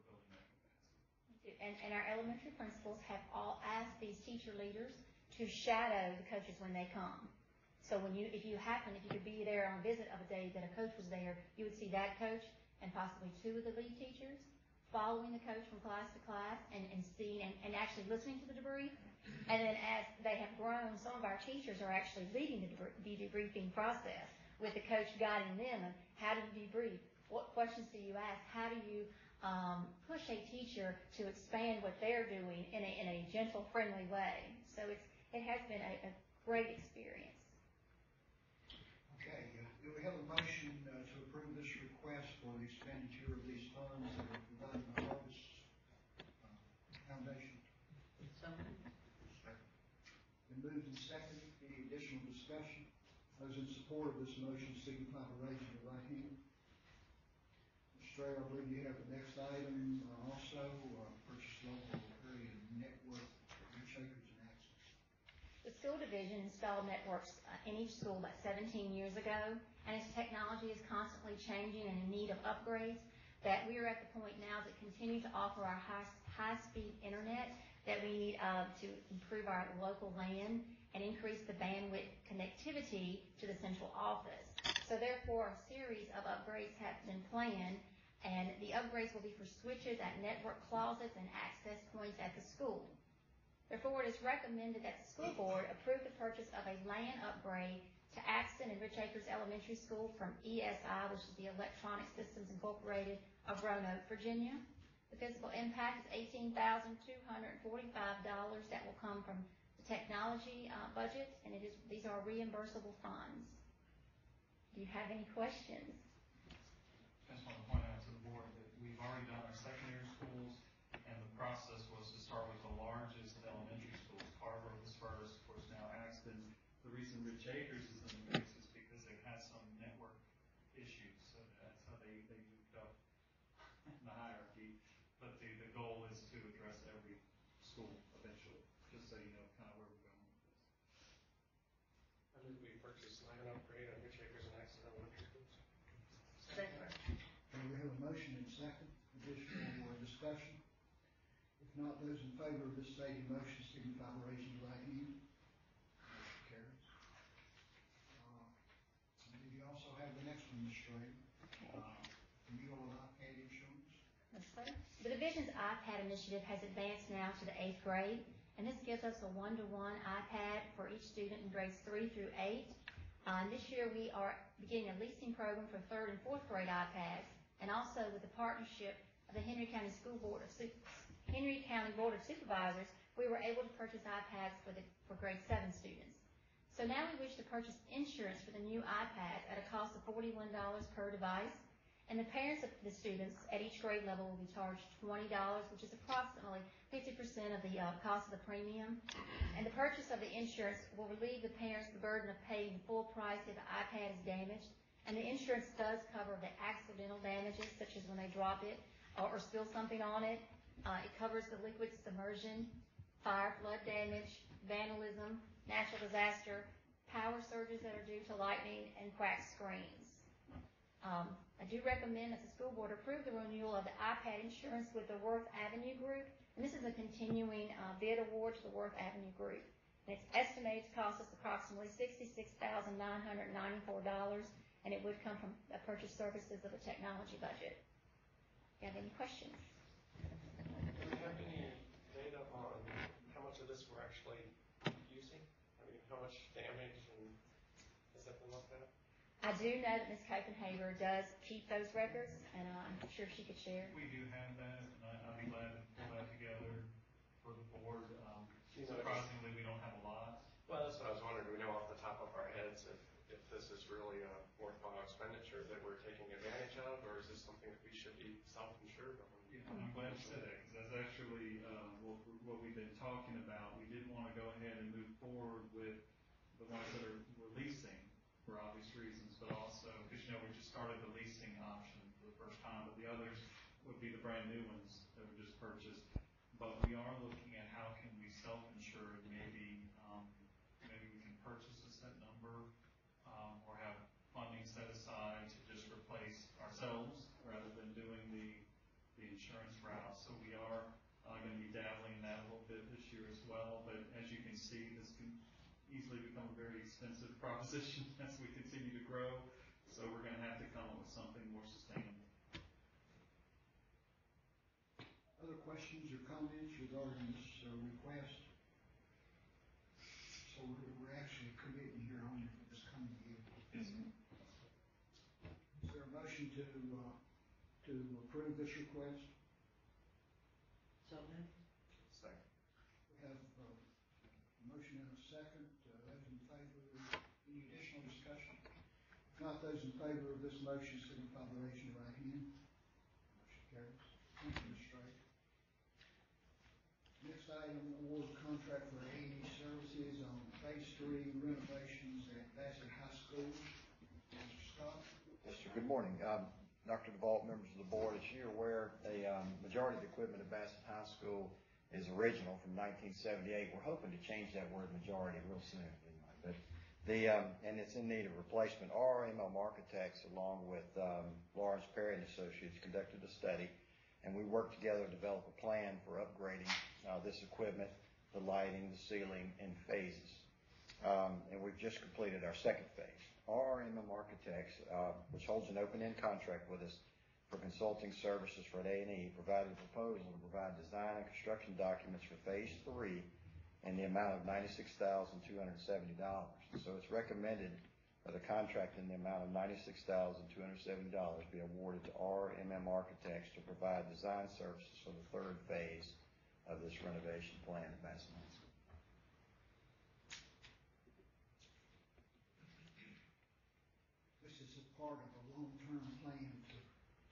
J: building that capacity.
P: And our elementary principals have all asked these teacher leaders to shadow the coaches when they come. So if you could be there on a visit of a day that a coach was there, you would see that coach and possibly two of the lead teachers following the coach from class to class and seeing and actually listening to the debrief. And then as they have grown, some of our teachers are actually leading the debriefing process with the coach guiding them on how do you debrief, what questions do you ask, how do you push a teacher to expand what they're doing in a gentle, friendly way. So it has been a great experience.
Q: Okay, do we have a motion to approve this request for the expenditure of these funds that are provided by Harvest Foundation? Been moved and seconded. Any additional discussion? Those in support of this motion signify by raising your right hand. Mr. Strayer, I believe you have the next item also, purchase local area network reach acres and access.
P: The school division installed networks in each school about 17 years ago, and as technology is constantly changing and in need of upgrades, that we are at the point now that continue to offer our high-speed internet that we need to improve our local LAN and increase the bandwidth connectivity to the central office. So therefore, a series of upgrades have been planned, and the upgrades will be for switches at network closets and access points at the school. Therefore, it is recommended that the school board approve the purchase of a LAN upgrade to Axton and Rich Acres Elementary School from ESI, which is the Electronic Systems Incorporated of Roanoke, Virginia. The physical impact is $18,245 that will come from the technology budget, and these are reimbursable funds. Do you have any questions?
J: I just want to point out to the board that we've already done our secondary schools, and the process was to start with the largest elementary schools. Carver was first, of course, now Axton. The reason Rich Acres is in the mix is because they've had some network issues, so that's how they moved up in the hierarchy. But the goal is to address every school eventually, just so you know kind of where we're going with this.
O: I think we purchased LAN upgrade on Rich Acres and Axton Elementary Schools.
Q: Second. We have a motion and second. Additional discussion? If not, those in favor of this stated motion signify by raising your right hand. Motion carries. And you also have the next one, Ms. Strayer. Renewal of iPad insurance.
P: Yes, sir. The division's iPad initiative has advanced now to the 8th grade, and this gives us a one-to-one iPad for each student in grades 3 through 8. This year we are beginning a leasing program for 3rd and 4th grade iPads, and also with the partnership of the Henry County Board of Supervisors, we were able to purchase iPads for grade 7 students. So now we wish to purchase insurance for the new iPads at a cost of $41 per device, and the parents of the students at each grade level will be charged $20, which is approximately 50% of the cost of the premium. And the purchase of the insurance will relieve the parents the burden of paying the full price if the iPad is damaged, And the insurance does cover the accidental damages, such as when they drop it or spill something on it. It covers the liquid submersion, fire, flood damage, vandalism, natural disaster, power surges that are due to lightning, and cracked screens. I do recommend that the school board approve the renewal of the iPad insurance with the Worth Avenue Group. And this is a continuing bid award to the Worth Avenue Group. And it's estimated to cost us approximately $66,994, and it would come from the purchase services of the technology budget. You have any questions?
O: Do we have any data on how much of this we're actually using? I mean, how much damage, and has that been looked at?
P: I do know that Ms. Copenhaver does keep those records, and I'm sure she could share.
J: We do have that, and I'll be glad to pull that together for the board.
O: You know,
J: surprisingly, we don't have a lot.
O: Well, that's what I was wondering. Do we know off the top of our heads if this is really a worthwhile expenditure that we're taking advantage of, or is this something that we should be self-insured on?
J: Yeah, I'm glad you said that, because that's actually what we've been talking about. We did want to go ahead and move forward with the ones that we're leasing for obvious reasons, but also, because we just started the leasing option for the first time, but the others would be the brand new ones that were just purchased. But we are looking at how can we self-insure, maybe we can purchase a set number, or have funding set aside to just replace ourselves rather than doing the insurance route. So we are going to be dabbling in that a little bit this year as well. But as you can see, this can easily become a very expensive proposition as we continue to grow. So we're going to have to come up with something more sustainable.
Q: Other questions or comments regarding this request? So we're actually committing here only for this coming year.
J: Yes, sir.
Q: Is there a motion to approve this request?
N: So moved.
O: Second.
Q: We have a motion and a second. Those in favor, any additional discussion? If not, those in favor of this motion signify by raising your right hand. Motion carries. Thank you, Ms. Strait. Next item, award contract for A&E services on Phase 3 renovations at Bassett High School. Mr. Scott?
R: Yes, sir. Good morning. Dr. Duvall, members of the board, as you're aware, the majority of the equipment at Bassett High School is original from 1978. We're hoping to change that word majority real soon, but and it's in need of replacement. RMM Architects, along with Lawrence Perry and Associates, conducted a study, and we worked together to develop a plan for upgrading this equipment, the lighting, the ceiling, in phases. And we've just completed our second phase. RMM Architects, which holds an open-end contract with us for consulting services for A&E, provided a proposal to provide design and construction documents for Phase 3 in the amount of $96,270. So it's recommended that a contract in the amount of $96,270 be awarded to RMM Architects to provide design services for the third phase of this renovation plan at Bassett High School.
Q: This is a part of a long-term plan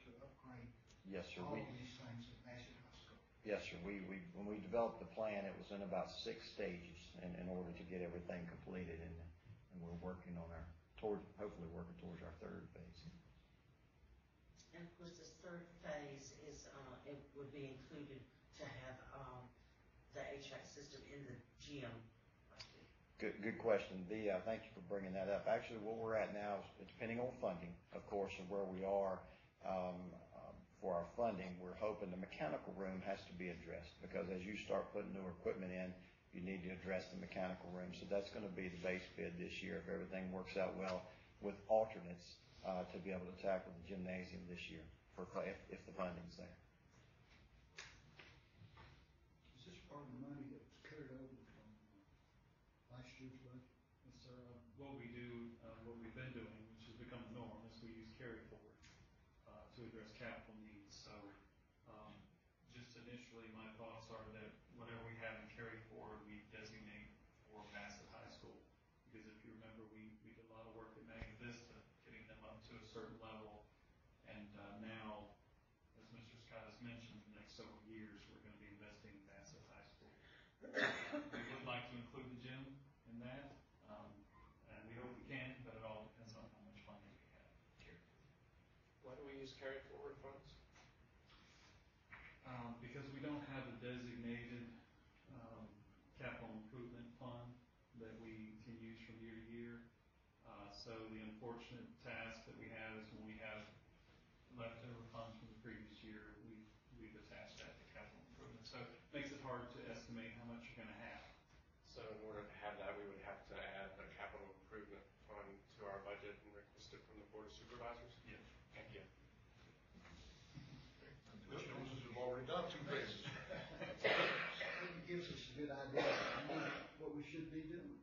Q: to upgrade
R: Yes, sir.
Q: all of these things at Bassett High School.
R: Yes, sir. When we developed the plan, it was in about 6 stages in order to get everything completed, and we're working on hopefully working towards our third phase.
D: And of course, this third phase is, it would be included to have the HVAC system in the gym.
R: Good question. Thank you for bringing that up. Actually, what we're at now is depending on funding, of course, and where we are for our funding. We're hoping the mechanical room has to be addressed, because as you start putting newer equipment in, you need to address the mechanical room. So that's going to be the base bid this year if everything works out well, with alternates to be able to tackle the gymnasium this year if the funding's there.
Q: Is this part of the money that was carried over from last year's budget?
J: Yes, sir. What we do, what we've been doing, which has become the norm, is we use carry forward to address capital needs. So just initially, my thoughts are that whatever we have in carry forward, we designate for Bassett High School. Because if you remember, we did a lot of work at Magna Vista, getting them up to a certain level. And now, as Mr. Scott has mentioned, the next several years, we're going to be investing in Bassett High School. We would like to include the gym in that, and we hope we can, but it all depends on how much funding we have.
O: use carry forward funds?
J: Because we don't have a designated capital improvement fund that we can use from year to year. So the unfortunate task that we have is when we have leftover funds from the previous year, we've attached that to capital improvement. So it makes it hard to estimate how much you're going to have.
O: So in order to have that, we would have to add a capital improvement fund to our budget and request it from the Board of Supervisors?
J: Yes.
O: Thank you.
C: Good news is we've already done 2 phases.
A: It gives us a good idea of what we should be doing.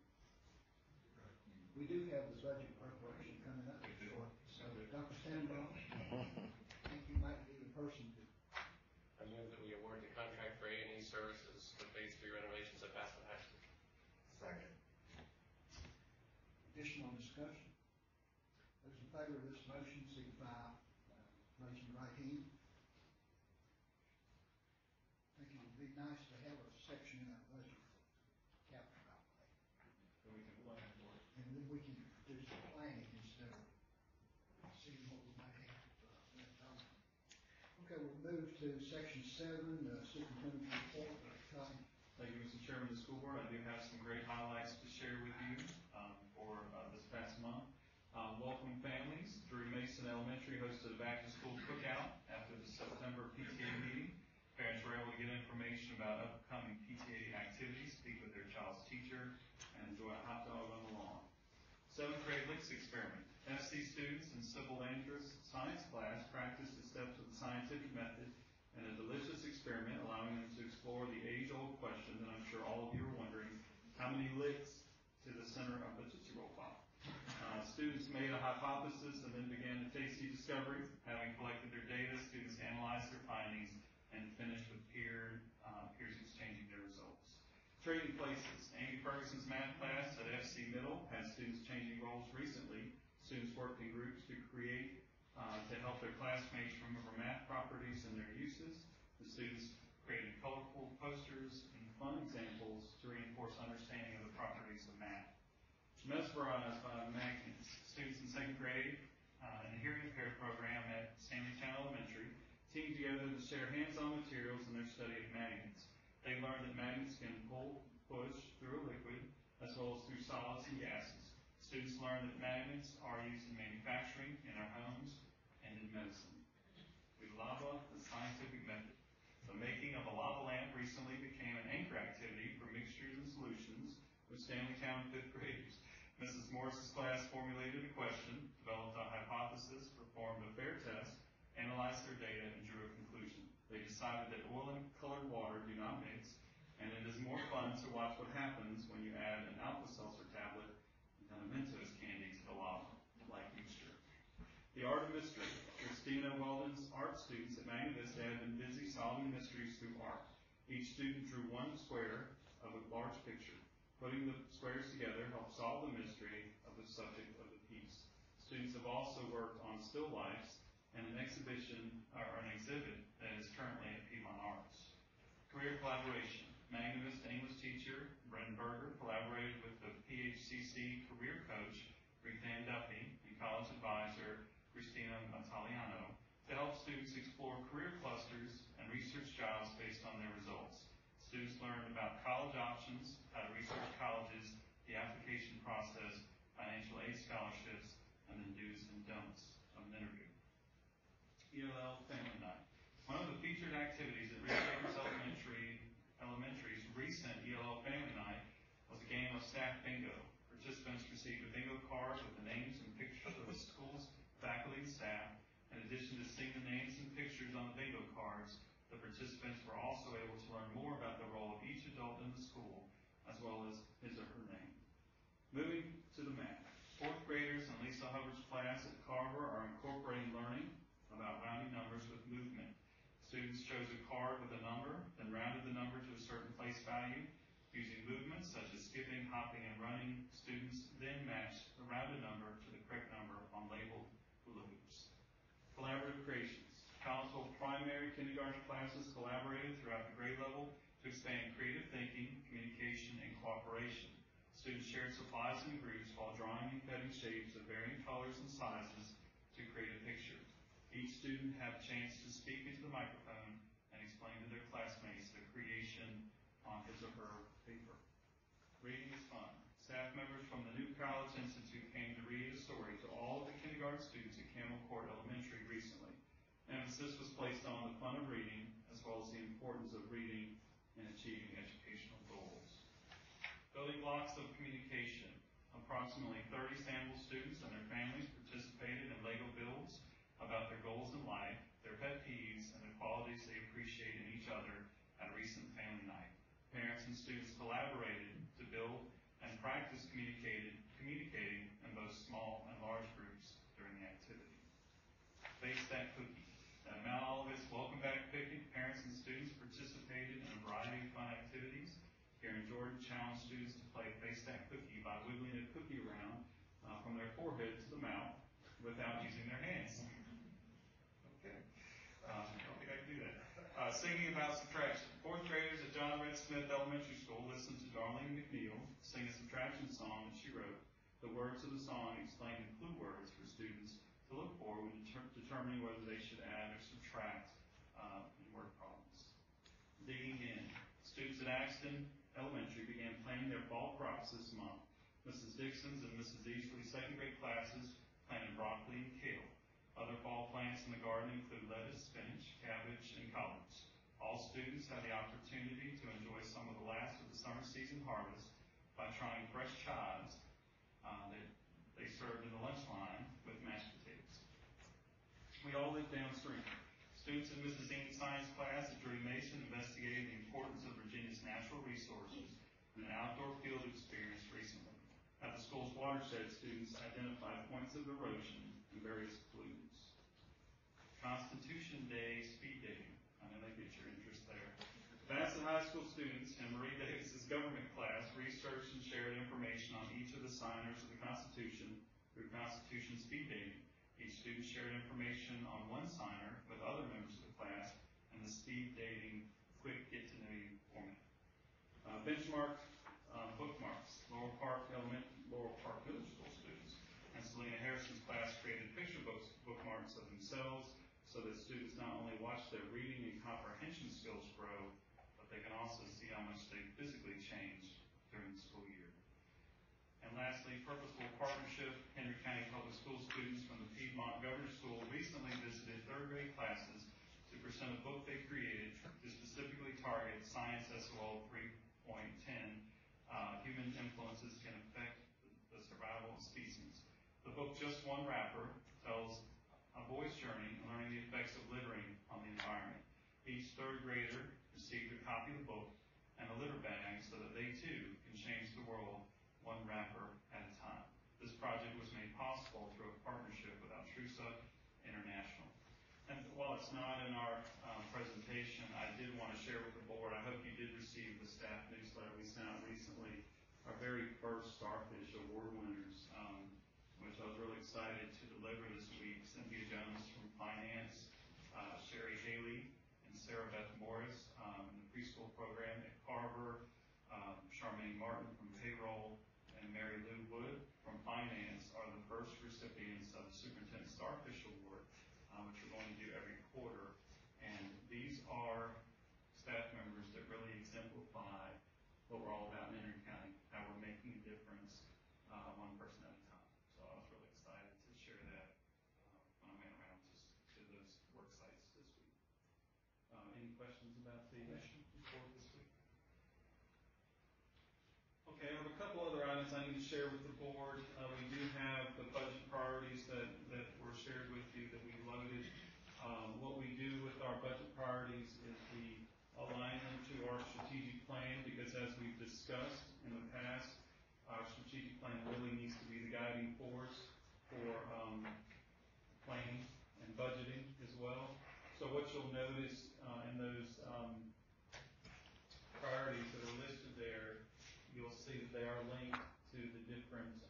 A: We do have the budget preparation coming up. So Dr. Sandbaugh, I think you might be the person to.
O: I move that we award the contract for A&E services for Phase 3 renovations at Bassett High School.
M: Second.
A: Additional discussion? Those in favor of this motion signify by raising your right hand. I think it would be nice to have a section in our budget for capital outlay.
J: So we can plan for it.
A: And then we can do some planning instead of seeing what we might have left over. Okay, we'll move to section 7, superintendent's report. Cotton.
J: Thank you, Mr. Chairman of the School Board. I do have some great highlights to share with you for this past month. Welcome families. Drury Mason Elementary hosted a back-to-school cookout after the September PTA meeting. Parents were able to get information about upcoming PTA activities, speak with their child's teacher, and enjoy a hot dog on the lawn. 7th grade LICE experiment. FC students in civil land science class practiced the steps of the scientific method in a delicious experiment, allowing them to explore the age-old question that I'm sure all of you are wondering: how many licks to the center of the Tootsie Roll pop? Students made a hypothesis and then began a tasty discovery. Having collected their data, students analyzed their findings and finished with peers exchanging their results. Trading places. Amy Ferguson's math class at FC Middle had students changing roles recently. Students worked in groups to help their classmates remember math properties and their uses. The students created colorful posters and fun examples to reinforce understanding of the properties of math. Mesmerized by magnets. Students in 2nd grade in the hearing impaired program at Stanleytown Elementary teamed together to share hands-on materials in their study of magnets. They learned that magnets can push through a liquid as well as through solids and gases. Students learned that magnets are used in manufacturing, in our homes, and in medicine. We lava the scientific method. The making of a lava lamp recently became an anchor activity for mixtures and solutions with Stanleytown 5th graders. Mrs. Morris's class formulated a question, developed a hypothesis, performed a fair test, analyzed their data, and drew a conclusion. They decided that oil and colored water do not mix, and it is more fun to watch what happens when you add an Alka-Seltzer tablet and a Mentos candy to the lava-like mixture. The art of mystery. Christina Weldon's art students at Magna Vista have been busy solving mysteries through art. Each student drew one square of a large picture. Putting the squares together helped solve the mystery of the subject of the piece. Students have also worked on still lifes and an exhibit that is currently at Piedmont Arts. Career collaboration. Magna Vista English teacher Brendan Berger collaborated with the PHCC career coach Ruth Ann Duffy and college advisor Christina Italiano to help students explore career clusters and research jobs based on their results. Students learned about college options, how to research colleges, the application process, financial aid scholarships, and then do's and don'ts of an interview. ELL Family Night. One of the featured activities at Ridge Elementary's recent ELL Family Night was a game of staff bingo. Participants received a bingo card with the names and pictures of the school's faculty and staff. In addition to seeing the names and pictures on the bingo cards, the participants were also able to learn more about the role of each adult in the school, as well as his or her name. Moving to the math. 4th graders in Lisa Hubbard's class at Carver are incorporating learning about rounding numbers with movement. Students chose a card with a number, then rounded the number to a certain place value. Using movements such as skipping, hopping, and running, students then matched the rounded number to the correct number on labeled hula hoops. Collaborative creations. Collinsville primary kindergarten classes collaborated throughout the grade level to expand creative thinking, communication, and cooperation. Students shared supplies in groups while drawing and cutting shapes of varying colors and sizes to create a picture. Each student had a chance to speak into the microphone and explain to their classmates their creation on his or her paper. Reading is fun. Staff members from the New College Institute came to read a story to all of the kindergarten students at Camel Court Elementary recently. Emphasis was placed on the fun of reading, as well as the importance of reading in achieving educational goals. Building blocks of communication. Approximately 30 sample students and their families participated in Lego builds about their goals in life, their pet peeves, and the qualities they appreciate in each other at a recent family night. Parents and students collaborated to build and practice communicating in both small and large groups during the activity. Face that cookie. At Mount Olivet's Welcome Back Picnic, parents and students participated in a variety of fun activities. Karen Jordan challenged students to play Face That Cookie by wiggling a cookie around from their forehead to the mouth without using their hands. Okay. I don't think I can do that. Singing about subtraction. Fourth graders at John Red Smith Elementary School listened to Darlene McNeil sing a subtraction song that she wrote. The words of the song explained the clue words for students to look for when determining whether they should add or subtract in word problems. Digging in. Students at Axton Elementary began planting their fall crops this month. Mrs. Dixon's and Mrs. Easley's second grade classes planted broccoli and kale. Other fall plants in the garden include lettuce, spinach, cabbage, and collards. All students had the opportunity to enjoy some of the last of the summer season harvest by trying fresh chives that they served in the lunch line with mashed potatoes. We all live downstream. Students in Mrs. Eaton's science class at Drew Mason investigated the importance of Virginia's natural resources in an outdoor field experience recently. At the school's watershed, students identified points of erosion and various pollutants. Constitution Day speed dating. I know that gets your interest there. Bassett High School students in Marie Davis's government class researched and shared information on each of the signers of the Constitution through Constitution speed dating. Each student shared information on one signer with other members of the class and the speed dating quick get-to-know-you format. Benchmark bookmarks. Laurel Park Middle School students and Selena Harrison's class created picture bookmarks of themselves so that students not only watch their reading and comprehension skills grow, but they can also see how much they physically changed during the school year. And lastly, Purposeful Partnership. Henry County Public School students from the Piedmont Governor's School recently visited third grade classes to present a book they created to specifically target Science SOL 3.10, Human Influences Can Affect the Survival of Species. The book, Just One Wrapper, tells a boy's journey in learning the effects of littering on the environment. Each third grader received a copy of the book and a litter bag so that they too can change the world one wrapper at a time. This project was made possible through a partnership with Altrusa International. And while it's not in our presentation, I did want to share with the board, I hope you did receive the staff newsletter we sent out recently, our very first Starfish Award winners, which I was really excited to deliver this week. Cynthia Jones from Finance, Sherry Haley and Sarah Beth Morris in the preschool program at Carver, Charmaine Martin from Payroll, and Mary Lou Wood from Finance are the first recipients of the Superintendent Starfish Award, which we're going to do every quarter. And these are staff members that really exemplify what we're all about in Henry County, how we're making a difference one person at a time. So I was really excited to share that when I went around to those work sites this week. Any questions about the report this week? Okay, I have a couple other items I need to share with the board. We do have the budget priorities that were shared with you that we loaded. What we do with our budget priorities is we align them to our strategic plan because as we've discussed in the past, our strategic plan really needs to be the guiding force for planning and budgeting as well. So what you'll notice in those priorities that are listed there, you'll see that they are linked to the different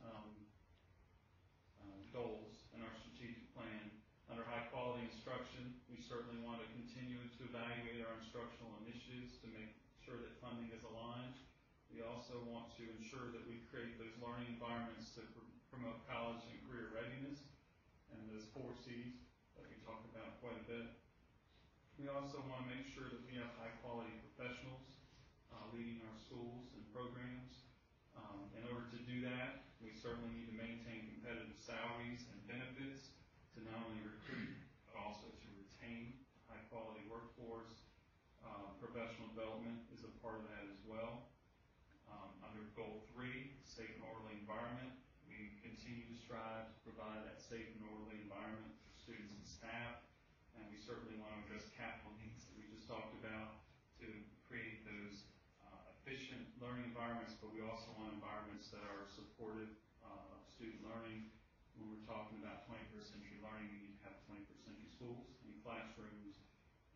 J: goals in our strategic plan. Under high quality instruction, we certainly want to continue to evaluate our instructional initiatives to make sure that funding is aligned. We also want to ensure that we create those learning environments to promote college and career readiness and those 4 C's that we talk about quite a bit. We also want to make sure that we have high-quality professionals leading our schools and programs. In order to do that, we certainly need to maintain competitive salaries and benefits to not only recruit, but also to retain a high-quality workforce. Professional development is a part of that as well. Under Goal 3, safe and orderly environment, we continue to strive to provide that safe and orderly environment for students and staff, and we certainly want to address capital needs that we just talked about to create those efficient learning environments, but we also want environments that are supportive of student learning. When we're talking about 21st century learning, we need to have 21st century schools and classrooms.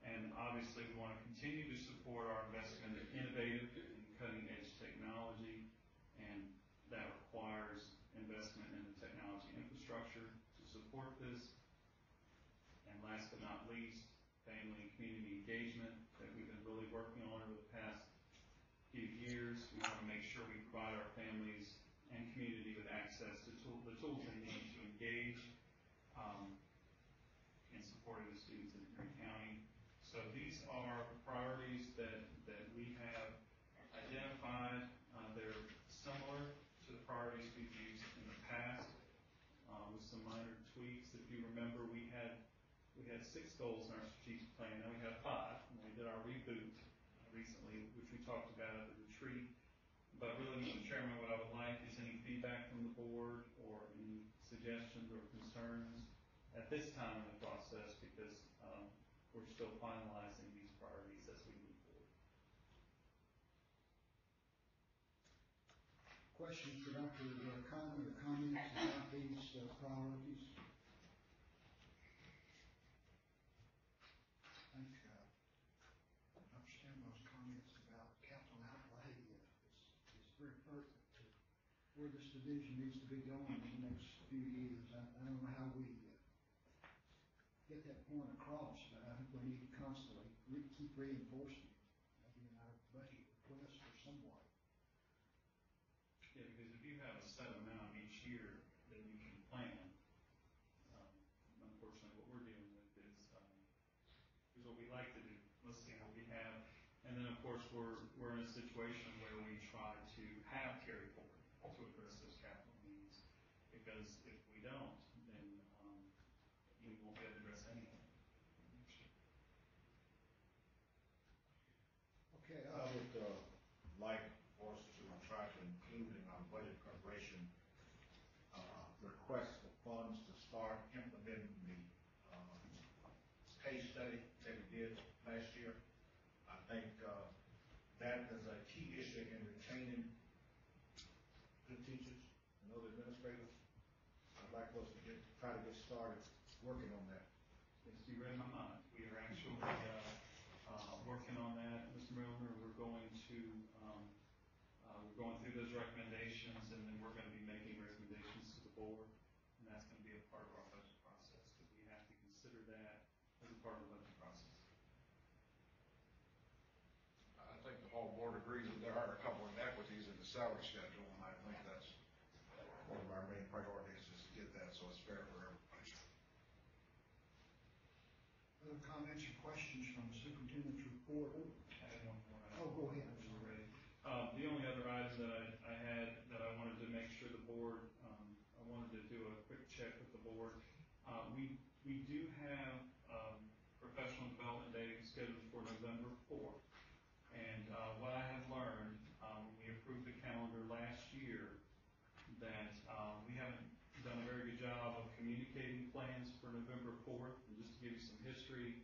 J: And obviously, we want to continue to support our investment in innovative and cutting-edge technology, and that requires investment in the technology infrastructure to support this. And last but not least, family and community engagement that we've been really working on over the past few years. We want to make sure we provide our families and community with access to the tools they need to engage in supporting the students in Green County. So these are priorities that we have identified. They're similar to the priorities we've used in the past with some minor tweaks. If you remember, we had 6 goals in our strategic plan. Now we have 5. And we did our reboot recently, which we talked about at the retreat. But really, Mr. Chairman, what I would like is any feedback from the board or any suggestions or concerns at this time in the process, because we're still finalizing these priorities as we move forward.
A: Questions for Dr. Conley or comments about these priorities? I think I understand those comments about capital outlay is very pertinent to where this division needs to be going in the next few years. I don't know how we get that point across, but I think we need to constantly keep reinforcing it, maybe in our budget request or some way.
J: Yeah, because if you have a set amount each year that you can plan, unfortunately what we're dealing with is what we like to do. Let's see what we have. And then of course we're in a situation where we try to have carry forward to address those capital needs, because if we don't, then we won't be able to address anything.
K: Okay, I would like for us to try to include in our budget preparation request for funds to start implementing the case study that we did last year. I think that is a key issue in retaining good teachers and other administrators. I'd like us to try to get started working on that.
J: Yes, you read my mind. We are actually working on that, Mr. Milner. We're going through those recommendations, and then we're going to be making recommendations to the board, and that's going to be a part of our budget process, because we have to consider that as a part of the budget process.
C: I think the whole board agrees that there are a couple of inequities in the salary schedule, and I think that's one of our main priorities is to get that so it's fair for everybody.
A: Other comments or questions from the superintendent's report?
J: I had one more.
A: Oh, go ahead.
J: The only other item that I had that I wanted to make sure the board, I wanted to do a quick check with the board. We do have professional development day scheduled for November 4th. And what I have learned, we approved the calendar last year, that we haven't done a very good job of communicating plans for November 4th. And just to give you some history,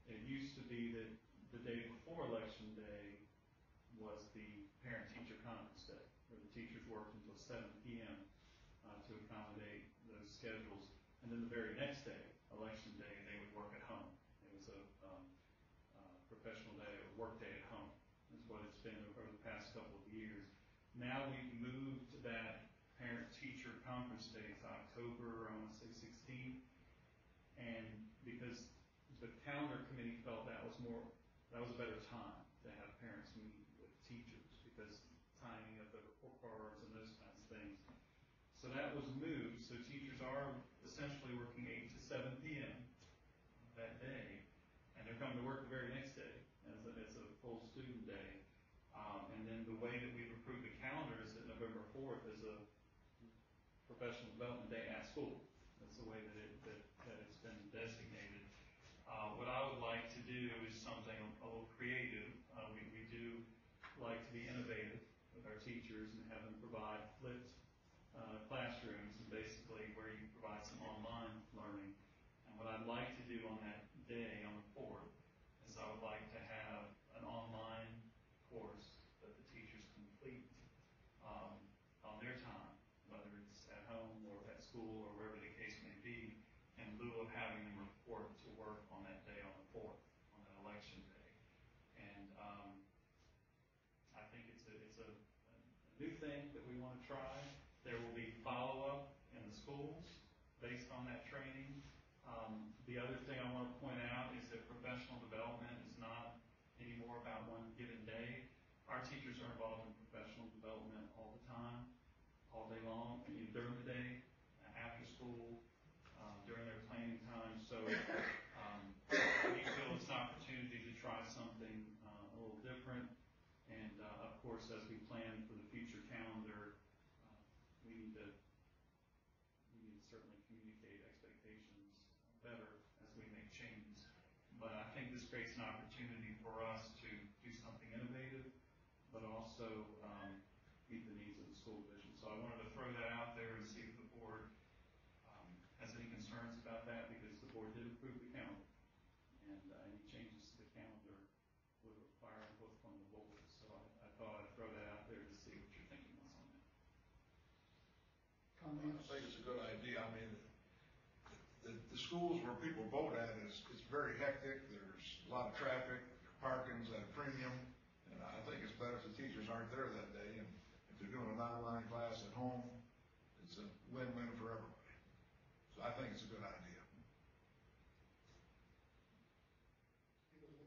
J: it used to be that the day before Election Day was the parent-teacher conference day, where the teachers worked until 7 p.m. To accommodate those schedules. And then the very next day, Election Day, they would work at home. It was a professional day or work day at home. That's what it's been over the past couple of years. Now we've moved that parent-teacher conference day to October, I want to say 16th. And because the calendar committee felt that was a better time to have parents meet with teachers, because timing of the report cards and those kinds of things. So that was moved. So teachers are essentially working 8 to 7 p.m. that day, and they're coming to work the very next day, and it's a full student day. And then the way that we've approved the calendar is that November 4th is a professional development day at school. That's the way that it's been designated. What I would like to do is something a little creative. We do like to be innovative with our teachers and have them provide flipped classrooms, and basically where you provide some online learning. And what I'd like to do on that day, on the 4th, is I would like to have an online course that the teachers complete on their time, whether it's at home or at school or wherever the case may be, in lieu of having them report to work on that day on the 4th, on that election day. And I think it's a new thing that we want to try. There will be follow-up in the schools based on that training. The other thing I want to point out is that professional development is not anymore about one given day. Our teachers are involved in professional development all the time, all day long, during the day, after school, during their planning time. So we feel it's an opportunity to try something a little different. And of course, as we plan for the future calendar, we need to certainly communicate expectations better as we make changes. But I think this creates an opportunity for us to do something innovative, but also meet the needs of the school division. So I wanted to throw that out there and see if the board has any concerns about that, because the board did approve the calendar, and any changes to the calendar would require input from the board. So I thought I'd throw that out there to see what your thinking was on that.
C: I think it's a good idea. I mean, the schools where people vote at is very hectic. There's a lot of traffic, parking's at a premium, and I think it's better if the teachers aren't there that day. And if they're doing an online class at home, it's a win-win for everybody. So I think it's a good idea.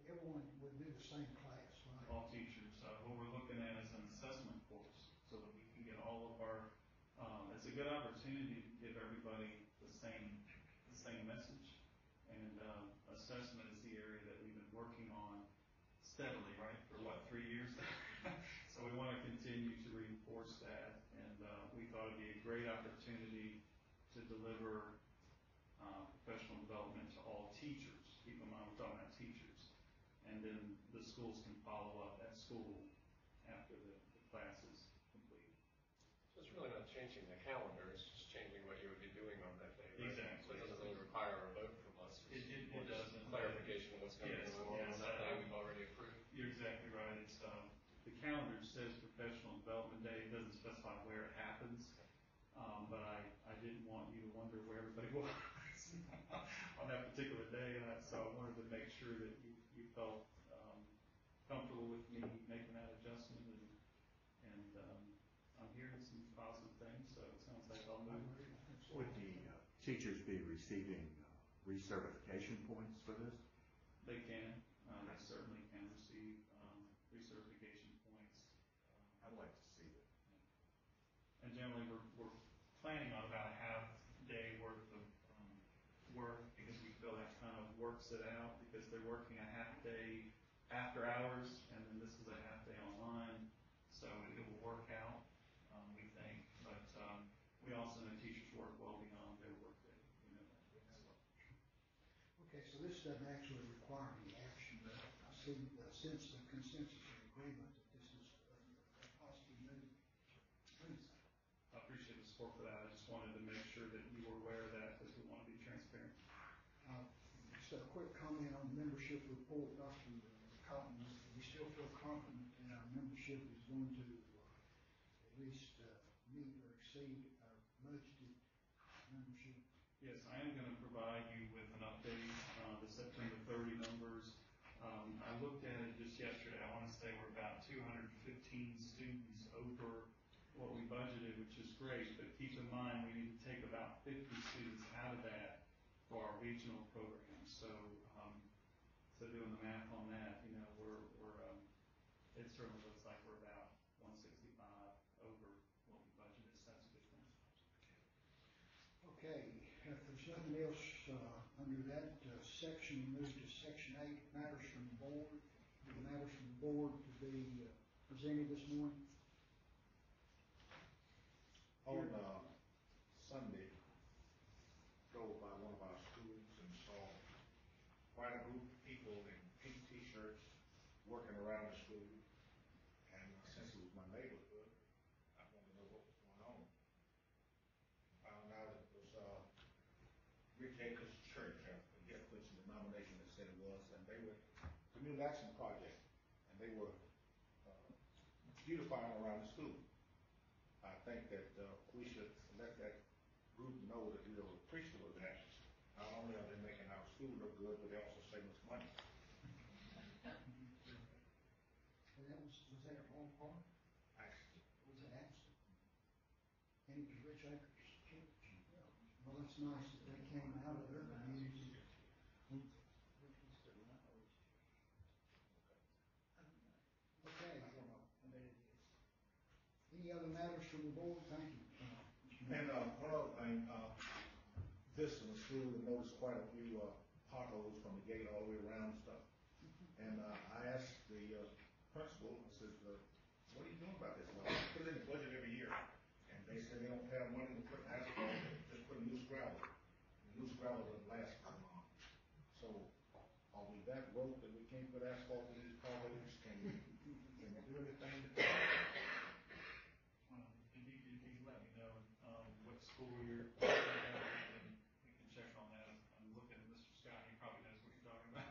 A: Everyone would do the same class, right?
J: All teachers. What we're looking at is an assessment course, so that we can get all of our. It's a good opportunity to give everybody the same message. And assessment is the area that we've been working on steadily, right, for 3 years. So we want to continue to reinforce that, and we thought it'd be a great opportunity to deliver professional development to all teachers. Keep in mind, we're talking about teachers. And then the schools can follow up at school after the class is complete.
O: So it's really not changing the calendar, it's just changing what you would be doing on that day. Right?
J: Exactly.
O: So it doesn't really require a vote from us.
J: It doesn't.
O: Clarification of what's going to go on that day we've already approved.
J: You're exactly right. It's the calendar says professional development day. It doesn't specify where it happens. But I didn't want you to wonder where everybody was on that particular day, and so I wanted to make sure that you felt comfortable with me making that adjustment, and I'm hearing some positive things, so it sounds like I'll move.
M: Would the teachers be receiving recertification points for this?
J: They can. They certainly can receive recertification points.
M: I'd like to see it.
J: And generally, we're planning on about a half day worth of work, because we feel that kind of works it out, because they're working a half day after hours, and then this is a half day online, so it will work out, we think. But we also know teachers work well beyond their work day. We know that as well.
A: Okay, so this doesn't actually require any action, but I see the sense of consensus and agreement that this is a positive move. Please.
J: I appreciate the support for that. I just wanted to make sure that you were aware of that, because we want to be transparent.
A: Just a quick comment on the membership report, Dr. Cotton. We still feel confident that our membership is going to at least meet or exceed our budgeted membership.
J: Yes, I am going to provide you with an update on the September 30 numbers. I looked at it just yesterday. I want to say we're about 215 students over what we budgeted, which is great, but keep in mind we need to take about 50 students out of that for our regional program. So doing the math on that, it certainly looks like we're about 165 over what we budgeted, so that's a good thing.
A: Okay.
Q: If there's nothing else, under that, section, move to section 8, matters from the board. The matters from the board to be, presented this morning.
K: On, Sunday, drove by one of our schools and saw quite a group of people in pink t-shirts working around the school. And since it was my neighborhood, I wanted to know what was going on. Found out it was, Rick Acres Church, I forget which denomination it said it was, and they were, Community Action Project, and they were, beautifying around the school. I think that, we should let that group know that we are appreciative of that. Not only are they making our school look good, but they also save us money.
Q: And that was that at Home Park?
K: Actually.
Q: Was it Axel? And it was Rich Acres Church. Well, that's nice that they came out of their community. Okay. Any other matters from the board? Thank you.
K: And, one other thing, this in the school, we noticed quite a few, potholes from the gate all the way around and stuff. And, I asked the, principal, I said, what are you doing about this? Well, I put it in the budget every year. And they said they don't have money to put asphalt, just put loose gravel. And loose gravel doesn't last very long. So, are we that broke that we can't put asphalt in these potholes? Can we do anything?
J: If you let me know, what school year, and we can check on that. I'm looking at Mr. Scott, he probably knows what you're talking about.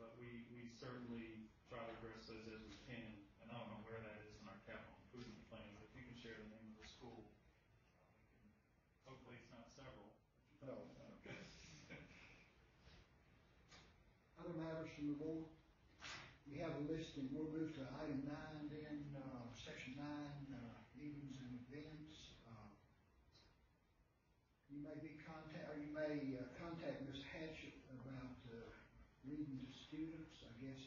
J: But we certainly try to address those as we can, and I don't know where that is in our capital improvement plan, but if you can share the name of the school, hopefully it's not several.
K: No.
J: Okay.
Q: Other matters from the board? We have a list, and we'll move to item 9, then, section 9, meetings and events. You may contact Ms. Hatchett about, reading to students. I guess,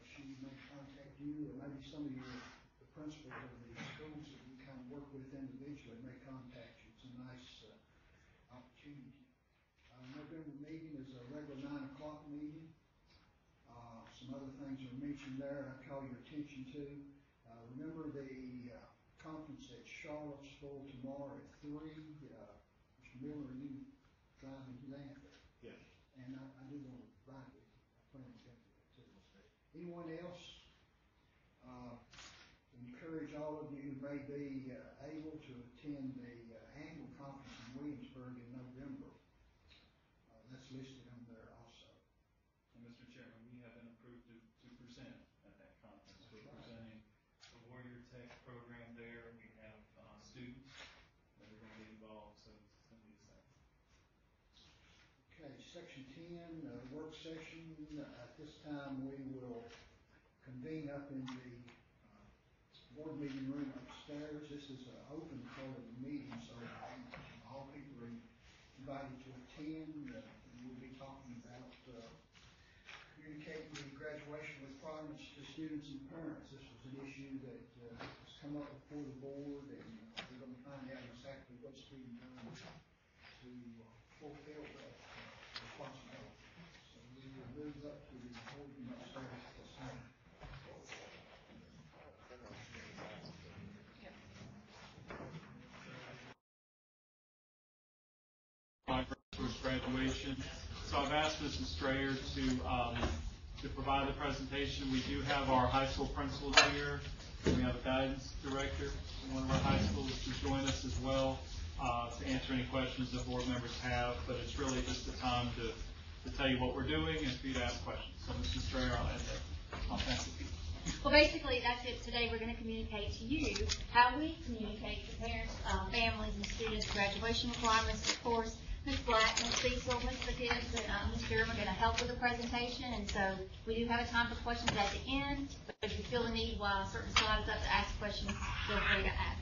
Q: she may contact you, or maybe some of the principals of the schools that you kind of work with individually may contact you. It's a nice, opportunity. November meeting is a regular 9 o'clock meeting. Some other things are mentioned there I call your attention to. Remember the conference at Charlottesville tomorrow at 3. Mr. Miller, are you driving to that?
K: Yes.
Q: And I do want to ride with you. I plan to go to that too. Anyone else? Encourage all of you who may be able to attend the annual conference in Williamsburg in November. That's listed on there also.
J: And Mr. Chairman, we have been approved to present at that conference. We're presenting the Warrior Tech program there. We have students that are going to be involved, so it's going to be exciting.
Q: Okay, section 10, work session. At this time, we will convene up in the board meeting room upstairs. This is an open part of the meeting, so all people are invited to attend. We'll be talking about communicating the graduation requirements to students and parents. This was an issue that has come up before the board, and we're going to find out exactly what's being done to fulfill that responsibility. So we will move up to the board room upstairs at this time.
J: Graduation. So I've asked Mrs. Strayer to provide the presentation. We do have our high school principals here. We have a guidance director from one of our high schools to join us as well to answer any questions that board members have. But it's really just the time to tell you what we're doing and for you to ask questions. So Mrs. Strayer, I'll pass it to you.
P: Well, basically, that's it. Today we're going to communicate to you how we communicate to parents, families, and students graduation requirements. Of course, Ms. Black, Ms. Cecil, Ms. McGibbs, and Ms. Durham are going to help with the presentation, and so we do have a time for questions at the end, but if you feel the need while a certain slide is up to ask questions, feel free to ask.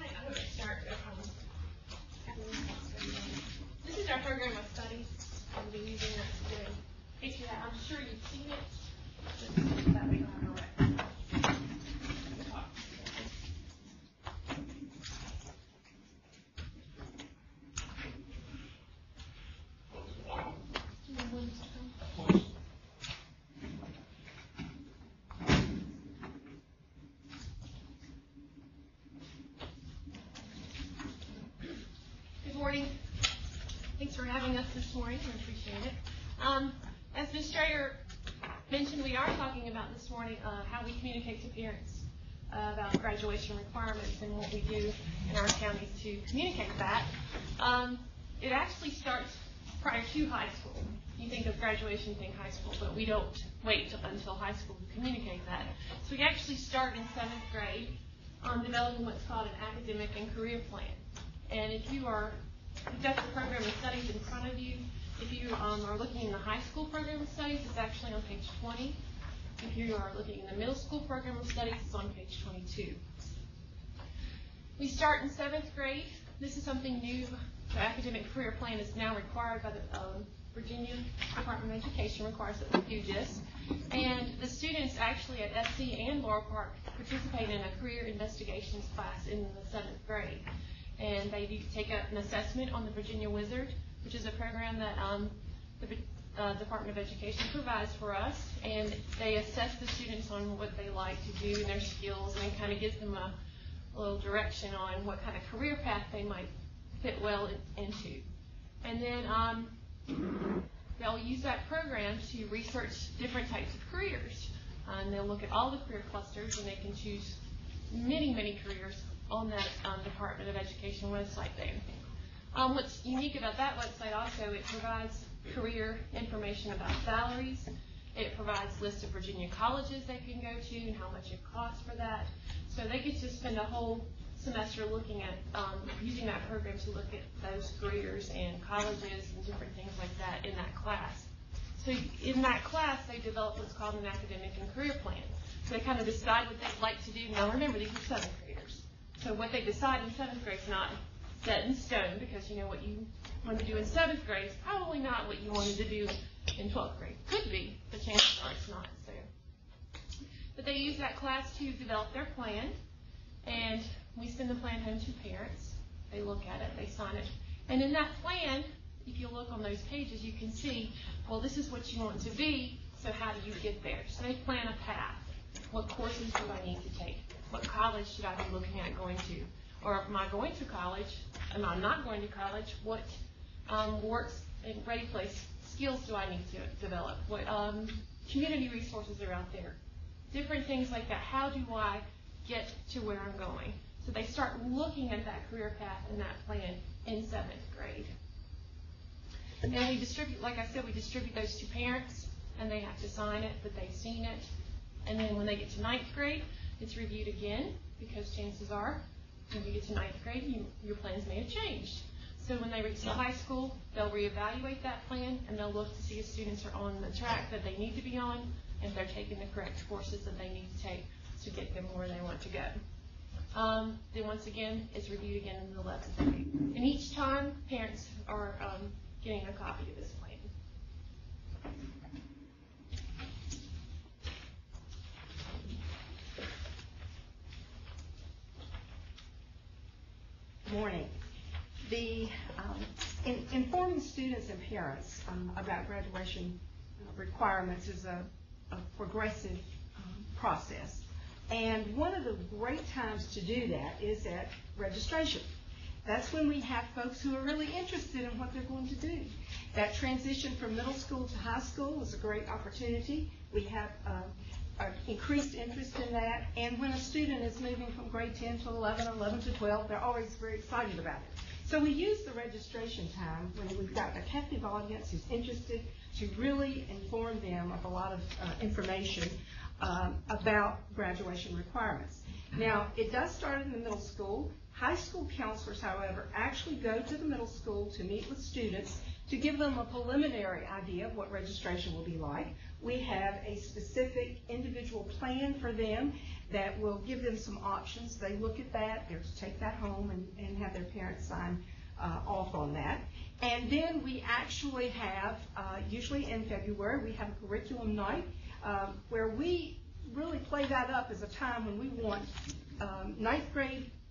B: Hi, I'm going to start. This is our program of studies. We'll be using this today. I'm sure you've seen it. That way on the right.
S: for having us this morning. I appreciate it. As Ms. Strayer mentioned, we are talking about this morning how we communicate to parents about graduation requirements and what we do in our counties to communicate that. It actually starts prior to high school. You think of graduation, think high school, but we don't wait until high school to communicate that. So we actually start in 7th grade on developing what's called an academic and career plan. And if you've got the program of studies in front of you, if you are looking in the high school program of studies, it's actually on page 20. If you are looking in the middle school program of studies, it's on page 22. We start in 7th grade. This is something new. The academic career plan is now required by the Virginia Department of Education requires that we do this. And the students actually at SC and Laurel Park participate in a career investigations class in the 7th grade. And they take an assessment on the Virginia Wizard, which is a program that the Department of Education provides for us. And they assess the students on what they like to do and their skills, and kind of gives them a little direction on what kind of career path they might fit well into. And then they'll use that program to research different types of careers. And they'll look at all the career clusters, and they can choose many, many careers on that Department of Education website there. What's unique about that website also, it provides career information about salaries. It provides lists of Virginia colleges they can go to and how much it costs for that. So they get to spend a whole semester looking at using that program to look at those careers and colleges and different things like that in that class. So in that class, they develop what's called an academic and career plan. So they kind of decide what they'd like to do. Now remember, these are 7th graders. So what they decide in 7th grade is not set in stone, because you know what you want to do in 7th grade is probably not what you wanted to do in 12th grade. Could be, but chances are it's not. So, but they use that class to develop their plan, and we send the plan home to parents. They look at it, they sign it. And in that plan, if you look on those pages, you can see, well, this is what you want to be, so how do you get there? So they plan a path. What courses do I need to take? What college should I be looking at going to? Or am I going to college? Am I not going to college? What works and ready place skills do I need to develop? What community resources are out there? Different things like that. How do I get to where I'm going? So they start looking at that career path and that plan in 7th grade. And we distribute, like I said, we distribute those to parents, and they have to sign it that they've seen it. And then when they get to 9th grade, it's reviewed again, because chances are, when you get to 9th grade, your plans may have changed. So when they reach the high school, they'll reevaluate that plan, and they'll look to see if students are on the track that they need to be on, and if they're taking the correct courses that they need to take to get them where they want to go. Then once again, it's reviewed again in the 11th grade. And each time, parents are getting a copy of this plan.
T: Good morning. Informing students and parents about graduation requirements is a progressive process. And one of the great times to do that is at registration. That's when we have folks who are really interested in what they're going to do. That transition from middle school to high school is a great opportunity. We have increased interest in that. And when a student is moving from grade 10 to 11, 11 to 12, they're always very excited about it. So we use the registration time when we've got a captive audience who's interested to really inform them of a lot of information about graduation requirements. Now, it does start in the middle school. High school counselors, however, actually go to the middle school to meet with students to give them a preliminary idea of what registration will be like. We have a specific individual plan for them that will give them some options. They look at that, they're to take that home and have their parents sign off on that. And then we actually have, usually in February, we have a curriculum night where we really play that up as a time when we want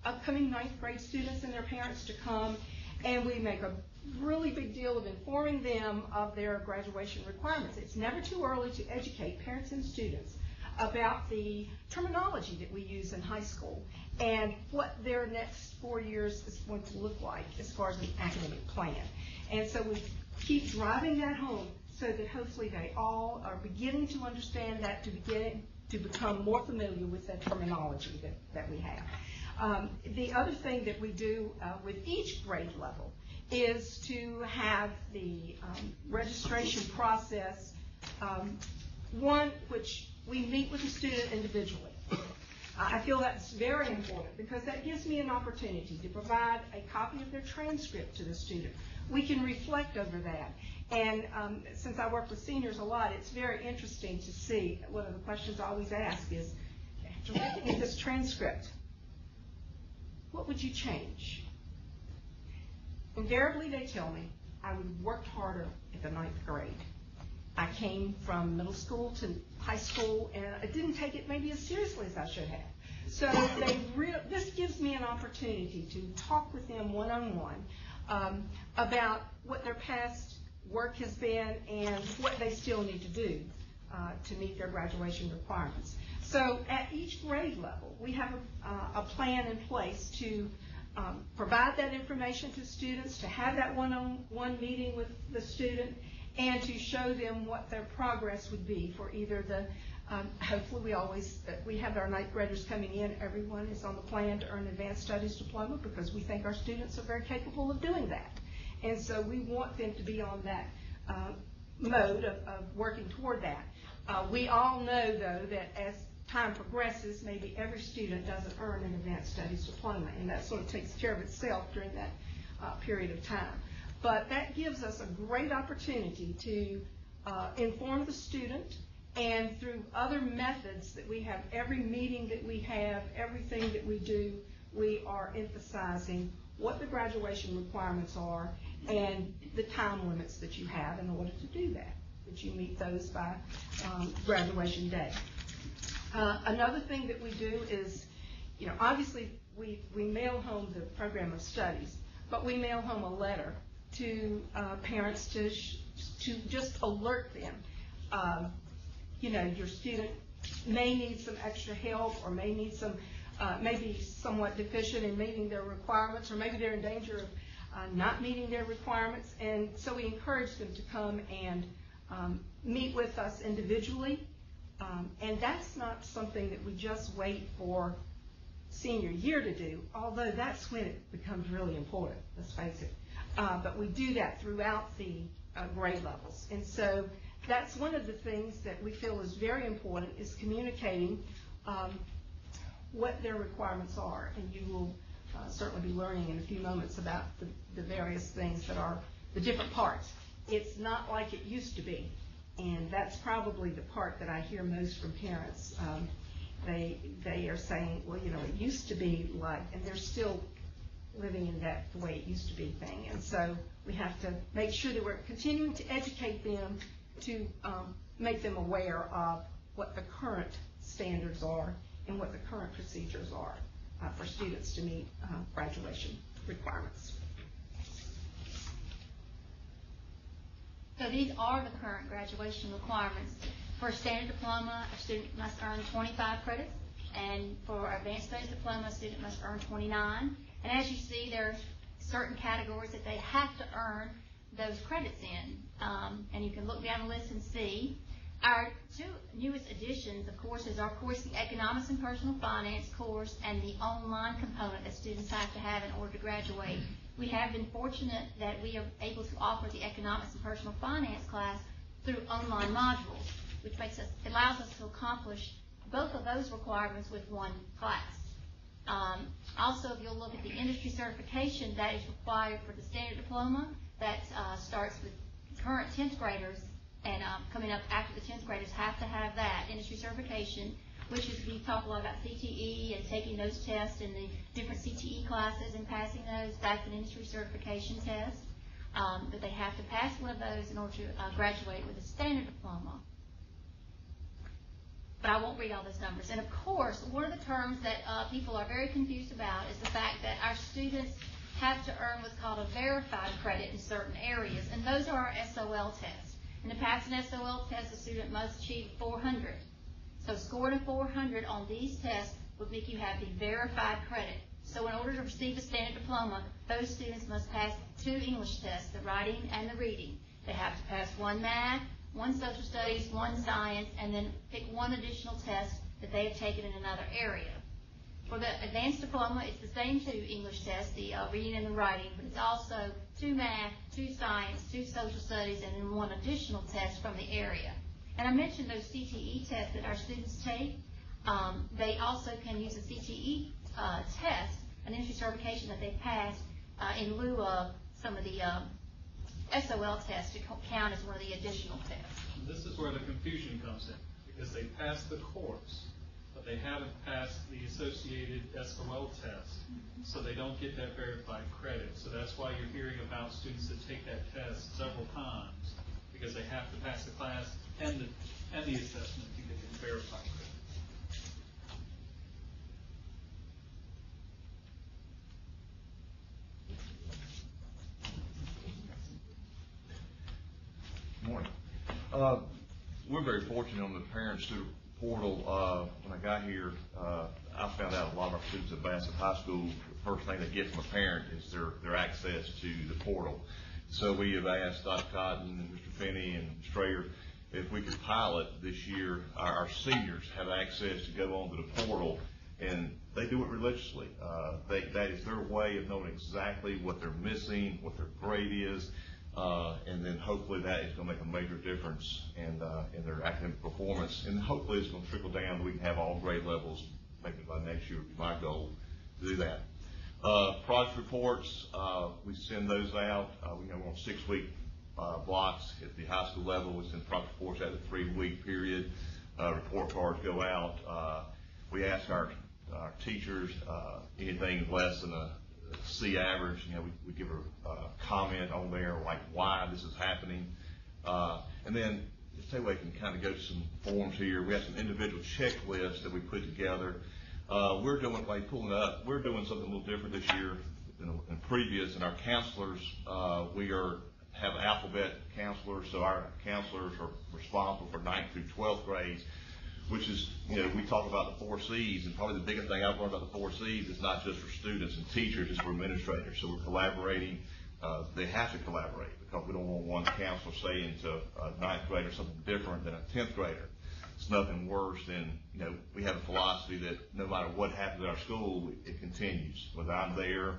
T: upcoming 9th grade students and their parents to come, and we make a really big deal of informing them of their graduation requirements. It's never too early to educate parents and students about the terminology that we use in high school and what their next 4 years is going to look like as far as an academic plan. And so we keep driving that home so that hopefully they all are beginning to understand that, to become more familiar with that terminology that we have. The other thing that we do with each grade level is to have the registration process, one which we meet with the student individually. I feel that's very important because that gives me an opportunity to provide a copy of their transcript to the student. We can reflect over that. And since I work with seniors a lot, it's very interesting to see. One of the questions I always ask is, after looking at this transcript, what would you change? Invariably, they tell me, I would have worked harder at the 9th grade. I came from middle school to high school, and I didn't take it maybe as seriously as I should have. So this gives me an opportunity to talk with them one-on-one about what their past work has been and what they still need to do to meet their graduation requirements. So at each grade level, we have a plan in place to provide that information to students, to have that one-on-one meeting with the student, and to show them what their progress would be for either the, hopefully we have our 9th graders coming in, everyone is on the plan to earn advanced studies diploma because we think our students are very capable of doing that. And so we want them to be on that mode of working toward that. We all know, though, that as time progresses, maybe every student doesn't earn an advanced studies diploma, and that sort of takes care of itself during that period of time. But that gives us a great opportunity to inform the student, and through other methods that we have, every meeting that we have, everything that we do, we are emphasizing what the graduation requirements are and the time limits that you have in order to do that you meet those by graduation day. Another thing that we do is, obviously we mail home the program of studies, but we mail home a letter to parents to just alert them. Your student may need some extra help, or may need some, maybe somewhat deficient in meeting their requirements, or maybe they're in danger of not meeting their requirements. And so we encourage them to come and meet with us individually. And that's not something that we just wait for senior year to do, although that's when it becomes really important, let's face it. But we do that throughout the grade levels. And so that's one of the things that we feel is very important, is communicating what their requirements are. And you will certainly be learning in a few moments about the various things that are the different parts. It's not like it used to be. And that's probably the part that I hear most from parents. They are saying, well, it used to be like, and they're still living in that the way it used to be thing. And so we have to make sure that we're continuing to educate them, to make them aware of what the current standards are and what the current procedures are for students to meet graduation requirements.
P: So these are the current graduation requirements. For a standard diploma, a student must earn 25 credits, and for advanced studies diploma, a student must earn 29. And as you see, there are certain categories that they have to earn those credits in. And you can look down the list and see. Our two newest additions, of course, is our course, the Economics and Personal Finance course, and the online component that students have to have in order to graduate. We have been fortunate that we are able to offer the Economics and Personal Finance class through online modules, which allows us to accomplish both of those requirements with one class. Also, if you'll look at the industry certification that is required for the standard diploma, that starts with current 10th graders, and coming up after the 10th graders have to have that industry certification, which is, we talk a lot about CTE and taking those tests in the different CTE classes and passing those. That's an industry certification test. But they have to pass one of those in order to graduate with a standard diploma. But I won't read all those numbers. And of course, one of the terms that people are very confused about is the fact that our students have to earn what's called a verified credit in certain areas, and those are our SOL tests. And to pass an SOL test, a student must achieve 400. So So scoring a 400 on these tests would make you have the verified credit. So in order to receive a standard diploma, those students must pass 2 English tests, the writing and the reading. They have to pass 1 math, 1 social studies, 1 science, and then pick 1 additional test that they have taken in another area. For the advanced diploma, it's the same 2 English tests, the reading and the writing, but it's also 2 math, 2 science, 2 social studies, and then 1 additional test from the area. And I mentioned those CTE tests that our students take. They also can use a CTE test, an entry certification that they pass in lieu of some of the SOL tests to count as one of the additional tests.
J: This is where the confusion comes in, because they passed the course, but they haven't passed the associated SOL test, so they don't get that verified credit. So that's why you're hearing about students that take that test several times, because they have to pass the class and the assessment to get the verified credit.
U: Morning. We're very fortunate on the parent-student portal. When I got here, I found out a lot of our students at Bassett High School, the first thing they get from a parent is their access to the portal. So we have asked Dr. Cotton and Mr. Finney and Strayer if we could pilot this year. Our seniors have access to go onto the portal, and they do it religiously. That is their way of knowing exactly what they're missing, what their grade is, and then hopefully that is going to make a major difference in their academic performance. And hopefully it's going to trickle down and we can have all grade levels maybe by next year would be my goal to do that. Project reports, we send those out. We're on 6-week blocks at the high school level. We send project reports out at a 3-week period. Report cards go out. We ask our teachers anything less than a C average, we give a comment on there like why this is happening. And then this way we can kind of go to some forms here. We have some individual checklists that we put together. We're doing, by pulling up, we're doing something a little different this year than previous. And our counselors, have alphabet counselors, so our counselors are responsible for 9th through 12th grades, which is, we talk about the 4 C's, and probably the biggest thing I've learned about the 4 C's is not just for students and teachers, it's for administrators. So we're collaborating. They have to collaborate because we don't want one counselor saying to a 9th grader something different than a 10th grader. It's nothing worse than, we have a philosophy that no matter what happens at our school, it continues. Whether I'm there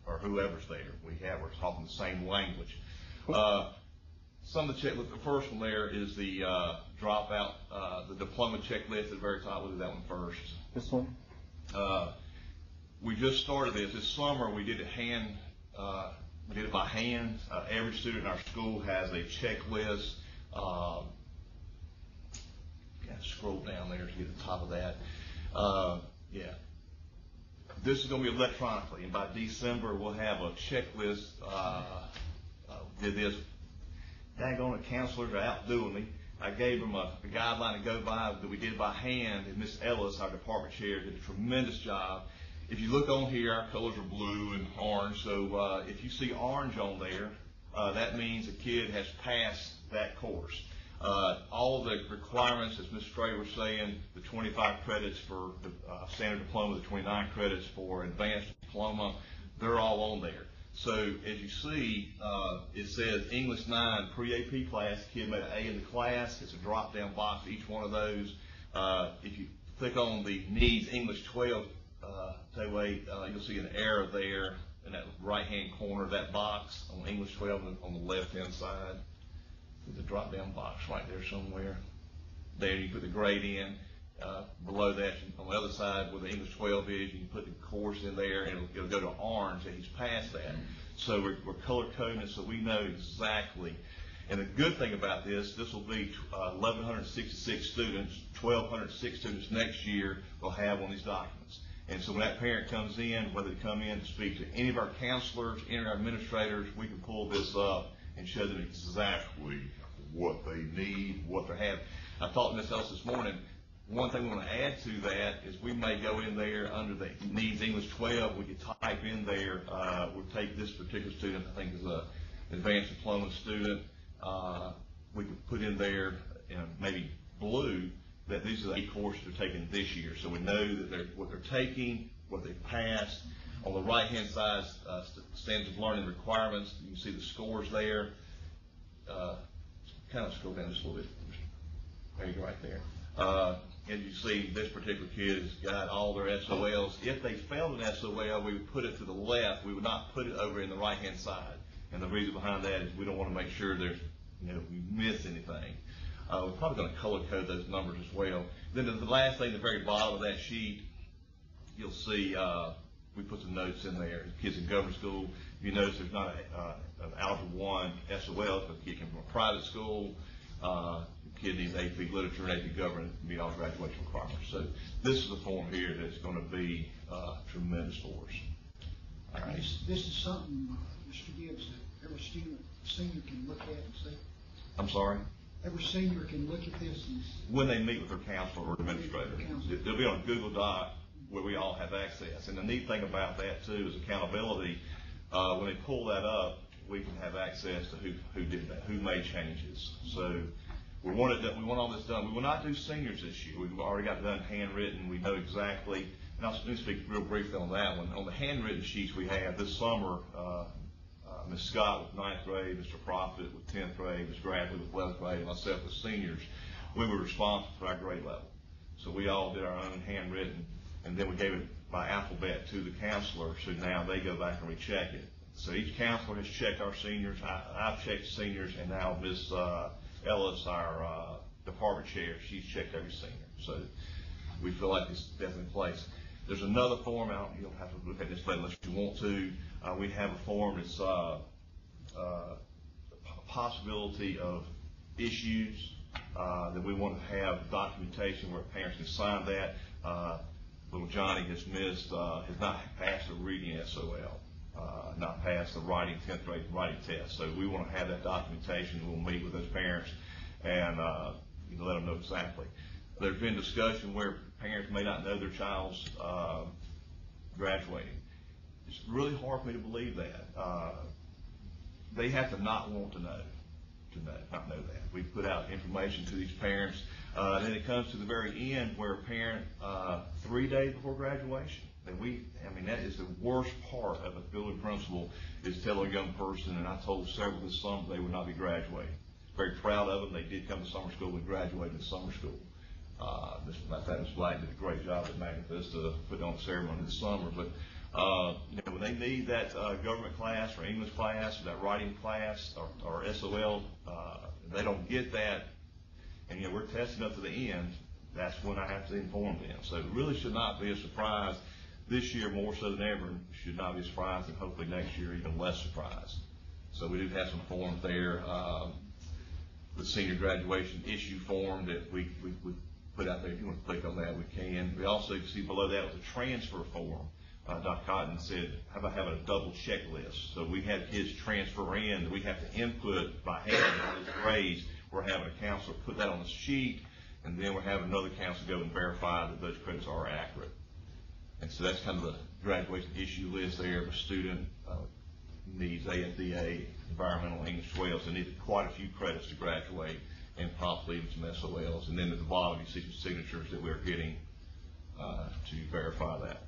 U: or whoever's there, we're talking the same language. Some of the checklists, the first one there is the dropout, the diploma checklist at the very top. We'll do that one first.
V: This one?
U: We just started this summer. We did it by hand. Every student in our school has a checklist. Scroll down there to get to the top of that. This is going to be electronically, and by December we'll have a checklist. Did this. Daggone, the counselors are outdoing me. I gave them a guideline to go by that we did by hand, and Miss Ellis, our department chair, did a tremendous job. If you look on here, our colors are blue and orange, so if you see orange on there, that means a kid has passed that course. All of the requirements, as Ms. Stray was saying, the 25 credits for the standard diploma, the 29 credits for advanced diploma, they're all on there. So as you see, it says English 9 pre-AP class, kid made an A in the class. It's a drop-down box, each one of those. If you click on the needs English 12 you'll see an arrow there in that right-hand corner of that box on English 12 on the left-hand side. There's a drop-down box right there somewhere. There you put the grade in. Below that, on the other side where the English 12 is, you can put the course in there, and it'll go to orange, and he's passed that. So we're color-coding it so we know exactly. And the good thing about this will be 1,166 students, 1,206 students next year will have one of these documents. And so when that parent comes in, whether they come in to speak to any of our counselors, any of our administrators, we can pull this up and show them exactly what they need, what they have. I talked to Ms. Ellis this morning. One thing we want to add to that is we may go in there under the needs English 12. We could type in there. We'll take this particular student, I think is an advanced diploma student. We could put in there maybe blue that these are the 8 courses they're taking this year. So we know that what they're taking, what they've passed. On the right-hand side, standards of learning requirements. You can see the scores there. Kind of scroll down just a little bit. There you go, right there. And you see this particular kid has got all their SOLs. If they failed an SOL, we would put it to the left. We would not put it over in the right-hand side. And the reason behind that is we don't want to make sure there's, we miss anything. We're probably going to color code those numbers as well. Then the last thing, the very bottom of that sheet, you'll see we put some notes in there. Kids in government school, you notice there's not an Algebra 1 SOL because the kid came from a private school. The kid needs AP Literature and AP Government to meet all graduation requirements. So this is a form here that's going to be tremendous for us. All right.
Q: This is something, Mr. Gibbs, that every senior can look at and see.
U: I'm sorry?
Q: Every senior can look at this and
U: when they meet with their counselor or administrator. They'll be on a Google Doc where we all have access. And the neat thing about that too is accountability. When they pull that up, we can have access to who did that, who made changes. So we want all this done. We will not do seniors this year. We've already got done handwritten. We know exactly. And I'll speak real briefly on that one. On the handwritten sheets we have this summer, Ms. Scott with 9th grade, Mr. Profit with 10th grade, Ms. Bradley with 11th grade, and myself with seniors. We were responsible for our grade level. So we all did our own handwritten, and then we gave it by alphabet to the counselor, so now they go back and recheck it. So each counselor has checked our seniors. I've checked seniors, and now Ms. Ellis, our department chair, she's checked every senior. So we feel like it's definitely in place. There's another form out. You don't have to look at this later unless you want to. We have a form that's a possibility of issues that we want to have documentation where parents can sign that. Little Johnny has not passed the reading SOL, not passed the writing 10th grade writing test. So we want to have that documentation. We'll meet with those parents and let them know exactly. There's been discussion where parents may not know their child's graduating. It's really hard for me to believe that. They have to not want to not know that. We put out information to these parents. Then it comes to the very end where a parent, 3 days before graduation, and that is the worst part of a building principal is tell a young person, and I told several this summer they would not be graduating. Very proud of them. They did come to summer school. We graduated in summer school. Ms. Black did a great job at Magna Vista putting on the ceremony this summer. But when they need that government class or English class or that writing class or SOL, they don't get that, and we're testing up to the end. That's when I have to inform them. So it really should not be a surprise this year more so than ever. Should not be a surprise, and hopefully next year even less surprise. So we do have some forms there. The senior graduation issue form that we put out there. If you want to click on that, we can. We also see below that was a transfer form. Dr. Cotton said, how about having a double checklist? So we have kids transfer in that we have to input by hand on these grades. We're having a counselor put that on the sheet, and then we're having another counselor go and verify that those credits are accurate. And so that's kind of the graduation issue list there. If a student needs AFDA, environmental English 12, so needed quite a few credits to graduate, and possibly even some SOLs. And then at the bottom you see some signatures that we're getting to verify that.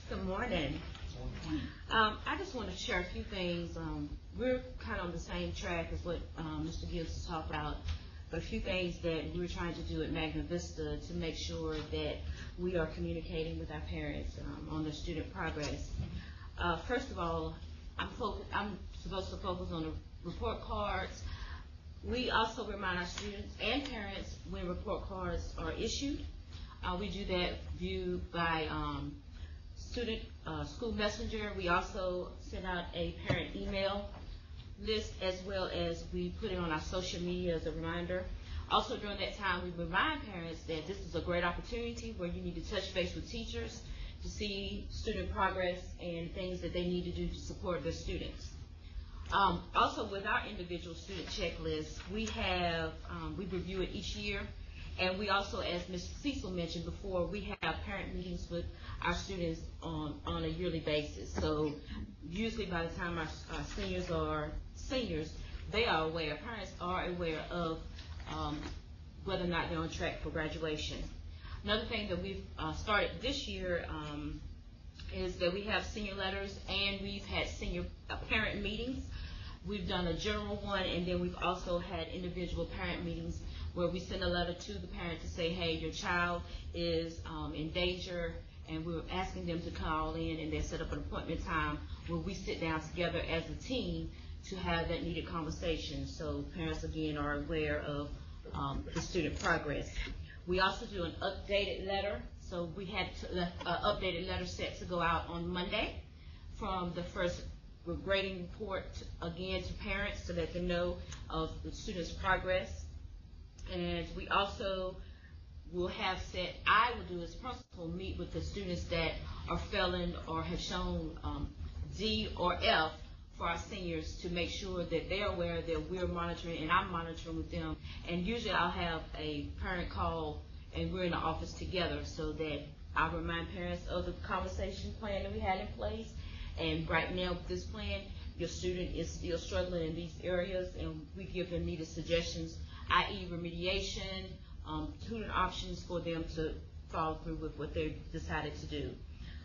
E: Good morning. I just want to share a few things. We're kind of on the same track as what Mr. Gibbs has talked about, but a few things that we're trying to do at Magna Vista to make sure that we are communicating with our parents on their student progress. First of all, I'm supposed to focus on the report cards. We also remind our students and parents when report cards are issued. We do that viewed by school messenger. We also send out a parent email list, as well as we put it on our social media as a reminder. Also during that time, we remind parents that this is a great opportunity where you need to touch base with teachers to see student progress and things that they need to do to support their students. Also with our individual student checklist, we review it each year. And we also, as Ms. Cecil mentioned before, we have parent meetings with our students on a yearly basis. So usually by the time our seniors are seniors, they are aware, parents are aware of whether or not they're on track for graduation. Another thing that we've started this year is that we have senior letters and we've had senior parent meetings. We've done a general one, and then we've also had individual parent meetings where we send a letter to the parent to say, hey, your child is in danger, and we're asking them to call in, and they set up an appointment time where we sit down together as a team to have that needed conversation, so parents again are aware of the student progress. We also do an updated letter, so we had an updated letter set to go out on Monday from the first grading report again to parents to let them know of the students' progress. And we also will have set, I will do as principal, meet with the students that are failing or have shown D or F for our seniors to make sure that they're aware that we're monitoring, and I'm monitoring with them. And usually I'll have a parent call and we're in the office together so that I remind parents of the conversation plan that we had in place. And right now with this plan, your student is still struggling in these areas, and we give them needed suggestions, i.e. remediation, tutoring options for them to follow through with what they've decided to do.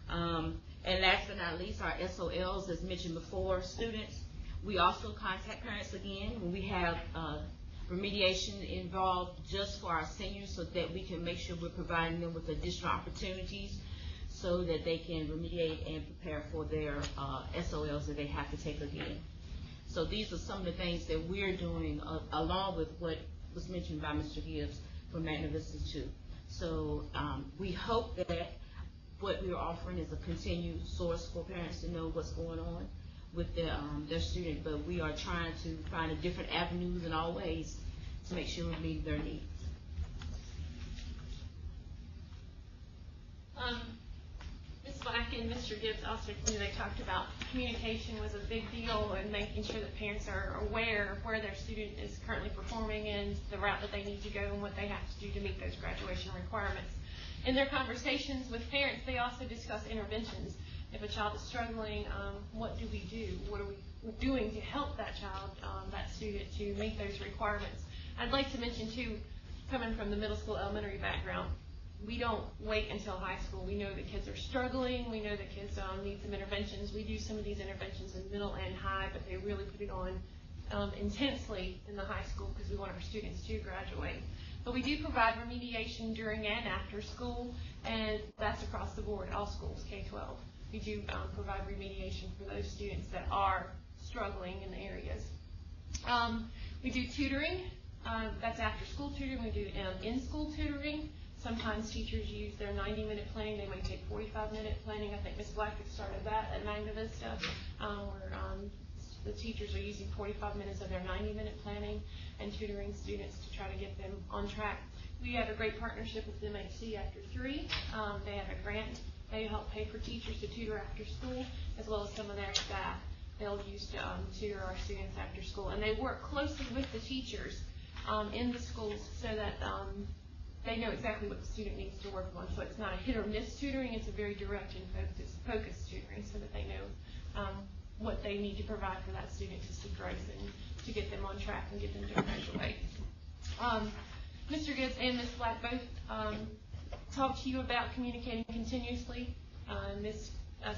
E: And last but not least, our SOLs, as mentioned before, students. We also contact parents again when we have remediation involved just for our seniors, so that we can make sure we're providing them with additional opportunities so that they can remediate and prepare for their SOLs that they have to take again. So these are some of the things that we're doing along with what was mentioned by Mr. Gibbs from Magna Vista 2. So we hope that what we're offering is a continued source for parents to know what's going on with their student, but we are trying to find a different avenues in all ways to make sure we meet their needs.
S: Ms. Black and Mr. Gibbs also, they talked about communication was a big deal, and making sure that parents are aware of where their student is currently performing and the route that they need to go and what they have to do to meet those graduation requirements. In their conversations with parents, they also discuss interventions. If a child is struggling, what do we do? What are we doing to help that child, that student, to meet those requirements? I'd like to mention too, coming from the middle school elementary background, we don't wait until high school. We know that kids are struggling. We know that kids need some interventions. We do some of these interventions in middle and high, but they really put it on intensely in the high school because we want our students to graduate. But we do provide remediation during and after school, and that's across the board, all schools, K-12. We do provide remediation for those students that are struggling in the areas. We do tutoring. That's after school tutoring. We do in-school tutoring. Sometimes teachers use their 90-minute planning. They might take 45-minute planning. I think Ms. Black has started that at Magna Vista, where the teachers are using 45 minutes of their 90-minute planning and tutoring students to try to get them on track. We have a great partnership with MHC After 3. They have a grant. They help pay for teachers to tutor after school, as well as some of their staff they'll use to tutor our students after school. And they work closely with the teachers in the schools so that they know exactly what the student needs to work on. So it's not a hit or miss tutoring, it's a very direct and focused tutoring so that they know what they need to provide for that student to see growth and to get them on track and get them to graduate. Mr. Gibbs and Ms. Black both talked to you about communicating continuously. Ms.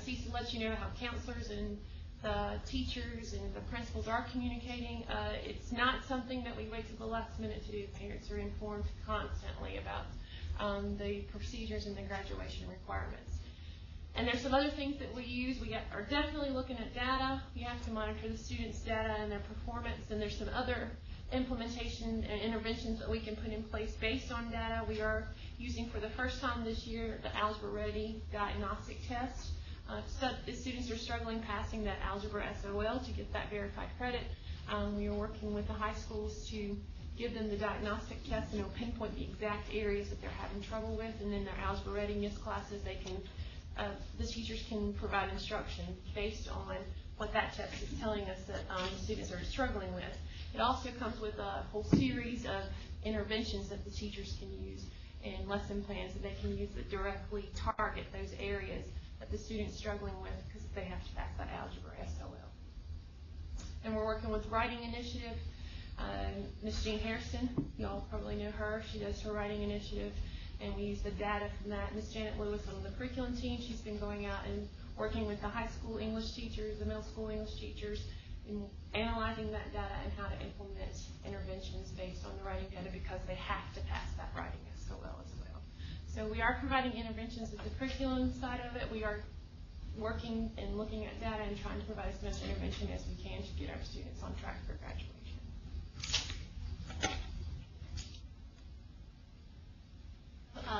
S: Cecil lets you know how counselors and the teachers and the principals are communicating. It's not something that we wait till the last minute to do. Parents are informed constantly about the procedures and the graduation requirements. And there's some other things that we use. We are definitely looking at data. We have to monitor the students' data and their performance, and there's some other implementation and interventions that we can put in place based on data. We are using for the first time this year the Algebra Ready diagnostic test. So the students are struggling passing that algebra SOL to get that verified credit. We are working with the high schools to give them the diagnostic test and it'll pinpoint the exact areas that they're having trouble with, and then their algebra readiness classes, they can the teachers can provide instruction based on what that test is telling us that the students are struggling with. It also comes with a whole series of interventions that the teachers can use and lesson plans that they can use that directly target those areas that the student's struggling with because they have to pass that algebra SOL. And we're working with Writing Initiative. Miss Jean Harrison, y'all probably know her. She does her Writing Initiative, and we use the data from that. Miss Janet Lewis on the curriculum team, she's been going out and working with the high school English teachers, the middle school English teachers, and analyzing that data and how to implement interventions based on the writing data, because they have to pass that writing SOL as well. So we are providing interventions at the curriculum side of it. We are working and looking at data and trying to provide as much intervention as we can to get our students on track for graduation.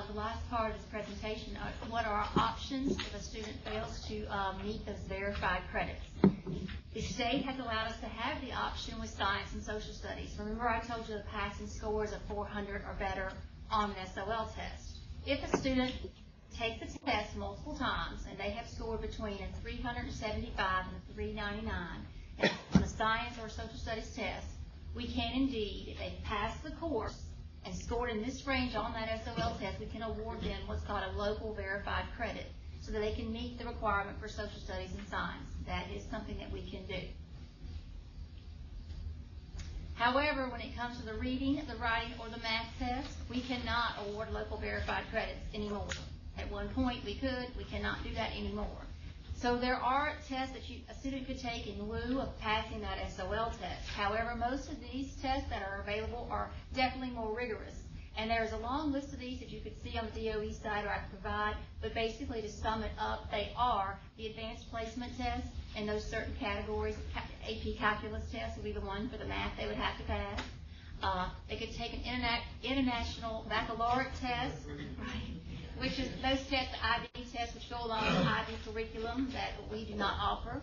P: The last part of this presentation, what are our options if a student fails to meet those verified credits? The state has allowed us to have the option with science and social studies. Remember I told you the passing scores of 400 or better on an SOL test. If a student takes the test multiple times and they have scored between a 375 and a 399 on a science or social studies test, we can indeed, if they pass the course and scored in this range on that SOL test, we can award them what's called a local verified credit so that they can meet the requirement for social studies and science. That is something that we can do. However, when it comes to the reading, the writing, or the math test, we cannot award local verified credits anymore. At one point we could, we cannot do that anymore. So there are tests that a student could take in lieu of passing that SOL test. However, most of these tests that are available are definitely more rigorous. And there's a long list of these that you could see on the DOE site, or I can provide, but basically to sum it up, they are the advanced placement test in those certain categories. AP calculus test would be the one for the math they would have to pass. They could take an international baccalaureate test, right, which is those tests, the IB tests, which go along with IB curriculum that we do not offer.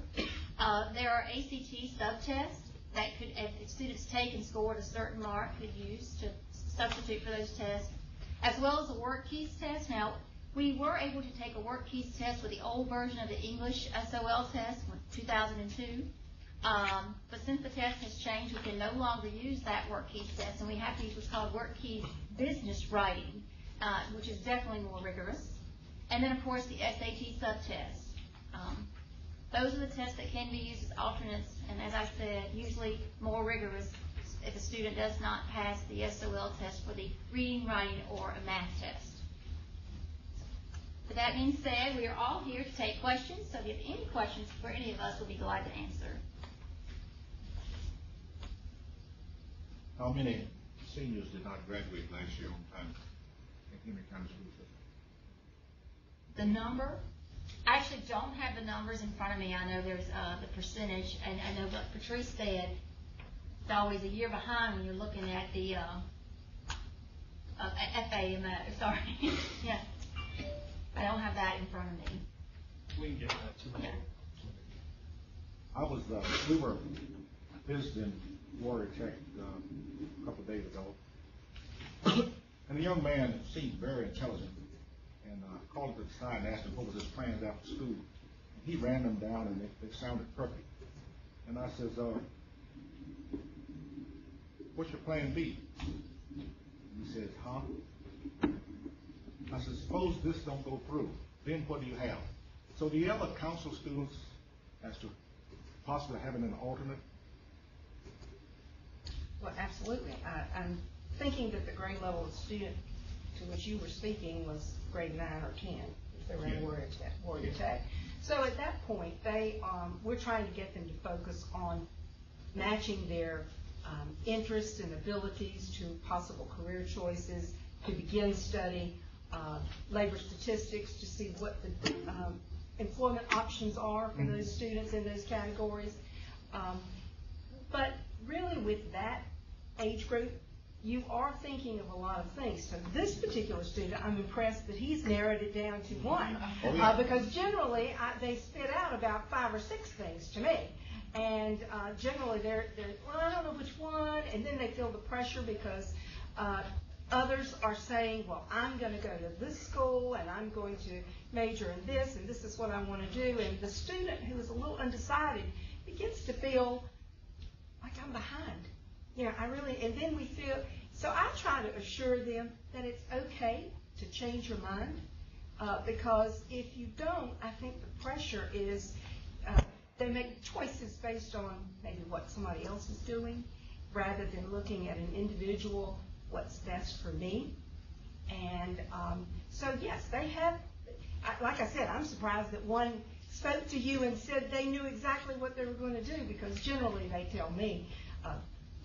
P: There are ACT subtests that could, if students take and scored a certain mark, could use to substitute for those tests, as well as a work keys test. Now, we were able to take a work keys test with the old version of the English SOL test from 2002. But since the test has changed, we can no longer use that work keys test, and we have to use what's called work keys business writing, which is definitely more rigorous. And then, of course, the SAT subtest. Those are the tests that can be used as alternates, and as I said, usually more rigorous if a student does not pass the SOL test for the reading, writing, or a math test. With that being said, we are all here to take questions, so if you have any questions for any of us, we'll be glad to answer.
K: How many seniors did not graduate last year on time in Henry County School System?
P: The number? I actually don't have the numbers in front of me. I know there's the percentage, and I know what Patrice said. It's always a year behind when you're looking at the FAMO. Sorry. Yeah. I don't have that in front of me.
J: We can get that to you.
K: We were visiting Warrior Tech a couple of days ago, and a young man seemed very intelligent, and I called him to the side and asked him what was his plans after school. And he ran them down, and they sounded perfect. And I says, what's your plan B? And he says, huh? I said, suppose this don't go through, then what do you have? So do you ever counsel students as to possibly having an alternate?
T: Well, absolutely. I'm thinking that the grade level of student to which you were speaking was grade 9 or 10, if they were in Warrior Tech. So at that point, we're trying to get them to focus on matching their interests and abilities to possible career choices, to begin study labor statistics to see what the employment options are for those students in those categories. But really with that age group, you are thinking of a lot of things. So this particular student, I'm impressed that he's narrowed it down to one. Because generally, they spit out about 5 or 6 things to me. And generally, they're well, I don't know which one, and then they feel the pressure because others are saying, well, I'm going to go to this school, and I'm going to major in this, and this is what I want to do. And the student who is a little undecided begins to feel like I'm behind. You know, and then we feel, so I try to assure them that it's okay to change your mind, because if you don't, I think the pressure is they make choices based on maybe what somebody else is doing, rather than looking at an individual, what's best for me. And so yes, they have, like I said, I'm surprised that one spoke to you and said they knew exactly what they were going to do, because generally they tell me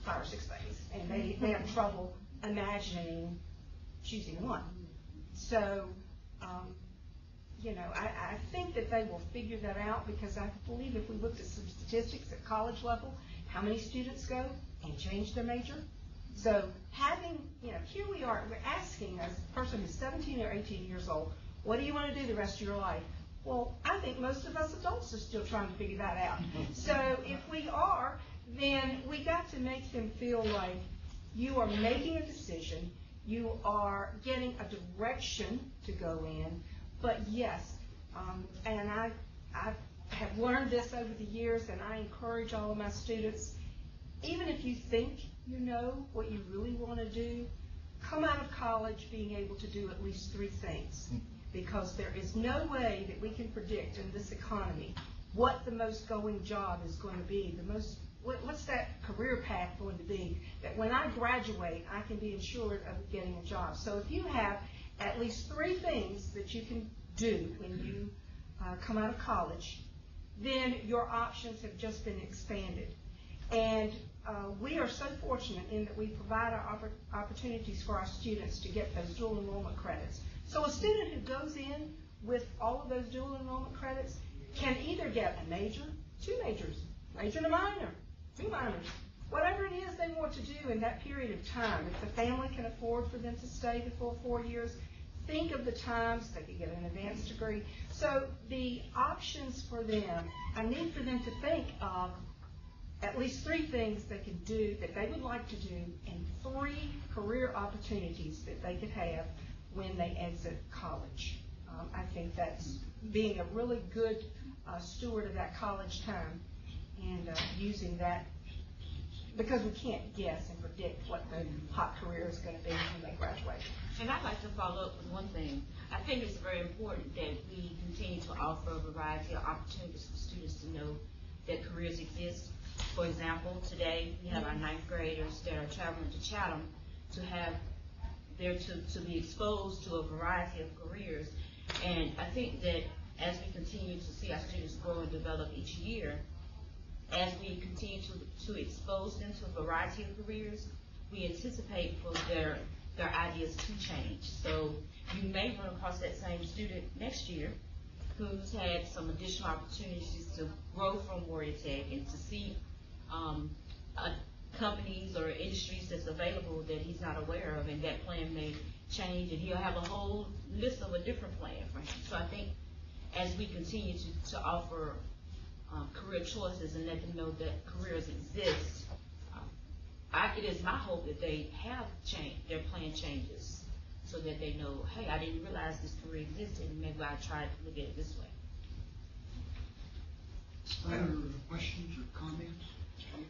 T: 5 or 6 things, and they have trouble imagining choosing one. So, I think that they will figure that out, because I believe if we looked at some statistics at college level, how many students go and change their major. So having, here we are, we're asking a person who's 17 or 18 years old, what do you want to do the rest of your life? Well, I think most of us adults are still trying to figure that out. So if we are, then we got to make them feel like you are making a decision, you are getting a direction to go in. But yes, and I have learned this over the years, and I encourage all of my students, even if you think you know what you really want to do, come out of college being able to do at least 3 things. Because there is no way that we can predict in this economy what the most going job is going to be, what's that career path going to be, that when I graduate, I can be assured of getting a job. So if you have at least 3 things that you can do when you come out of college, then your options have just been expanded. And we are so fortunate in that we provide our opportunities for our students to get those dual enrollment credits. So a student who goes in with all of those dual enrollment credits can either get a major, 2 majors, major and a minor, 2 minors, whatever it is they want to do in that period of time. If the family can afford for them to stay the full 4 years, think of the times they could get an advanced degree. So the options for them, I need for them to think of at least 3 things they can do that they would like to do, and 3 career opportunities that they could have when they exit college. I think that's being a really good steward of that college time, and using that, because we can't guess and predict what the hot career is going to be when they graduate.
E: And I'd like to follow up with one thing. I think it's very important that we continue to offer a variety of opportunities for students to know that careers exist. For example, today we have our 9th graders that are traveling to Chatham to be exposed to a variety of careers. And I think that as we continue to see our students grow and develop each year, as we continue to expose them to a variety of careers, we anticipate for their ideas to change. So you may run across that same student next year who's had some additional opportunities to grow from Warrior Tech and to see companies or industries that's available that he's not aware of, and that plan may change, and he'll have a whole list of a different plan for him. So I think as we continue to offer career choices and let them know that careers exist, it is my hope that they have changed, their plan changes, so that they know, hey, I didn't realize this career existed, and maybe I tried to look at it this way.
Q: Other questions or comments?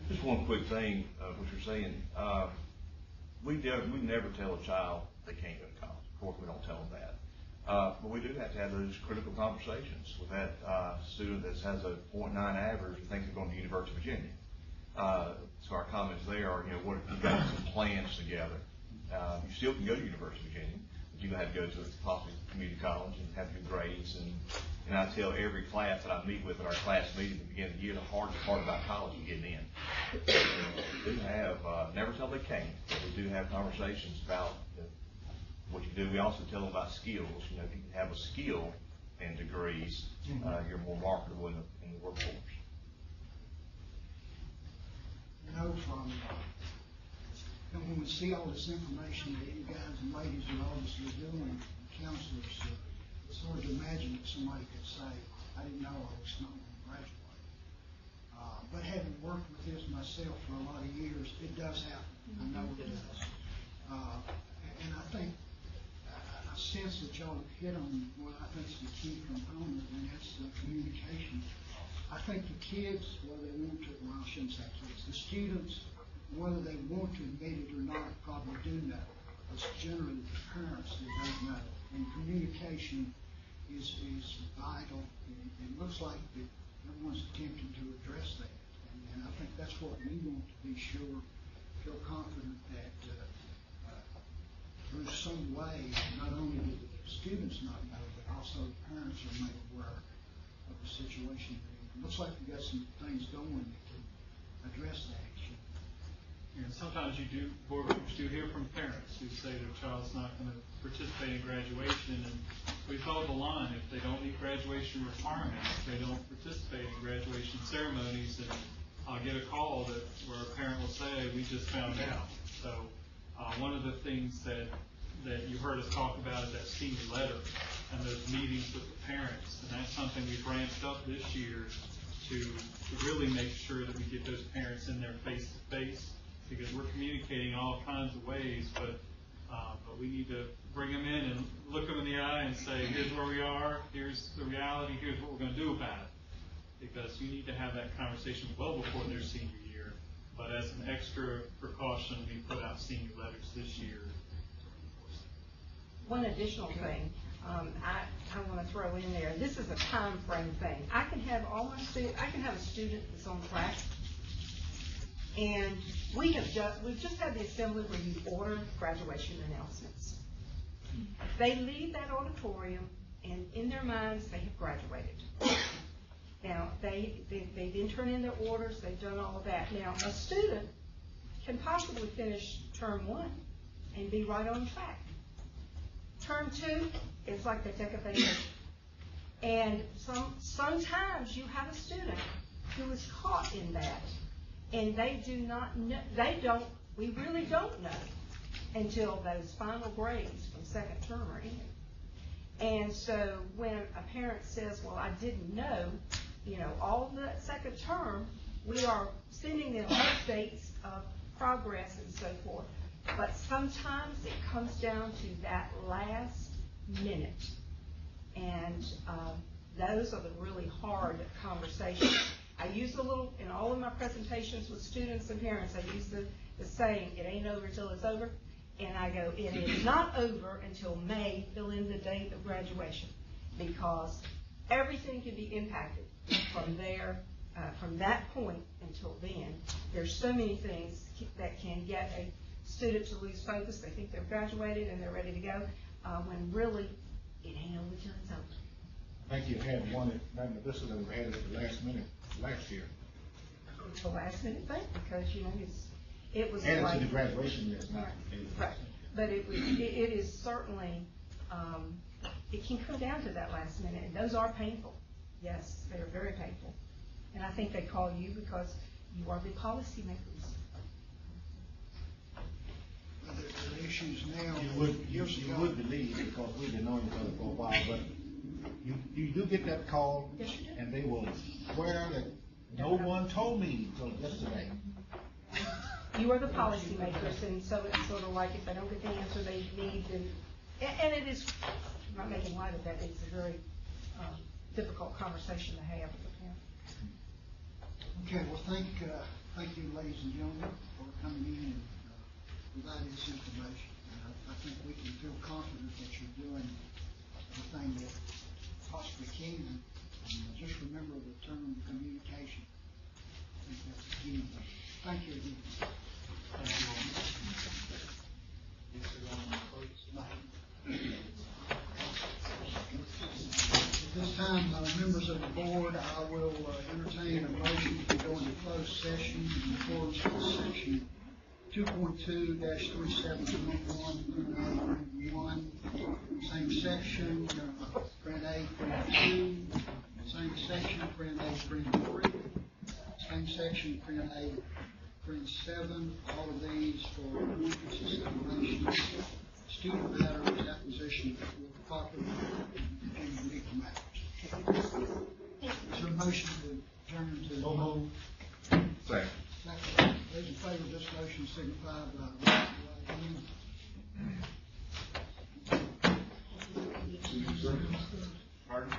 U: Just one quick thing, what you're saying. We never tell a child they can't go to college. Of course, we don't tell them that. But we do have to have those critical conversations with that student that has a 0.9 average and thinks they're going to the University of Virginia. So our comments there are, what if you've got some plans together? You still can go to University of Virginia, but you have to go to possibly community college and have your grades. And I tell every class that I meet with at our class meeting at the beginning of the year, the hardest part about college is getting in. We do have, never tell they can't, but we do have conversations about what you do. We also tell them about skills. If you have a skill and degrees, you're more marketable in the workforce.
Q: When we see all this information that you guys and ladies are obviously doing, counselors, it's hard to imagine that somebody could say, I didn't know I was not going to graduate. But having worked with this myself for a lot of years, it does happen. I know it does. And I think, I sense that y'all have hit on what I think is the key component, and that's the communication. I think the kids, whether they want to, well, I shouldn't say kids, the students, whether they want to admit it or not, probably do know. It's generally the parents that don't know. And communication is vital. It looks like the everyone's attempting to address that. And I think that's what we want to be sure, feel confident that through some way, not only do the students not know, but also the parents are made aware of the situation. It looks like we've got some things going that can address that issue.
J: And sometimes you hear from parents who say their child's not going to participate in graduation, and we follow the line. If they don't meet graduation requirements, if they don't participate in graduation ceremonies, and I'll get a call where a parent will say, we just found out. So one of the things that you heard us talk about is that senior letter and those meetings with the parents, and that's something we've ramped up this year to really make sure that we get those parents in there face to face, because we're communicating all kinds of ways, but we need to bring them in and look them in the eye and say, here's where we are, here's the reality, here's what we're going to do about it. Because you need to have that conversation well before their senior year. But as an extra precaution, we put out senior letters this year.
T: One additional thing I want to throw in there. This is a time frame thing. I can have a student that's on class, and we've just had the assembly where you order graduation announcements. They leave that auditorium, and in their minds, they have graduated. Now, they didn't turn in their orders. They've done all of that. Now, a student can possibly finish term 1 and be right on track. Term 2 is like they take a vacation. And sometimes you have a student who is caught in that, and they do not know, we really don't know until those final grades from second term are in. And so when a parent says, well, I didn't know, all the second term, we are sending them updates of progress and so forth. But sometimes it comes down to that last minute. And those are the really hard conversations. I use in all of my presentations with students and parents, I use the saying, it ain't over until it's over. And I go, it is not over until May, fill in the date of graduation. Because everything can be impacted from there, from that point until then. There's so many things that can get a student to lose focus. They think they've graduated and they're ready to go, when really it ain't over till it's over.
K: I think you had one, remember this was added at the last minute last year.
T: It's a last minute thing because, it was
K: added
T: like,
K: to the graduation list, not.
T: Right. But it is certainly, it can come down to that last minute, and those are painful. Yes, they are very painful. And I think they call you because you are the policymakers.
Q: The issues now.
K: You would believe, because we've been knowing each other for a while, but you do get that call,
T: yes, you do.
K: And they will swear that no one told me until yesterday.
T: You are the policymakers, and so it's sort of like if they don't get the answer they need, and it is, I'm not making light of that, it's a very difficult conversation to have with the parent.
Q: Okay, well, thank you, ladies and gentlemen, for coming in and providing this information. I think we can feel confident that you're doing everything that possibly can. And just remember the term communication. I think that's the key. Thank you again. Thank you all. At this time, members of the board, I will entertain a motion to go into closed session in accordance with section 2.2-3711, same section, print A, print 2, same section, print A, print 3, same section, print A, print 7, all of these for emphasis, information, student matters, acquisition of property, and legal matters. Is there a motion to adjourn to?
K: No move. Second.
Q: Second. Those in favor of this motion signify by raising your right hand.
C: Pardon?